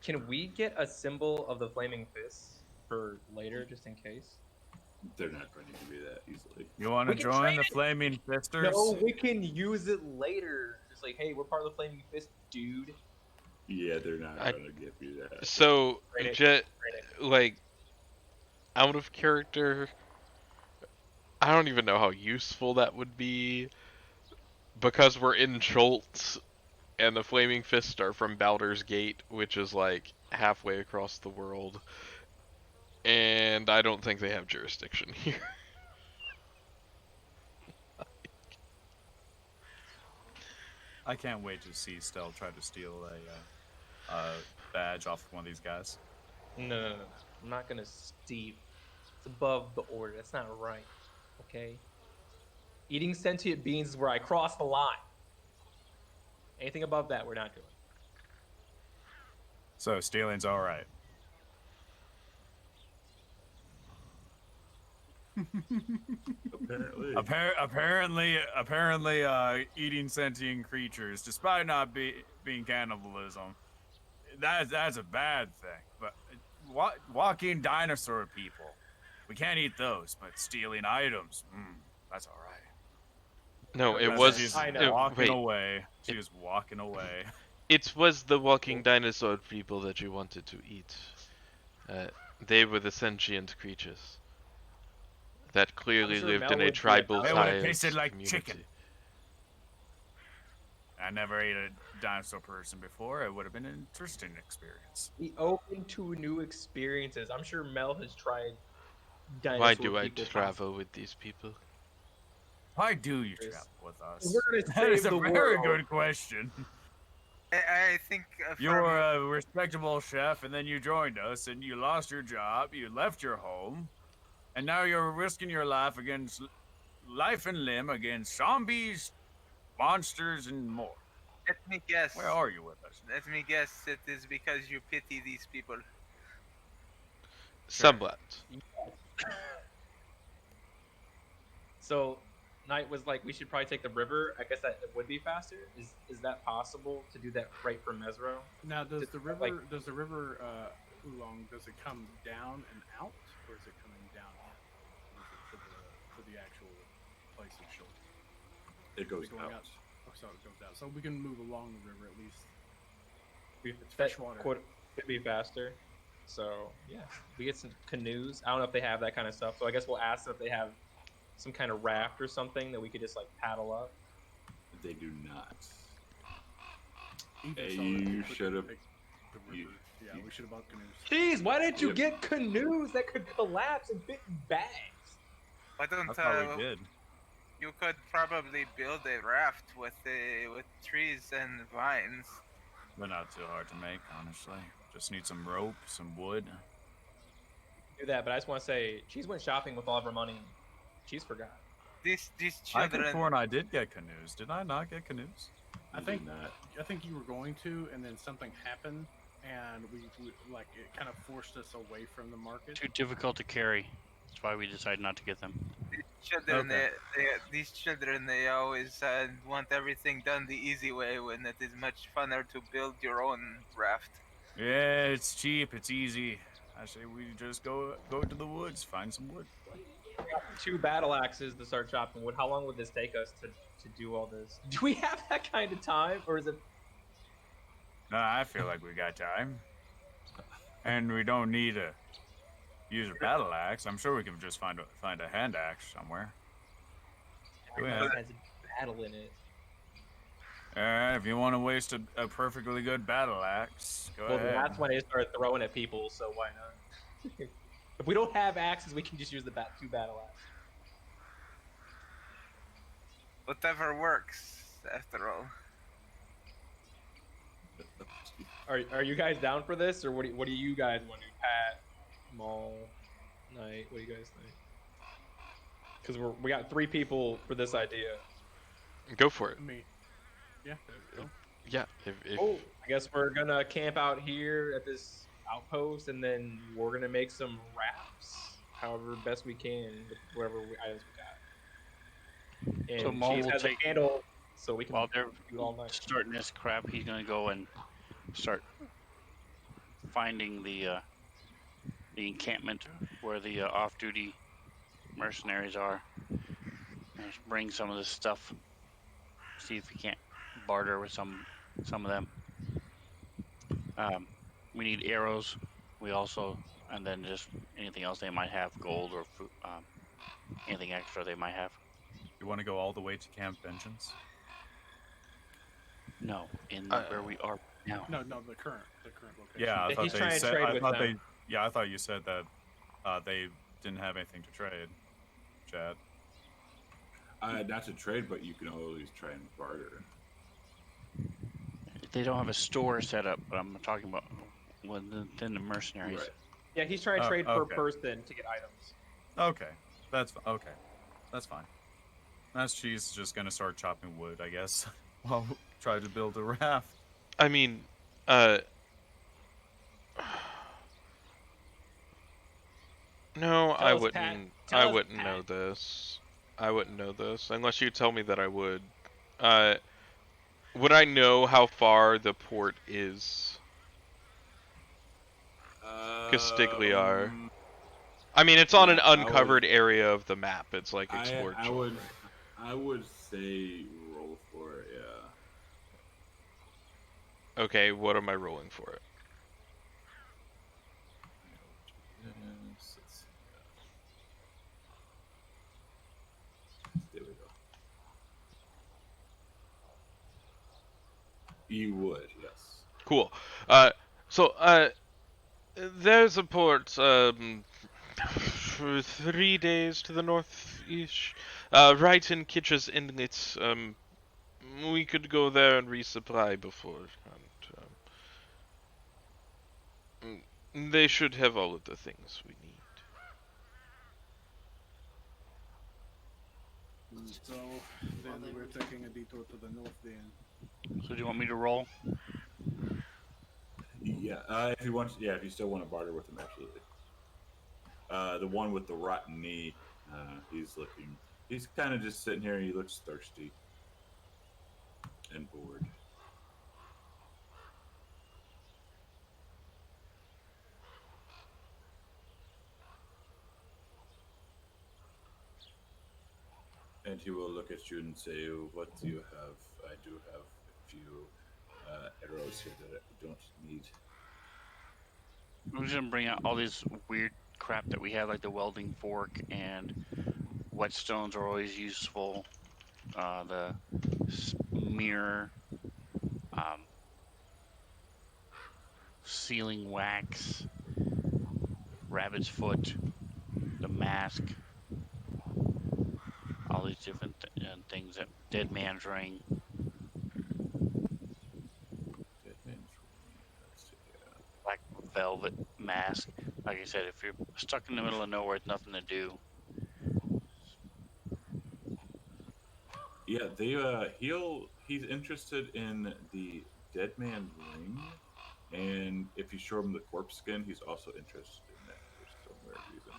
Can we get a symbol of the flaming fists for later, just in case?
They're not going to give you that easily.
You want to join the Flaming Fisters?
No, we can use it later. Just hey, we're part of the Flaming Fist, dude.
Yeah, they're not gonna give you that.
So,
Great.
like, out of character, I don't even know how useful that would be, because we're in Schultz, and the Flaming Fists are from Baldur's Gate, which is like halfway across the world, and I don't think they have jurisdiction here.
I can't wait to see Stell try to steal a badge off of one of these guys.
No. I'm not gonna steal. It's above the order. That's not right. Okay. Eating sentient beings is where I cross the line. Anything above that, we're not doing.
So stealing's all right. Apparently, eating sentient creatures, despite not being cannibalism, that's a bad thing. But walking dinosaur people, we can't eat those. But stealing items, that's all right.
No, it
That's
was.
she's
I
walking away. She was walking away.
It was the walking dinosaur people that you wanted to eat. They were the sentient creatures that clearly
sure
lived
Mel
in a
would be
tribal
They
about
would have
ties
tasted like
community.
chicken. I never ate a dinosaur person before. It would have been an interesting experience.
Be open to new experiences. I'm sure Mel has tried dinosaur
Why do I
people
travel with these people?
Why do you
Chris.
travel with us?
We're gonna
That is
save
a
the
very
world.
good question.
I think
You're a respectable chef, and then you joined us, and you lost your job, you left your home, and now you're risking your life and limb against zombies, monsters, and more.
Let me guess.
Where are you with us?
Let me guess. It is because you pity these people.
Somewhat.
So Knight was like, we should probably take the river. I guess that it would be faster. Is that possible to do that right from Mesro?
Now, does
Just
the river
like-
Oolong, does it come down and out, or is it coming down in? To the actual place of Schultz?
It goes
Going
out.
Oh, so it goes out. So we can move along the river at least. It's
that
fresh water.
could be faster. So yeah, we get some canoes. I don't know if they have that kind of stuff. So I guess we'll ask them if they have some kind of raft or something that we could just like paddle up.
They do not.
Either
Hey,
so
you
we could
should've-
pick the river. Yeah, we should have bought canoes.
Jeez, why didn't you
Yep.
get canoes that could collapse and fit in bags?
Why don't
I thought we did.
you could probably build a raft with trees and vines?
They're not too hard to make, honestly. Just need some rope, some wood.
Do that, but I just want to say, Cheese went shopping with all of her money. Cheese forgot.
These
I could
children.
sworn I did get canoes. Did I not get canoes?
I
You
think
did not.
I think you were going to, and then something happened, and we like it kind of forced us away from the market.
Too difficult to carry. That's why we decided not to get them.
These children,
Okay.
these children, they always want everything done the easy way when it is much funner to build your own raft.
Yeah, it's cheap. It's easy. I say we just go to the woods, find some wood.
2 battle axes to start chopping wood. How long would this take us to do all this? Do we have that kind of time, or is it?
Nah, I feel like we got time, and we don't need to use a battle axe. I'm sure we can just find a hand axe somewhere.
It
Yeah.
has a battle in it.
If you want to waste a perfectly good battle axe, go
Well,
ahead.
that's when they start throwing at people. So why not? If we don't have axes, we can just use the 2 battle axes.
Whatever works, after all.
Are you guys down for this, or what do you guys want to do? Pat, Maul, Knight, what do you guys think? Because we got 3 people for this idea.
Go for it.
I mean, yeah. Go.
Yeah. If
Oh, I guess we're gonna camp out here at this outpost, and then we're gonna make some rafts, however best we can with whatever items we got. And
So Maul
Cheese
will
has a
take-
candle, so we can
While they're
do it all night.
starting this crap, he's gonna go and start finding the encampment where the off-duty mercenaries are. And just bring some of this stuff. See if he can't barter with some of them. We need arrows. We also, and then just anything else they might have, gold or food, anything extra they might have.
You want to go all the way to Camp Vengeance?
No, in where we are now.
No, the current location.
Yeah, I
Yeah,
thought
he's
they
trying to
said.
trade
I
with
thought
them.
they. Yeah, I thought you said that they didn't have anything to trade. Chad.
Not to trade, but you can always try and barter.
They don't have a store set up, but I'm talking about within the mercenaries.
Right.
Yeah, he's trying to trade per
okay.
person to get items.
Okay, okay. That's fine. That's she's just gonna start chopping wood, I guess, while try to build a raft.
I mean, no, I
Tell us, Pat.
wouldn't.
Tell
I
us,
wouldn't
Pat.
know this. I wouldn't know this unless you tell me that I would. Would I know how far the port is? Castigliar. I mean, it's on an uncovered area of the map. It's like explored.
I would say roll for it. Yeah.
Okay, what am I rolling for it?
There we go. You would, yes.
Cool. So there's a port for 3 days to the northeast, right in Kitch's Inlet. We could go there and resupply before. And, they should have all of the things we need.
So then we're taking a detour to the north then.
So do you want me to roll?
Yeah, if you want, if you still want to barter with him, absolutely. The one with the rotten knee, he's kind of just sitting here. He looks thirsty and bored. And he will look at you and say, "What do you have? I do have a few arrows here that I don't need."
I'm just gonna bring out all this weird crap that we have, like the welding fork and whetstones are always useful. The mirror, sealing wax, rabbit's foot, the mask, all these different things that dead man's ring. Black velvet mask. Like I said, if you're stuck in the middle of nowhere with nothing to do.
Yeah, he's interested in the dead man's ring, and if you show him the corpse skin, he's also interested in that for some weird reason.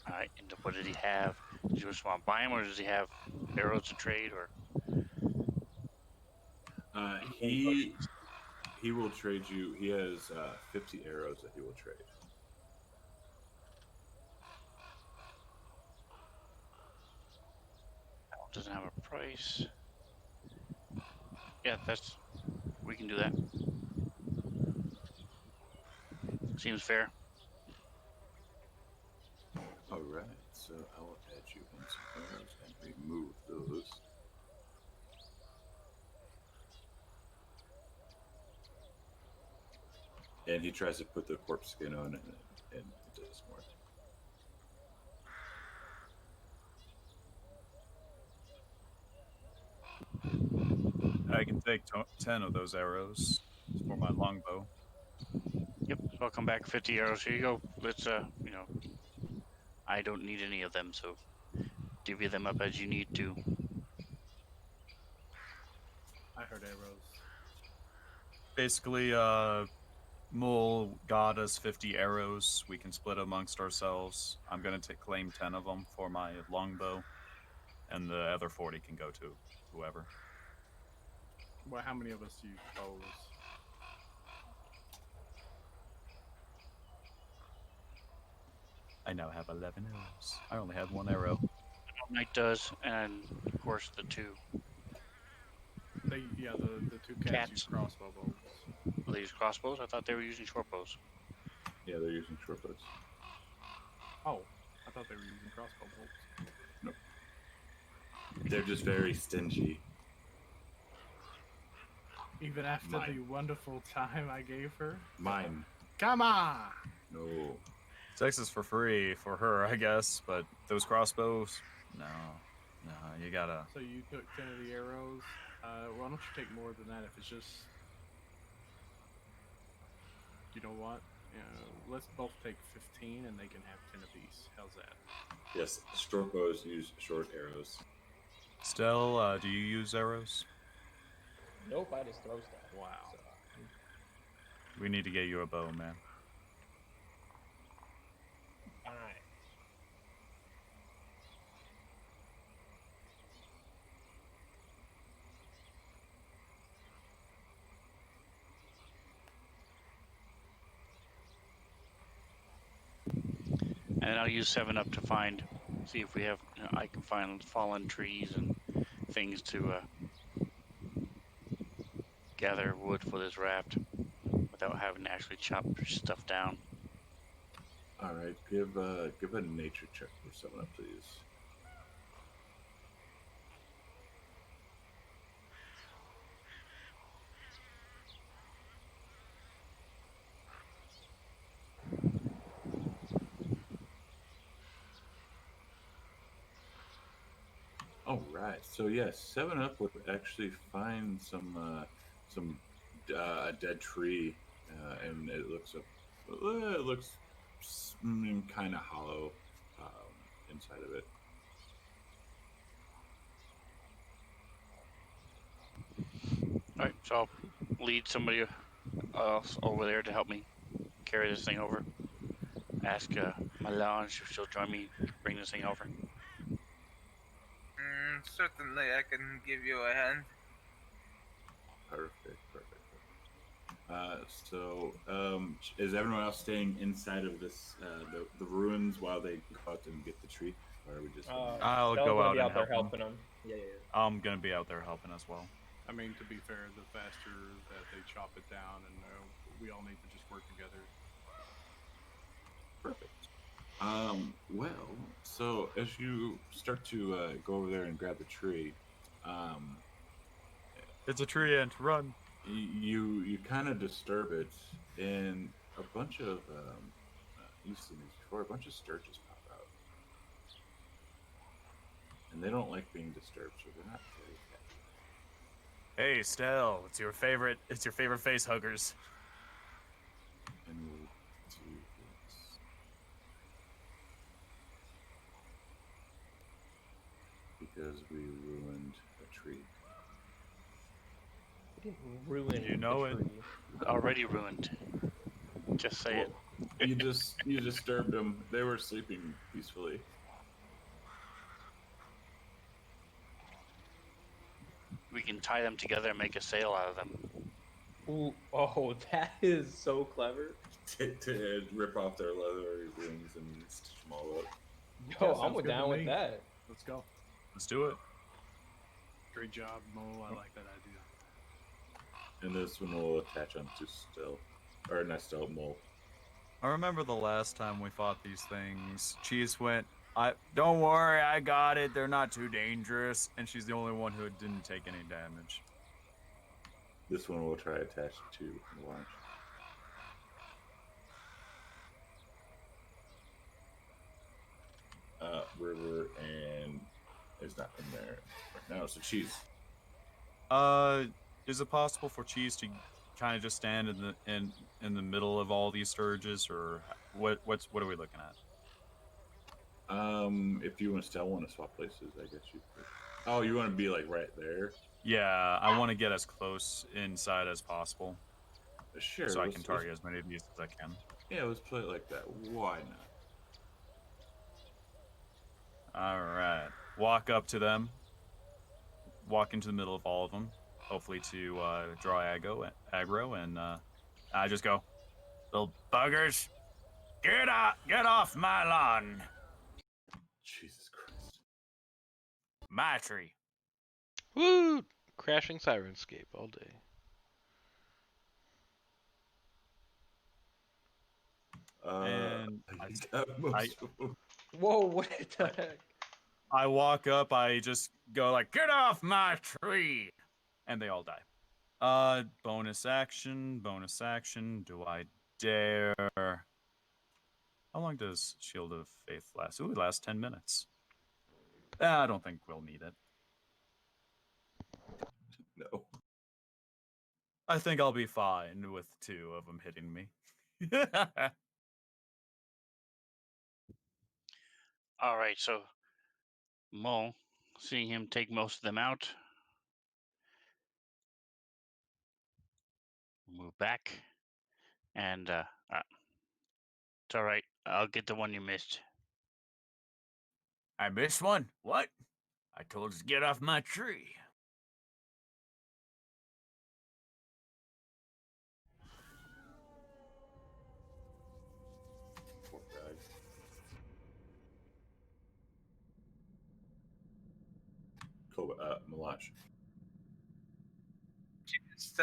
Alright, and what did he have? Did you just want to buy him, or does he have arrows to trade, or?
He will trade you. He has 50 arrows that he will trade.
Doesn't have a price. Yeah, we can do that. Seems fair.
All right, so I will add you in some arrows and remove those. And he tries to put the corpse skin on, and it doesn't work.
I can take 10 of those arrows for my longbow.
Yep, so I'll come back 50 arrows. Here you go. Let's, I don't need any of them, so divvy them up as you need to.
I heard arrows.
Basically, Mul got us 50 arrows. We can split amongst ourselves. I'm going to claim 10 of them for my longbow, and the other 40 can go to whoever.
Well, how many of us use bows?
I now have 11 arrows. I only had 1 arrow.
Knight does, and of course the 2.
The two cats use crossbow bolts.
They use crossbows? I thought they were using short bows.
Yeah, they're using short bows.
Oh, I thought they were using crossbow bolts.
Nope. They're just very stingy.
Even after the wonderful time I gave her?
Mine.
Come on!
No.
Sex is for free for her, I guess, but those crossbows, no, you gotta.
So you took 10 of the arrows. Why don't you take more than that if it's just... You know what? Let's both take 15 and they can have 10 apiece. How's that?
Yes, short bows use short arrows.
Stell, do you use arrows?
Nope, I just throw stuff.
Wow.
So,
We need to get you a bow, man.
fine.
And I'll use 7-Up to see if we have, I can find fallen trees and things to gather wood for this raft without having to actually chop stuff down.
All right, give a nature check for 7-Up, please. All right, so yes, 7-Up would actually find some a dead tree, and it looks kind of hollow inside of it.
All right, so I'll lead somebody else over there to help me carry this thing over. Ask Melange if she'll join me bring this thing over.
Certainly, I can give you a hand.
Perfect. So, is everyone else staying inside of this the ruins while they go out and get the tree, or are we just?
I'll go out and
there
help
helping them. Yeah.
I'm gonna be out there helping as well.
I mean, to be fair, the faster that they chop it down, and we all need to just work together.
Perfect. Well, so as you start to go over there and grab the tree,
It's a tree ant. Run.
you kind of disturb it, and a bunch of you've seen these before. A bunch of sturges pop out, and they don't like being disturbed, so they're not very happy.
Hey, Stell, it's your favorite face huggers.
And we'll do this. Because we ruined a tree.
We didn't ruin
You know
the
it.
tree.
Already ruined. Just say it.
You disturbed them. They were sleeping peacefully.
We can tie them together and make a sail out of them.
Ooh, oh, that is so clever.
To rip off their leather wings and stitch them all up.
Yo,
Yeah,
I'm
sounds good
down
to
with
me.
that.
Let's go.
Let's do it.
Great job, Mo. I like that idea.
And this one will attach onto Stell. Or not Stell, Mole.
I remember the last time we fought these things. Cheese went, don't worry, I got it. They're not too dangerous. And she's the only one who didn't take any damage.
This one will try attach to launch. River and is not in there right now. So Cheese.
Is it possible for Cheese to kind of just stand in the middle of all these sturges, or what are we looking at?
If you and Stell want to swap places, I guess you could. Oh, you want to be like right there?
Yeah, I want to get as close inside as possible,
Sure.
so I can target as many of these as I can.
Yeah, let's play it like that. Why not?
All right, walk up to them. Walk into the middle of all of them, hopefully to draw aggro, and I just go, little buggers, get off my lawn,
Jesus Christ.
my tree.
Woo! Crashing Sirenscape all day.
And
He's got most of them.
Whoa, what the heck?
I walk up, I just go like, "Get off my tree!" And they all die. Bonus action, do I dare? How long does Shield of Faith last? Ooh, it lasts 10 minutes. I don't think we'll need it.
No.
I think I'll be fine with 2 of them hitting me.
All right, so Mo, seeing him take most of them out, move back, and it's all right. I'll get the one you missed.
I missed one? What? I told you to get off my tree.
Poor guy. Malash.
She just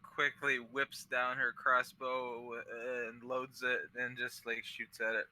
quickly whips down her crossbow and loads it, and just like shoots at it.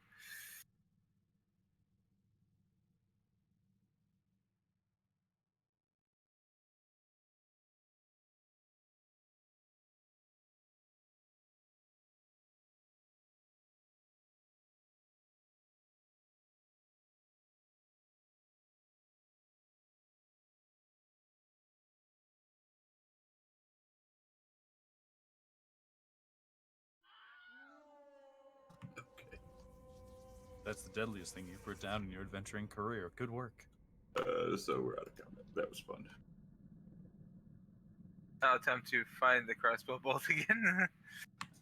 Okay.
That's the deadliest thing you've put down in your adventuring career. Good work.
So we're out of combat. That was fun.
I'll attempt to find the crossbow bolt again.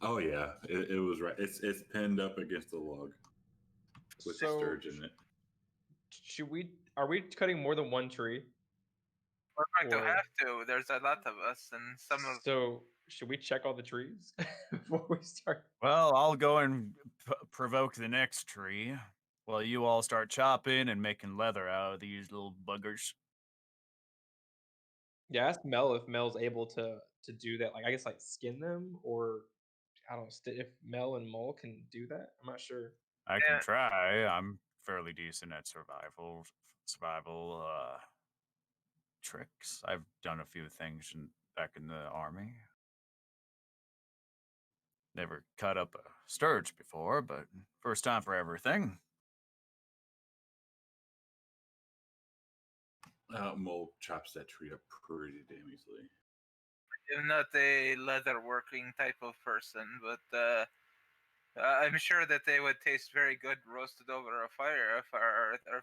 Oh yeah, it was right. It's pinned up against the log with the
So,
sturge in it.
Are we cutting more than one tree?
We're going to
Or-
have to. There's a lot of us, and some of
So, should we check all the trees before we start?
Well, I'll go and provoke the next tree while you all start chopping and making leather out of these little buggers.
Yeah, ask Mel if Mel's able to do that. Like, I guess like skin them, or I don't know if Mel and Mole can do that. I'm not sure.
I
Yeah.
can try. I'm fairly decent at survival tricks. I've done a few things back in the army. Never cut up a sturge before, but first time for everything.
Mole chops that tree up pretty damn easily.
I'm not a leather working type of person, but I'm sure that they would taste very good roasted over a fire if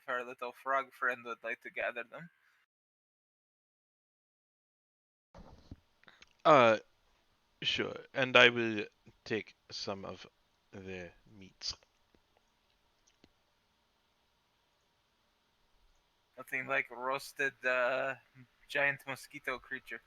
our little frog friend would like to gather them.
Sure. And I will take some of the meats.
Nothing like roasted giant mosquito creature.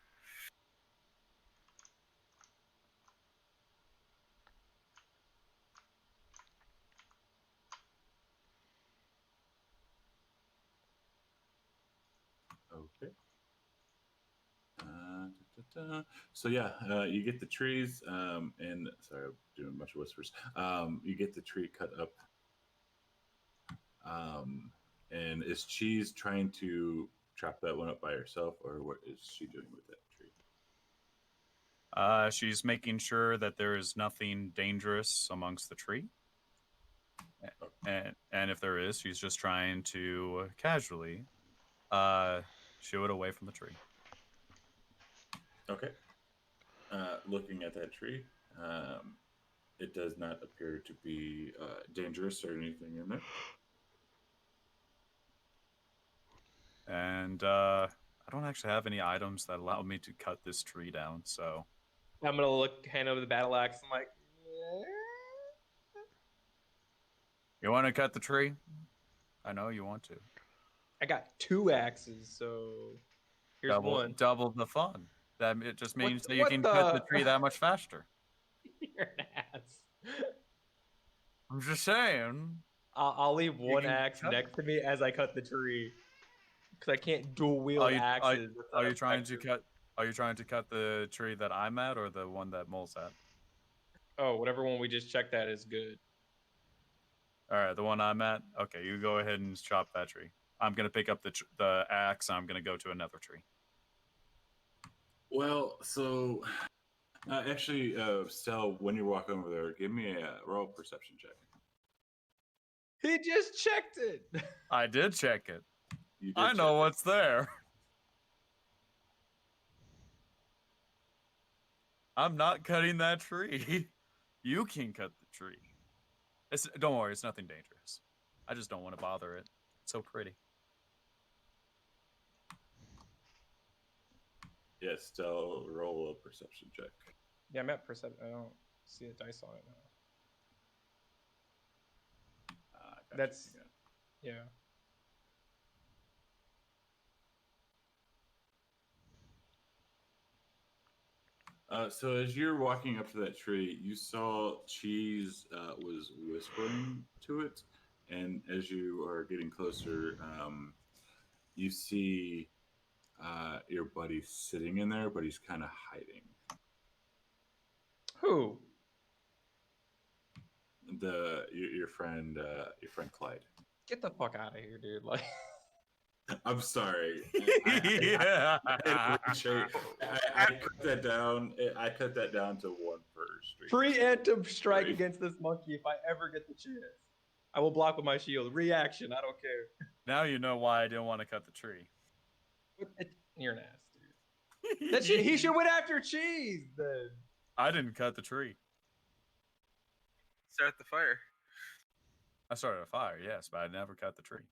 Okay. So yeah, you get the trees, and sorry, I'm doing a bunch of whispers. You get the tree cut up, and is Cheese trying to chop that one up by herself, or what is she doing with that tree?
She's making sure that there is nothing dangerous amongst the tree. And if there is, she's just trying to casually shoo it away from the tree.
Okay. Looking at that tree, it does not appear to be dangerous or anything in there.
And I don't actually have any items that allow me to cut this tree down, so
I'm gonna hand over the battle axe. I'm like,
you want to cut the tree? I know you want to.
I got 2 axes, so here's one.
Double the fun. That it just means that you
what
can
the-
cut the tree that much faster.
You're an ass.
I'm just saying.
I'll leave one
can
axe
cut
next to me as I cut the tree. because I can't dual wield
Are you
axes. That's not
are you trying to
effective.
cut? Are you trying to cut the tree that I'm at, or the one that Mole's at?
Oh, whatever one we just checked at is good.
All right, the one I'm at. Okay, you go ahead and chop that tree. I'm gonna pick up the axe. I'm gonna go to another tree.
Well, so actually, Stell, when you're walking over there, give me a roll perception check.
He just checked it.
I did check it.
You did
I know
check
what's there. I'm not cutting that tree. You can cut the tree. Don't worry, it's nothing dangerous. I just don't want to bother it. It's so pretty.
Yes, Stell, roll a perception check.
Yeah, I'm at perception. I don't see a dice on it now.
Gotcha.
That's yeah.
So as you're walking up to that tree, you saw Cheese was whispering to it, and as you are getting closer, you see your buddy sitting in there, but he's kind of hiding.
Who?
Your friend Clyde.
Get the fuck out of here, dude. Like,
I'm sorry.
Yeah.
I cut that down. I cut that down to one per street.
preemptive strike against this monkey if I ever get the chance. I will block with my shield. Reaction. I don't care.
Now you know why I didn't want to cut the tree.
You're an ass, dude. He should went after Cheese then.
I didn't cut the tree.
Start the fire.
I started a fire, yes, but I never cut the tree.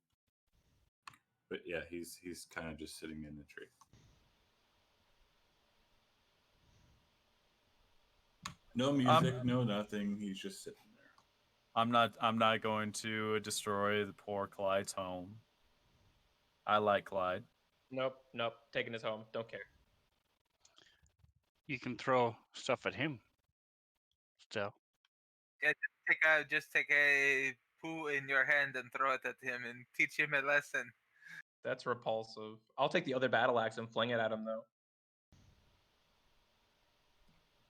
But yeah, he's kind of just sitting in the tree. No music, no nothing. He's just sitting there.
I'm not going to destroy the poor Clyde's home. I like Clyde.
Nope. Taking his home. Don't care.
You can throw stuff at him. Still.
Yeah, just take a poo in your hand and throw it at him and teach him a lesson.
That's repulsive. I'll take the other battle axe and fling it at him though.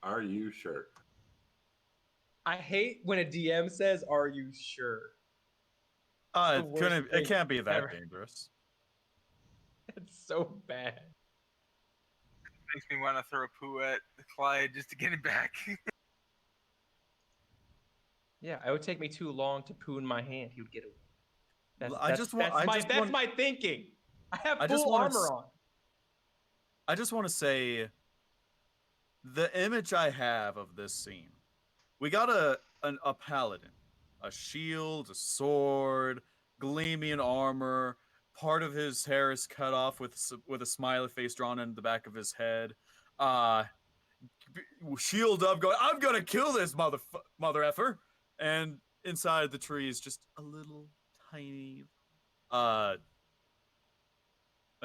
Are you sure?
I hate when a DM says, "Are you sure?"
It can't be that
ever.
dangerous.
It's so bad.
Makes me want to throw a poo at Clyde just to get him back.
Yeah, it would take me too long to poo in my hand. He would get away. That's my thinking. I have full armor on.
I just want to say, the image I have of this scene, we got a paladin, a shield, a sword, gleaming armor. Part of his hair is cut off with a smiley face drawn into the back of his head. Shield up, going, I'm gonna kill this mother effer. And inside the tree is just a little tiny, a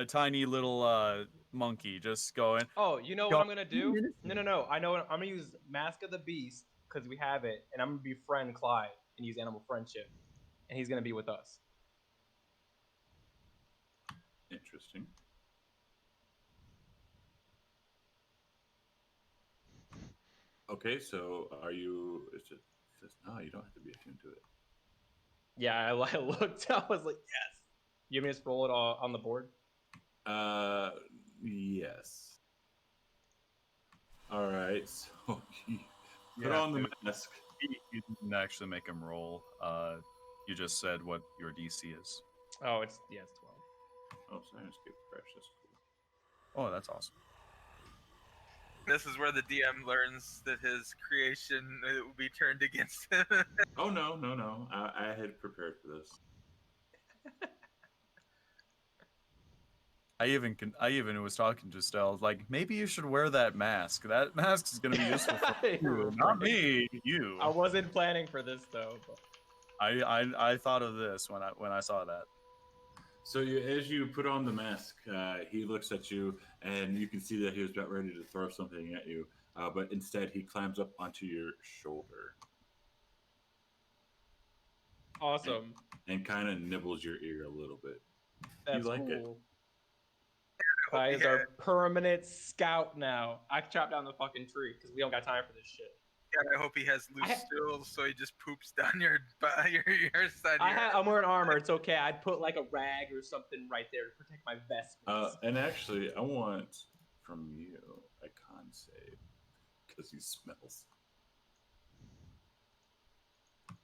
tiny little monkey just going.
Oh, you know what I'm gonna do? No. I know. I'm gonna use Mask of the Beast because we have it, and I'm gonna befriend Clyde and use Animal Friendship, and he's gonna be with us.
Interesting. Okay, so are you? No, you don't have to be attuned to it.
Yeah, I looked. I was like, yes. You want me to just roll it all on the board?
Yes. All right. So you put on the mask.
You didn't actually make him roll. You just said what your DC is.
Oh, it's 12.
Oh, sorry, I skipped fresh. That's cool.
Oh, that's awesome.
This is where the DM learns that his creation will be turned against him.
Oh no! I had prepared for this.
I even was talking to Estelle, like, maybe you should wear that mask. That mask is going to be useful for you, not me. You.
I wasn't planning for this though. But...
I thought of this when I saw that.
So as you put on the mask, he looks at you, and you can see that he was about ready to throw something at you, but instead he climbs up onto your shoulder.
Awesome.
And kind of nibbles your ear a little bit.
That's
you like
cool. Kai is our permanent scout now. I can chop down the fucking tree because we don't got time for this shit.
God, I hope he has loose stools so he just poops down your side.
I'm wearing armor. It's okay. I'd put like a rag or something right there to protect my vestments.
And actually, I want from you a con save because he smells.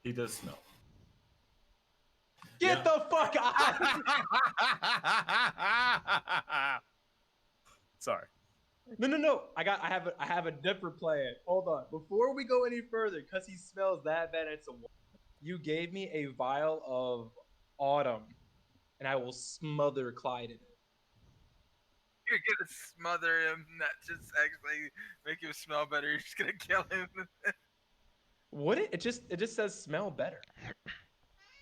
He does smell.
Get the fuck out!
Sorry.
No. I have a different plan. Hold on. Before we go any further, because he smells that bad, you gave me a vial of autumn, and I will smother Clyde in it.
You're gonna smother him, not just actually make him smell better. You're just gonna kill him.
Would it? It just says smell better.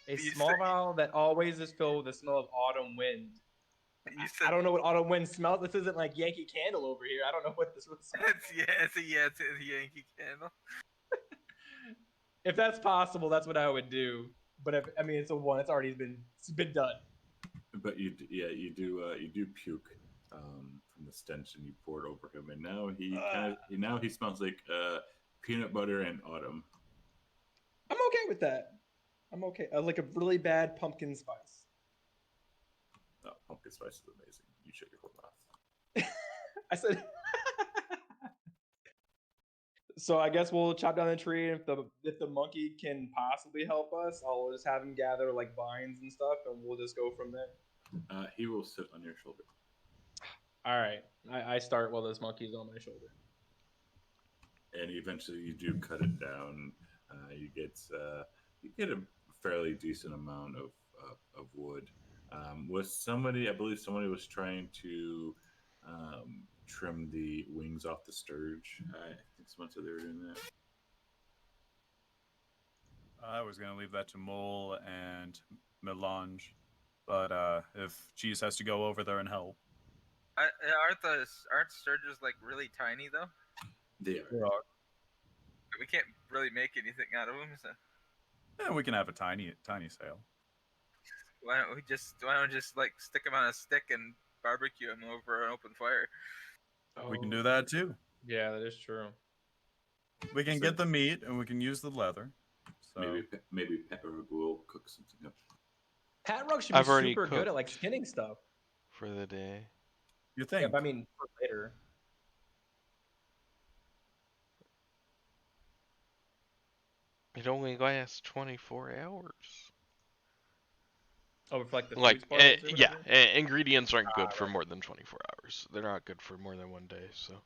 A small vial that always is filled with the smell of autumn wind. I don't know what autumn wind smells. This isn't like Yankee Candle over here. I don't know what this would smell.
It's a Yankee Candle.
If that's possible, that's what I would do. But it's a 1. It's already been done.
But you do puke from the stench, and you pour it over him, and now he smells like peanut butter and autumn.
I'm okay with that. I'm okay. Like a really bad pumpkin spice.
Oh, pumpkin spice is amazing. You shut your whole mouth.
I said. So I guess we'll chop down the tree. If the monkey can possibly help us, I'll just have him gather like vines and stuff, and we'll just go from there.
He will sit on your shoulder.
All right. I start while this monkey's on my shoulder.
And eventually, you do cut it down. You get a fairly decent amount of wood. I believe somebody was trying to trim the wings off the sturge. I think someone said they were doing that.
I was going to leave that to Mole and Melange, but if Cheese has to go over there and help.
Aren't sturges like really tiny though?
They are.
We can't really make anything out of them. So.
Yeah, we can have a tiny sail.
Why don't we just like stick them on a stick and barbecue them over an open fire?
We can do that too.
Yeah, that is true.
We can get the meat and we can use the leather. So
maybe Pepper will cook something up.
Pat Rug should be super good at like skinning stuff
for the day.
You think?
Yeah, but I mean for later.
It only lasts 24 hours.
Oh, for like the
ingredients aren't good for more than 24 hours. They're not good for more than 1 day, so.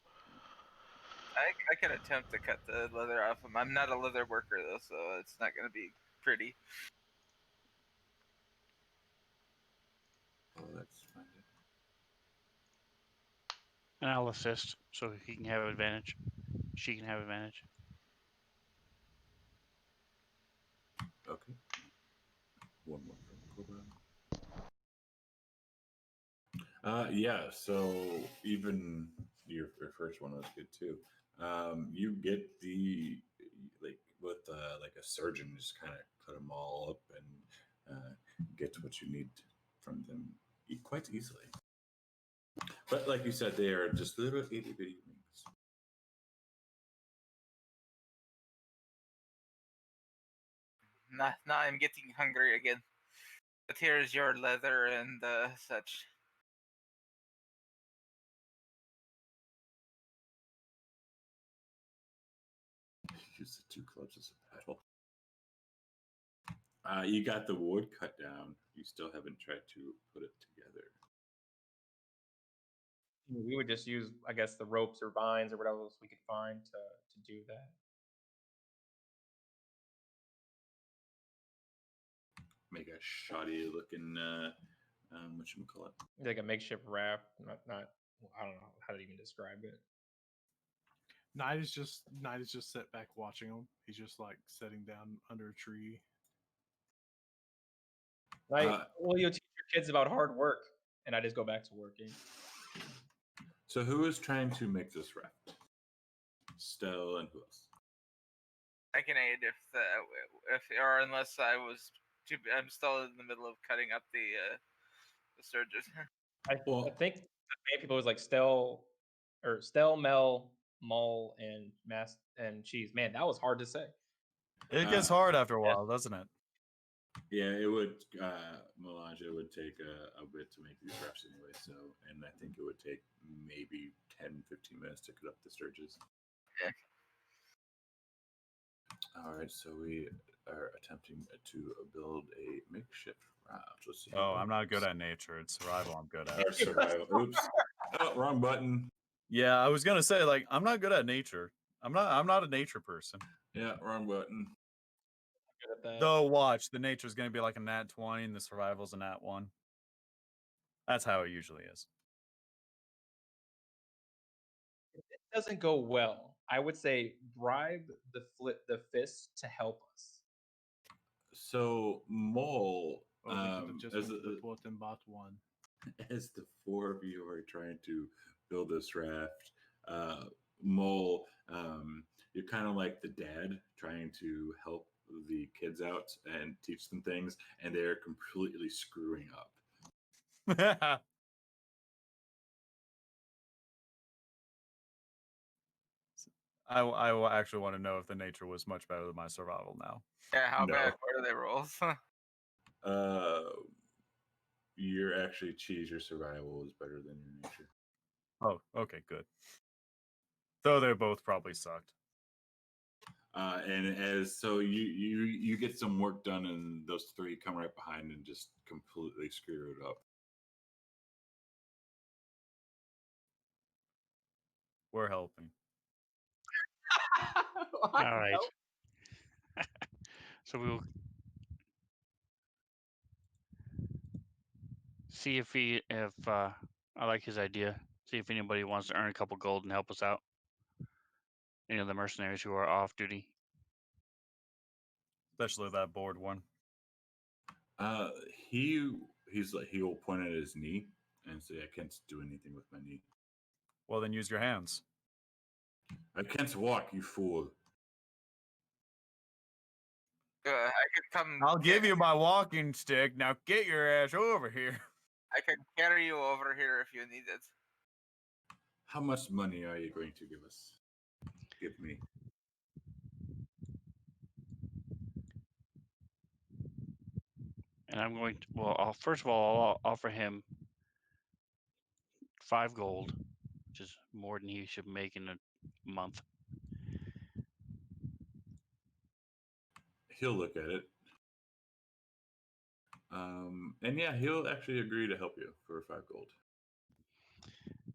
I can attempt to cut the leather off them. I'm not a leather worker though, so it's not going to be pretty.
Oh, that's fine.
And I'll assist so he can have advantage. She can have advantage.
Okay. One more from Cobra. Yeah, so even your first one was good too. You get with a surgeon, just kind of cut them all up and get what you need from them quite easily. But like you said, they are just little itty bitty wings.
Now I'm getting hungry again. But here's your leather and such.
Use the 2 clubs as a paddle. You got the wood cut down. You still haven't tried to put it together.
We would just use, I guess, the ropes or vines or whatever else we could find to do that.
Make a shoddy looking whatchamacallit.
Like a makeshift raft. Not I don't know how to even describe it.
Knight is just sat back watching him. He's just like sitting down under a tree.
Like, well, you teach your kids about hard work, and I just go back to working.
So who is trying to make this raft? Stell and who else?
I can aid or unless I'm still in the middle of cutting up the sturges.
I think the main people was like Stell, Mel, Mull, and Mass and Cheese. Man, that was hard to say.
It gets hard after a while, doesn't it?
Yeah, it would, Melange, it would take a bit to make these reps anyway, so, and I think it would take maybe 10, 15 minutes to cut up the sturges.
Yeah.
All right, so we are attempting to build a makeshift raft. Let's see.
Oh, I'm not good at nature. It's survival I'm good at.
Or survival. Oops. Oh, wrong button.
Yeah, I was gonna say, like, I'm not good at nature. I'm not a nature person.
Yeah, wrong button.
Good at that.
Though watch, the nature's gonna be like a nat 20 and the survival's a nat 1. That's how it usually is.
If it doesn't go well, I would say bribe the fist to help us.
So Mole,
Or we could have just
as,
went to the port and bought one.
as the four of you are trying to build this raft, Mole, you're kind of like the dad trying to help the kids out and teach them things, and they're completely screwing up.
I actually want to know if the nature was much better than my survival now.
Yeah, how
No.
bad? What are they rolls?
You're actually Cheese. Your survival is better than your nature.
Oh, okay, good. Though they both probably sucked.
And as so you get some work done, and those three come right behind and just completely screw it up.
We're helping.
All right. So we'll see if I like his idea. See if anybody wants to earn a couple gold and help us out. Any of the mercenaries who are off duty.
Especially that bored one.
He's like, he will point at his knee and say, "I can't do anything with my knee.
Well, then use your hands.
I can't walk, you fool."
I could come.
I'll give you my walking stick. Now get your ass over here.
I could carry you over here if you need it.
How much money are you going to give us? Give me.
And I'm going to, well, first of all, I'll offer him 5 gold, which is more than he should make in a month.
He'll look at it. And yeah, he'll actually agree to help you for 5 gold.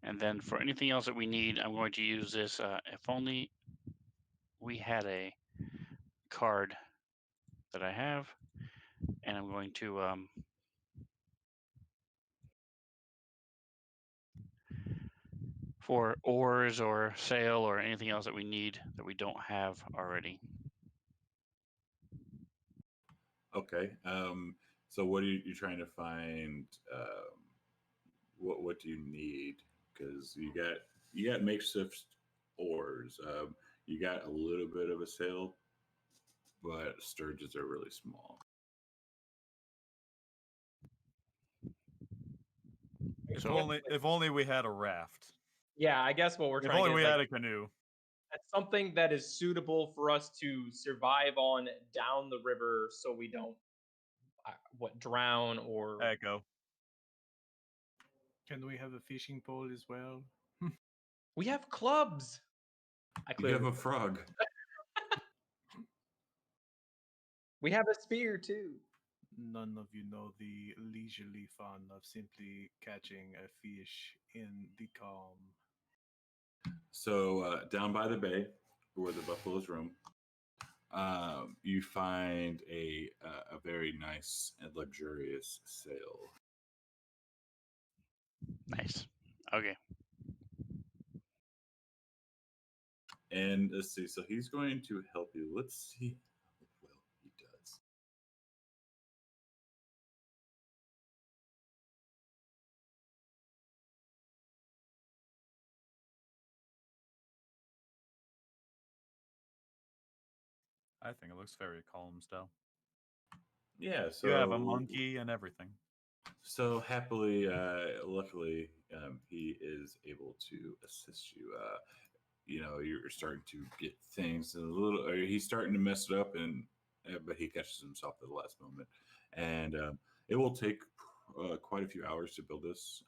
And then for anything else that we need, I'm going to use this. If only we had a card that I have, and I'm going to for ores or sail or anything else that we need that we don't have already.
Okay. So what are you trying to find? What do you need? Because you got makeshift oars. You got a little bit of a sail, but sturges are really small.
If only we had a raft.
Yeah, I guess what we're
If
trying
only
to
we
get is
had
like,
a canoe.
something that is suitable for us to survive on down the river, so we don't drown or.
Echo.
Can we have a fishing pole as well?
We have clubs.
You have a frog.
We have a spear too.
None of you know the leisurely fun of simply catching a fish in the calm.
So down by the bay, where the buffaloes roam, you find a very nice and luxurious sail.
Nice. Okay.
And let's see. So he's going to help you. Let's see how well he does.
I think it looks very calm still.
Yeah. So
You have a monkey and everything.
So happily, luckily, he is able to assist you. You're starting to get things a little. He's starting to mess it up, and but he catches himself at the last moment, and it will take quite a few hours to build this.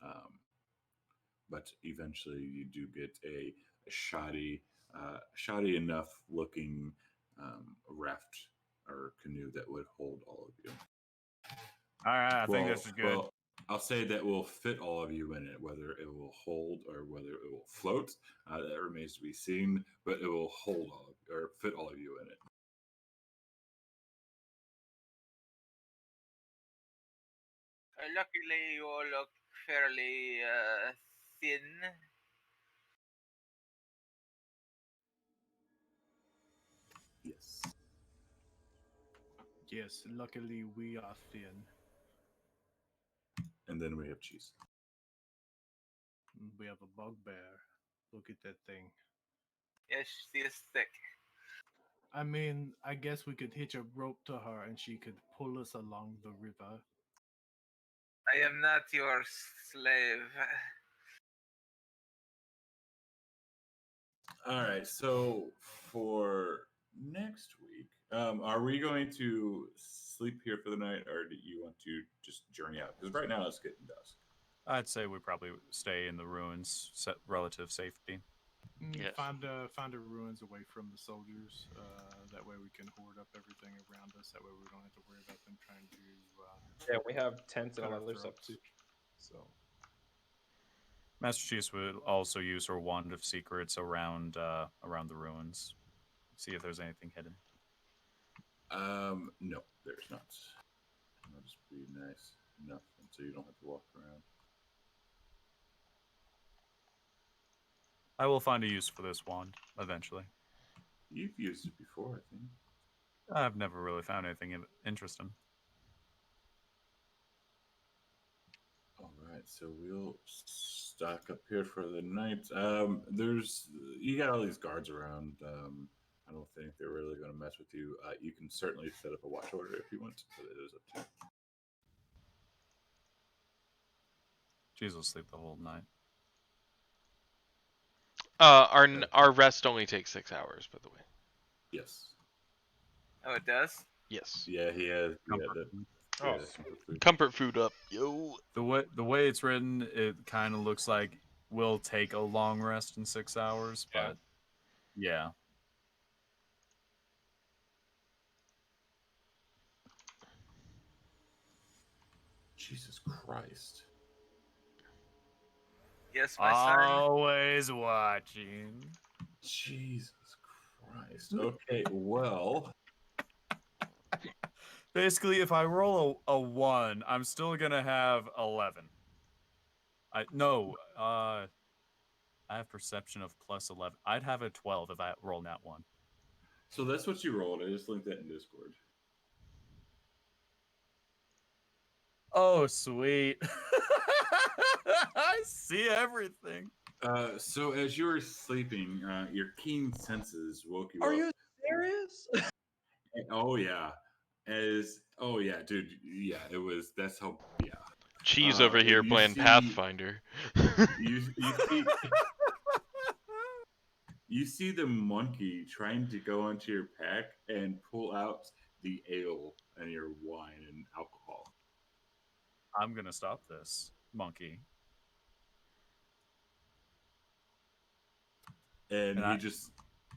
But eventually, you do get a shoddy enough looking raft or canoe that would hold all of you.
All right, I think this is good.
Well, I'll say that will fit all of you in it. Whether it will hold or whether it will float, that remains to be seen. But it will hold all of, or fit all of you in it.
Luckily, you all look fairly thin.
Yes.
Yes, luckily we are thin.
And then we have cheese.
We have a bugbear. Look at that thing.
Yes, she is thick.
I mean, I guess we could hitch a rope to her and she could pull us along the river.
I am not your slave.
All right. So for next week, are we going to sleep here for the night, or do you want to just journey out? Because right now it's getting dusk.
I'd say we probably stay in the ruins, set relative safety.
Yes.
Find the ruins away from the soldiers. That way we can hoard up everything around us. That way we don't have to worry about them trying to.
Yeah, we have tents and
Cut
all
our
that other stuff
throats.
too. So
Master Chief would also use her wand of secrets around the ruins, see if there's anything hidden.
No, there's not. I'll just be nice enough, and so you don't have to walk around.
I will find a use for this wand eventually.
You've used it before, I think.
I've never really found anything interesting.
All right, so we'll stock up here for the night. You got all these guards around. I don't think they're really going to mess with you. You can certainly set up a watch order if you want, but it is up to you.
Jeez will sleep the whole night.
Our rest only takes 6 hours, by the way.
Yes.
Oh, it does?
Yes.
Yeah, he has.
Comfort.
Comfort food up, yo.
The way it's written, it kind of looks like we'll take a long rest in 6 hours, but yeah.
Jesus Christ.
Yes, my son.
Always watching.
Jesus Christ. Okay, well.
Basically, if I roll a 1, I'm still gonna have 11. I have perception of plus 11. I'd have a 12 if I roll that 1.
So that's what you rolled. I just linked that in Discord.
Oh, sweet. I see everything.
So as you were sleeping, your keen senses woke you up.
Are you serious?
Oh yeah, dude. Yeah, it was. That's how. Yeah.
Cheese over here
you
playing
see-
Pathfinder.
You see. You see the monkey trying to go into your pack and pull out the ale and your wine and alcohol.
I'm gonna stop this monkey.
And he just.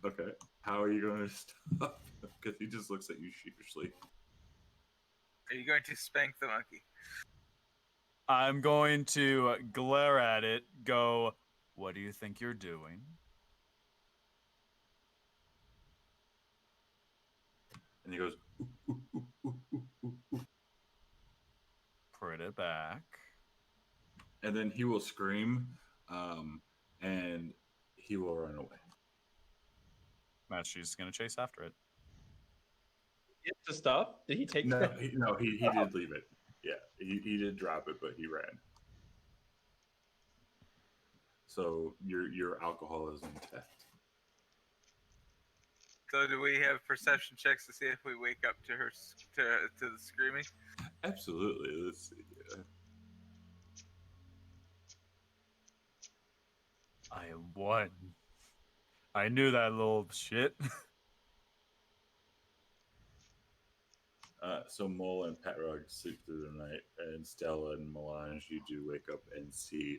Okay. How are you going to stop? Because he just looks at you sheepishly.
Are you going to spank the monkey?
I'm going to glare at it, go, what do you think you're doing?
And he goes, ooh, ooh, ooh, ooh, ooh, ooh, ooh.
Put it back.
And then he will scream, and he will run away.
She's gonna chase after it.
The stuff? Did he take
No,
that?
he did leave it. Yeah, he did drop it, but he ran. So your alcohol is intact.
So do we have perception checks to see if we wake up to her to the screaming?
Absolutely. Let's see.
I won. I knew that little shit.
So Mole and Patrog sleep through the night, and Stella and Melange, you do wake up and see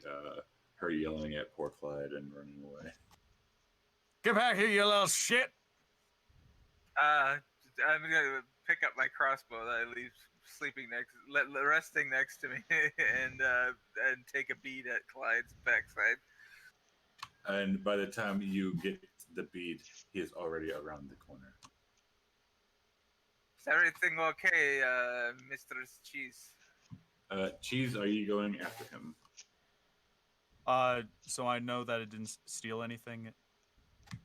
her yelling at poor Clyde and running away.
Get back here, you little shit!
I'm gonna pick up my crossbow that I leave resting next to me, and take a bead at Clyde's backside.
And by the time you get the bead, he is already around the corner.
Is everything okay, Mr. Cheese?
Cheese, are you going after him?
So I know that it didn't steal anything.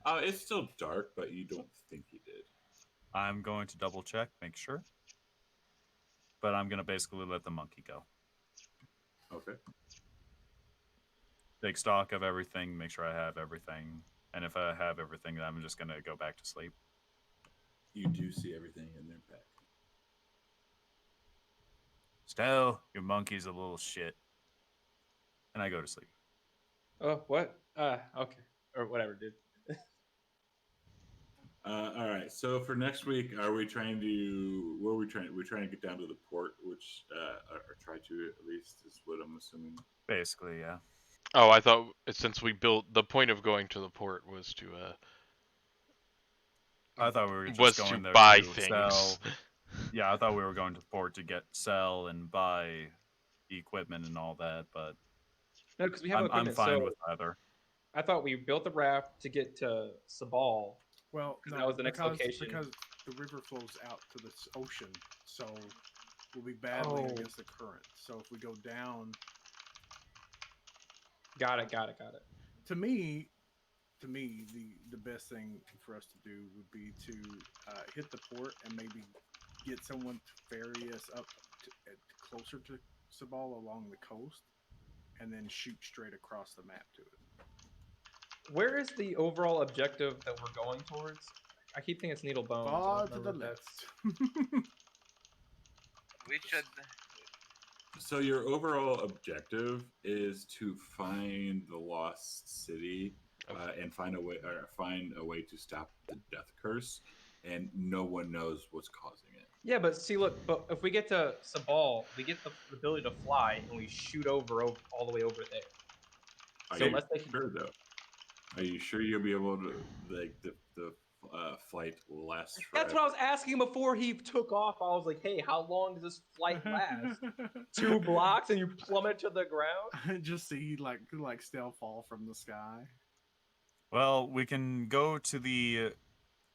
It's still dark, but you don't think he did.
I'm going to double check, make sure. But I'm gonna basically let the monkey go.
Okay.
Take stock of everything, make sure I have everything. And if I have everything, then I'm just gonna go back to sleep.
You do see everything in their pack.
Still, your monkey's a little shit. And I go to sleep.
Oh, what? Okay. Or whatever, dude.
All right. So for next week, are we trying to? Where are we trying? We're trying to get down to the port, which or try to at least is what I'm assuming.
Basically, yeah.
Oh, I thought since we built the point of going to the port was to
I thought we were just
was to
going there
buy
to
things.
sell. Yeah, I thought we were going to port to sell and buy the equipment and all that, but
No, because we have
I'm
equipment.
fine
So
with either.
I thought we built the raft to get to Sabal.
Well,
'Cause
no,
that was the next location.
because the river flows out to the ocean, so we'll be battling
Oh.
against the current. So if we go down,
Got it.
to me, the best thing for us to do would be to hit the port and maybe get someone to ferry us up closer to Sabal along the coast, and then shoot straight across the map to it.
Where is the overall objective that we're going towards? I keep thinking it's Needle Bones. I
Far
don't
to
remember
the
if that's-
left.
We should.
So your overall objective is to find the lost city and find a way to stop the death curse, and no one knows what's causing it.
Yeah, but see, look, but if we get to Sabal, we get the ability to fly, and we shoot over all the way over there.
Are
So
you
unless they can,
sure though? Are you sure you'll be able to like the flight will last forever?
that's what I was asking before he took off. I was like, hey, how long does this flight last? 2 blocks and you plummet to the ground?
Just see like Stell fall from the sky.
Well, we can go to the.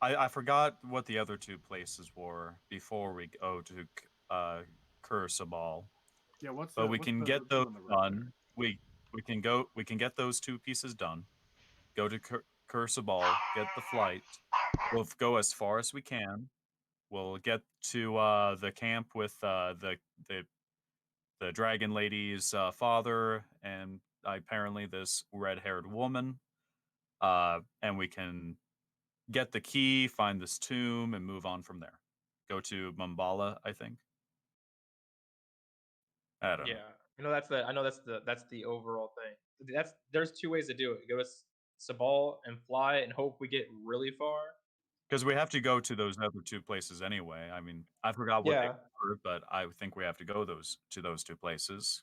I forgot what the other two places were before we go to Kursabal.
Yeah,
But we can get
two
those
on the road
done. We can get those two pieces done. Go to Kursabal, get the flight. We'll go as far as we can. We'll get to the camp with the dragon lady's father and apparently this red-haired woman. And we can get the key, find this tomb, and move on from there. Go to Mumbala, I think. I don't know.
Yeah, I know that's the overall thing. There's 2 ways to do it. Go to Sabal and fly and hope we get really far.
Because we have to go to those other two places anyway. I mean, I forgot what they
Yeah.
were, but I think we have to go to those two places.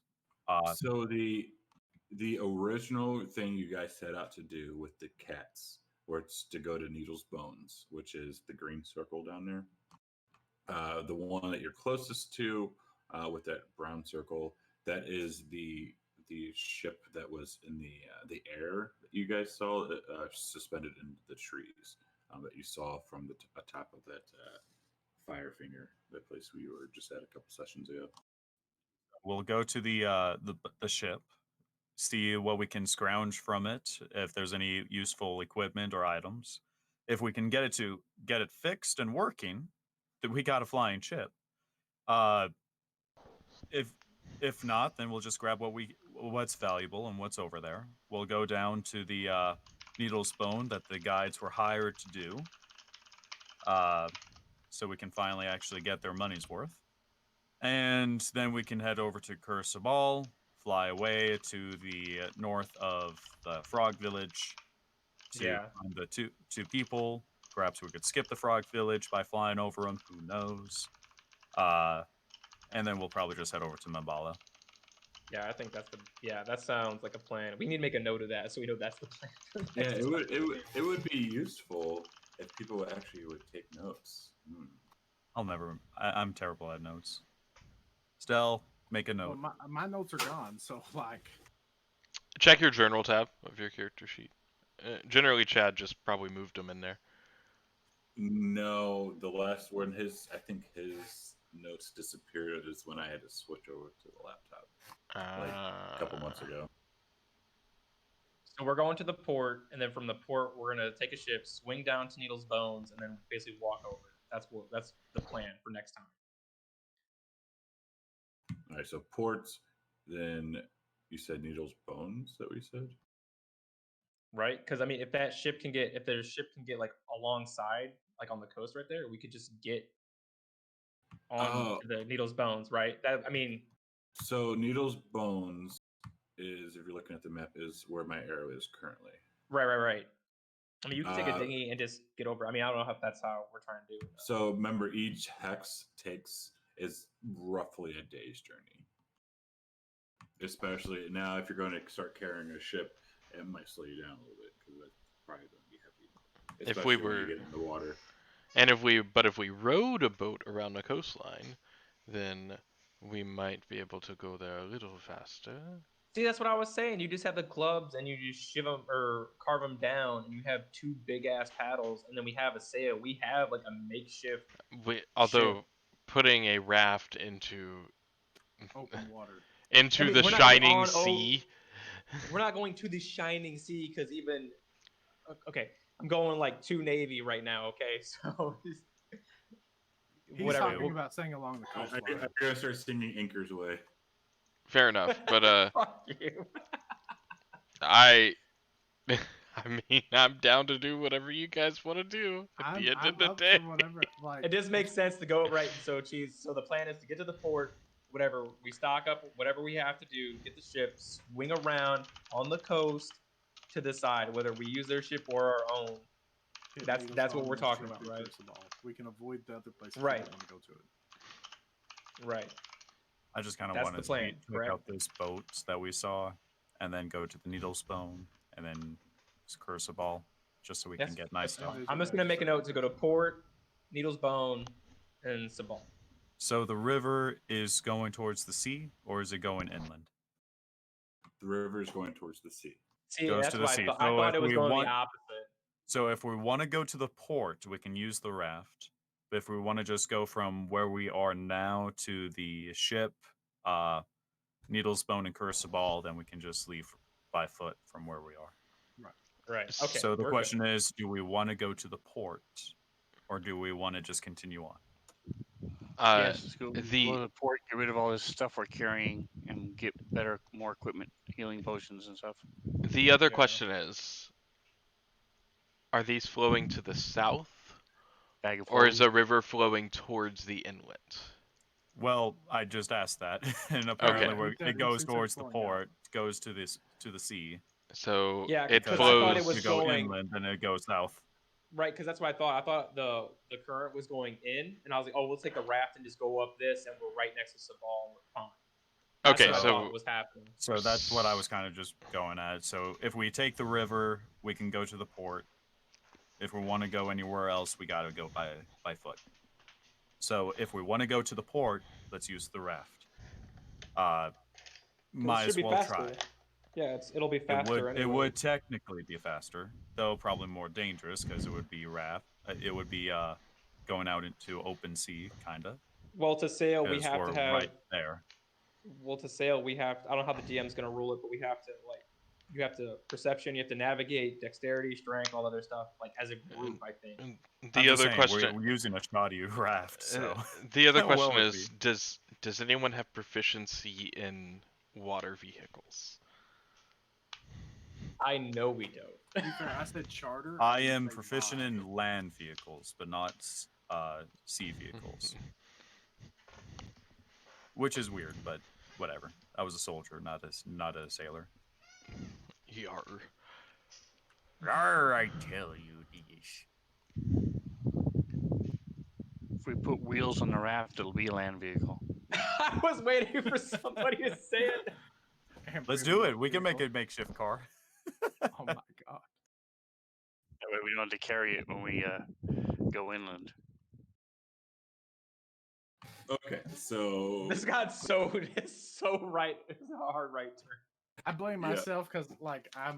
So the original thing you guys set out to do with the cats was to go to Needle's Bones, which is the green circle down there. The one that you're closest to, with that brown circle, that is the ship that was in the air that you guys saw, suspended in the trees, that you saw from the top of that Firefinger, that place we were just at a couple sessions ago.
We'll go to the ship, see what we can scrounge from it, if there's any useful equipment or items. If we can get it fixed and working, then we got a flying ship. Uh, if not, then we'll just grab what's valuable and what's over there. We'll go down to the Needle's Bone that the guides were hired to do, so we can finally actually get their money's worth. And then we can head over to Kursabal, fly away to the north of the frog village to find the two people. Perhaps we could skip the frog village by flying over them. Who knows? And then we'll probably just head over to Mambala.
Yeah, I think that's the. Yeah, that sounds like a plan. We need to make a note of that so we know that's the plan.
Yeah, it would be useful if people actually would take notes.
I'm terrible at notes. Stell, make a note.
Well, my notes are gone, so like.
Check your journal tab of your character sheet. Generally, Chad just probably moved them in there.
No, the last one, I think his notes disappeared is when I had to switch over to the laptop, like a couple months ago.
So we're going to the port, and then from the port, we're gonna take a ship, swing down to Needle's Bones, and then basically walk over. That's the plan for next time.
All right, so ports. Then you said Needle's Bones that we said.
Right? Because I mean, if their ship can get like alongside, like on the coast right there, we could just get on to the Needle's Bones, right?
So Needle's Bones is, if you're looking at the map, is where my arrow is currently.
Right. I mean, you can take a dinghy and just get over. I mean, I don't know if that's how we're trying to do it.
So remember, each hex is roughly a day's journey. Especially now, if you're going to start carrying a ship, it might slow you down a little bit because that's probably going to be heavy. Especially when you get in the water.
And if we rowed a boat around the coastline, then we might be able to go there a little faster.
See, that's what I was saying. You just have the clubs and you just shiv them or carve them down, and you have two big ass paddles, and then we have a sail. We have like a makeshift.
Although putting a raft into
open water
into the shining sea.
We're not going to the shining sea because even okay, I'm going like to Navy right now. Okay, so
he's talking about staying along the coastline.
I'm gonna start singing Anchor's Way.
Fair enough, but
fuck you.
I mean, I'm down to do whatever you guys want to do at the end of the day.
Whatever, like,
it just makes sense to go right. So the plan is to get to the port. Whatever, we stock up whatever we have to do, get the ship, swing around on the coast to the side, whether we use their ship or our own. That's what we're talking about, right?
We can avoid the other places
right.
we want to go to it.
Right.
I just kind of want to check out those boats that we saw, and then go to the Needle's Bone, and then curse a ball, just so we can get nice stuff.
I'm just gonna make a note to go to port, Needle's Bone, and Sabal.
So the river is going towards the sea, or is it going inland?
The river is going towards the sea.
See, goes to the sea. I thought it was going the opposite.
So if we want to go to the port, we can use the raft. But if we want to just go from where we are now to the ship, Needle's Bone and Curse Ball, then we can just leave by foot from where we are.
Right. Okay.
So the question is, do we want to go to the port, or do we want to just continue on?
Yes, let's go to the port, get rid of all this stuff we're carrying, and get more equipment, healing potions and stuff.
The other question is, are these flowing to the south, or is the river flowing towards the inlet?
Well, I just asked that, and apparently it goes towards the port, goes to the sea.
So
it flows to go inland, and it goes south.
Right, because that's what I thought. I thought the current was going in, and I was like, oh, we'll take a raft and just go up this, and we're right next to Sabal, and we're fine.
Okay, so
what was happening.
So that's what I was kind of just going at. So if we take the river, we can go to the port. If we want to go anywhere else, we gotta go by foot. So if we want to go to the port, let's use the raft. Might as well try.
Yeah, it'll be faster.
It would technically be faster, though probably more dangerous because it would be raft. It would be going out into open sea, kind of.
Well, to sail, we have to have
right there.
Well, to sail, we have. I don't know how the GM's gonna rule it, but we have to you have to perception, you have to navigate, dexterity, strength, all other stuff, like as a group. I think.
The other question,
we're using a shoddy raft. So
the other question is, does anyone have proficiency in water vehicles?
I know we don't.
I said charter.
I am proficient in land vehicles, but not sea vehicles. Which is weird, but whatever. I was a soldier, not a sailor.
Yar.
Rawr, I tell you this.
If we put wheels on the raft, it'll be a land vehicle.
I was waiting for somebody to say it.
Let's do it. We can make a makeshift car.
Oh my god.
That way we don't have to carry it when we go inland.
Okay, so
This got so right. It's a hard right turn.
I blame
Yeah.
myself because I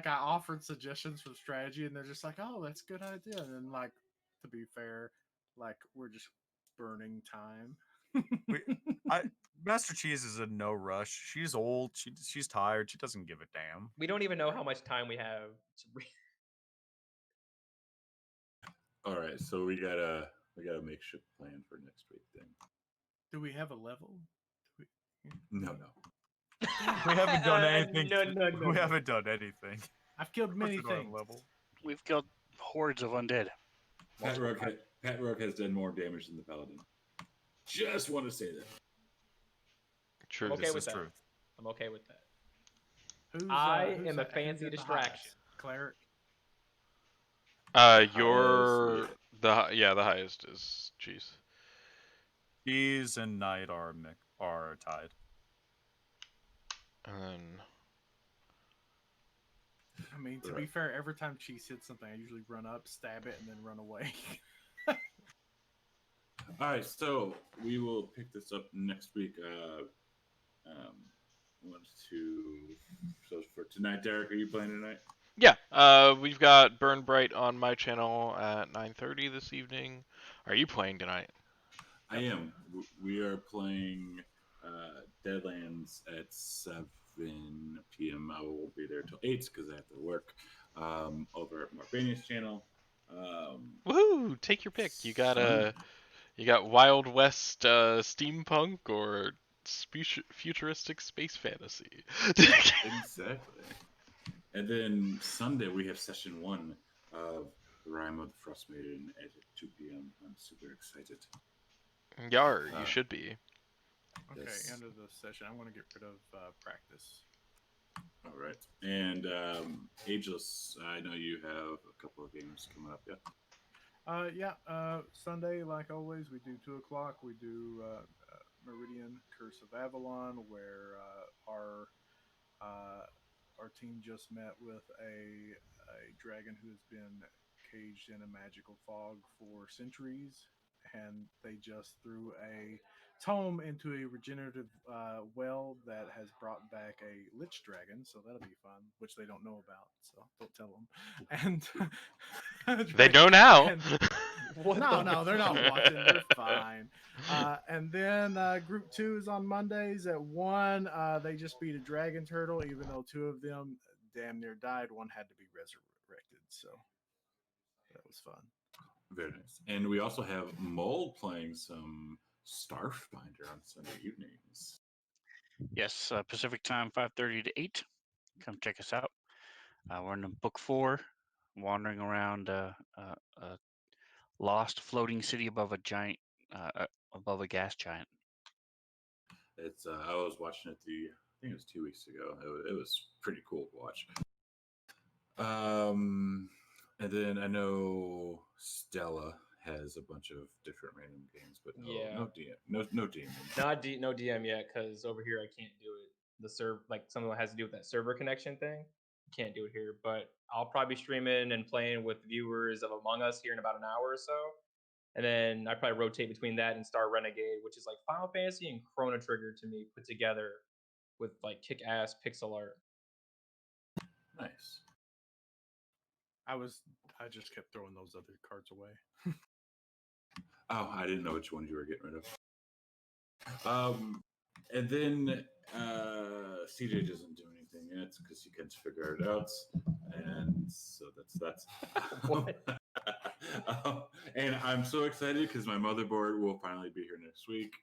offered suggestions for strategy and they're just like, oh, that's a good idea. And then like, to be fair, like we're just burning time.
Master Cheese is in no rush. She's old. She's tired. She doesn't give a damn.
We don't even know how much time we have to
all right, so we got a makeshift plan for next week then.
Do we have a level?
No.
We haven't done anything.
No.
We haven't done anything.
I've killed many
Of course we don't have
things.
a level.
We've killed hordes of undead.
Pat Rourke has done more damage than the Paladin. Just want to say that.
True.
I'm okay
This
with
is
that.
truth.
I'm okay with that.
Who's
am a
who's
fancy
at the
distraction.
highest? Cleric.
You're
Highest,
the highest is cheese.
Cheese and Knight are tied.
And then
I mean, to be fair, every time Cheese hits something, I usually run up, stab it, and then run away.
All right, so we will pick this up next week. So for tonight, Derek, are you playing tonight?
yeah, we've got Burn Bright on my channel at 9:30 this evening. Are you playing tonight?
I am. We are playing Deadlands at 7 p.m. I will be there till 8 because I have to work over at Marbania's channel.
Woohoo! Take your pick. You got Wild West steampunk or futuristic space fantasy.
Exactly. And then Sunday we have session 1 of The Rime of the Frost Maiden at 2 p.m. I'm super excited.
Yar, you should be.
Okay,
Yes.
end of the session. I want to get rid of practice.
All right. And Ageless, I know you have a couple of games coming up, yeah?
Sunday, like always, we do 2 o'clock. We do Meridian Curse of Avalon, where our team just met with a dragon who has been caged in a magical fog for centuries, and they just threw a tome into a regenerative well that has brought back a lich dragon, so that'll be fun, which they don't know about, so don't tell them. And
They know now.
and- no, they're not watching. They're fine. And then group 2 is on Mondays at 1. They just beat a dragon turtle, even though 2 of them damn near died. One had to be resurrected, so that was fun.
Very nice. And we also have Mole playing some Starfinder on Sunday evenings.
Yes, Pacific time, 5:30 to 8. Come check us out. We're in book 4, wandering around a lost floating city above above a gas giant.
It's I was watching it I think it was 2 weeks ago. It was pretty cool to watch. And then I know Stella has a bunch of different random games, but no DM.
No DM yet, because over here I can't do it. The server, like something that has to do with that server connection thing, can't do it here. But I'll probably be streaming and playing with viewers of Among Us here in about an hour or so, and then I probably rotate between that and Star Renegade, which is like Final Fantasy and Chrono Trigger to me put together with like kick-ass pixel art.
Nice.
I just kept throwing those other cards away.
Oh, I didn't know which ones you were getting rid of. And then CJ doesn't do anything yet because he can't figure it out, and so that's. And I'm so excited because my motherboard will finally be here next week,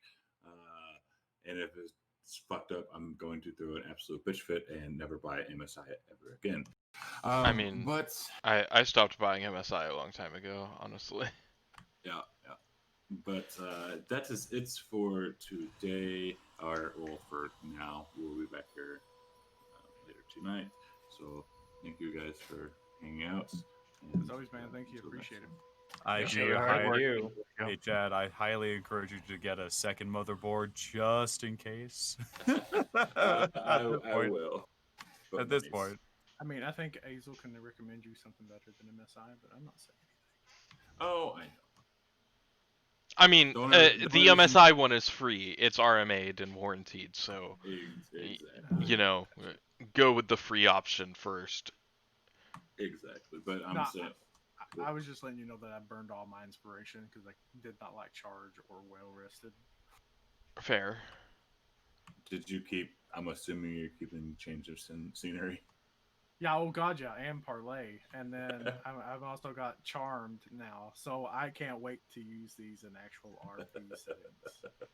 and if it's fucked up, I'm going to throw an absolute bitch fit and never buy MSI ever again.
I mean,
but
I stopped buying MSI a long time ago, honestly.
Yeah. But that is it's for today, or well, tonight. So thank you guys for hanging out. And,
As always, man, thank you.
until next
Appreciate it.
time.
I
Thanks
do
for hard
highly,
you.
hey Chad, I highly encourage you to get a second motherboard just in case.
I
point.
will. But
At this
monies.
point.
I mean, I think Azel can recommend you something better than MSI, but I'm not saying anything.
Oh, I know.
I mean,
Don't
the MSI one is free. It's RMA'd and warranted, so
Exactly.
you know, go with the free option first.
Exactly. But I'm
Nah,
saying.
I was just letting you know that I burned all my inspiration because I did not like charge or well rested.
Fair.
Did you keep? I'm assuming you're keeping change of scenery.
Yeah, oh god, yeah, and parlay, and then I've also got charmed now, so I can't wait to use these in actual RP settings.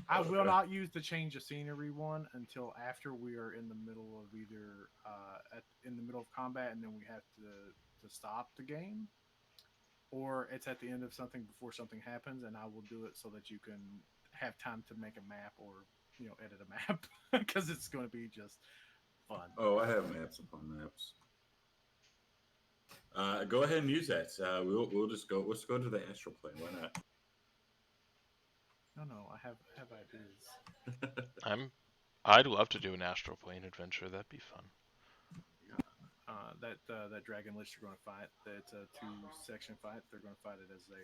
I will not use the change of scenery one until after we are in the middle of either in the middle of combat, and then we have to stop the game, or it's at the end of something before something happens, and I will do it so that you can have time to make a map or edit a map because it's going to be just fun.
Oh, I have maps upon maps. Go ahead and use that. We'll just go. Let's go to the astral plane. Why not?
No, I have ideas.
I'd love to do an astral plane adventure. That'd be fun.
That dragon lich you're going to fight, that's a 2-section fight. They're going to fight it as a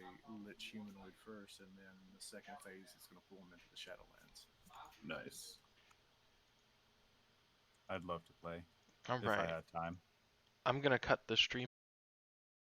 lich humanoid first, and then the second phase is going to pull them into the Shadowlands.
Nice.
I'd love to play
All
if
right.
I had time.
I'm gonna cut the stream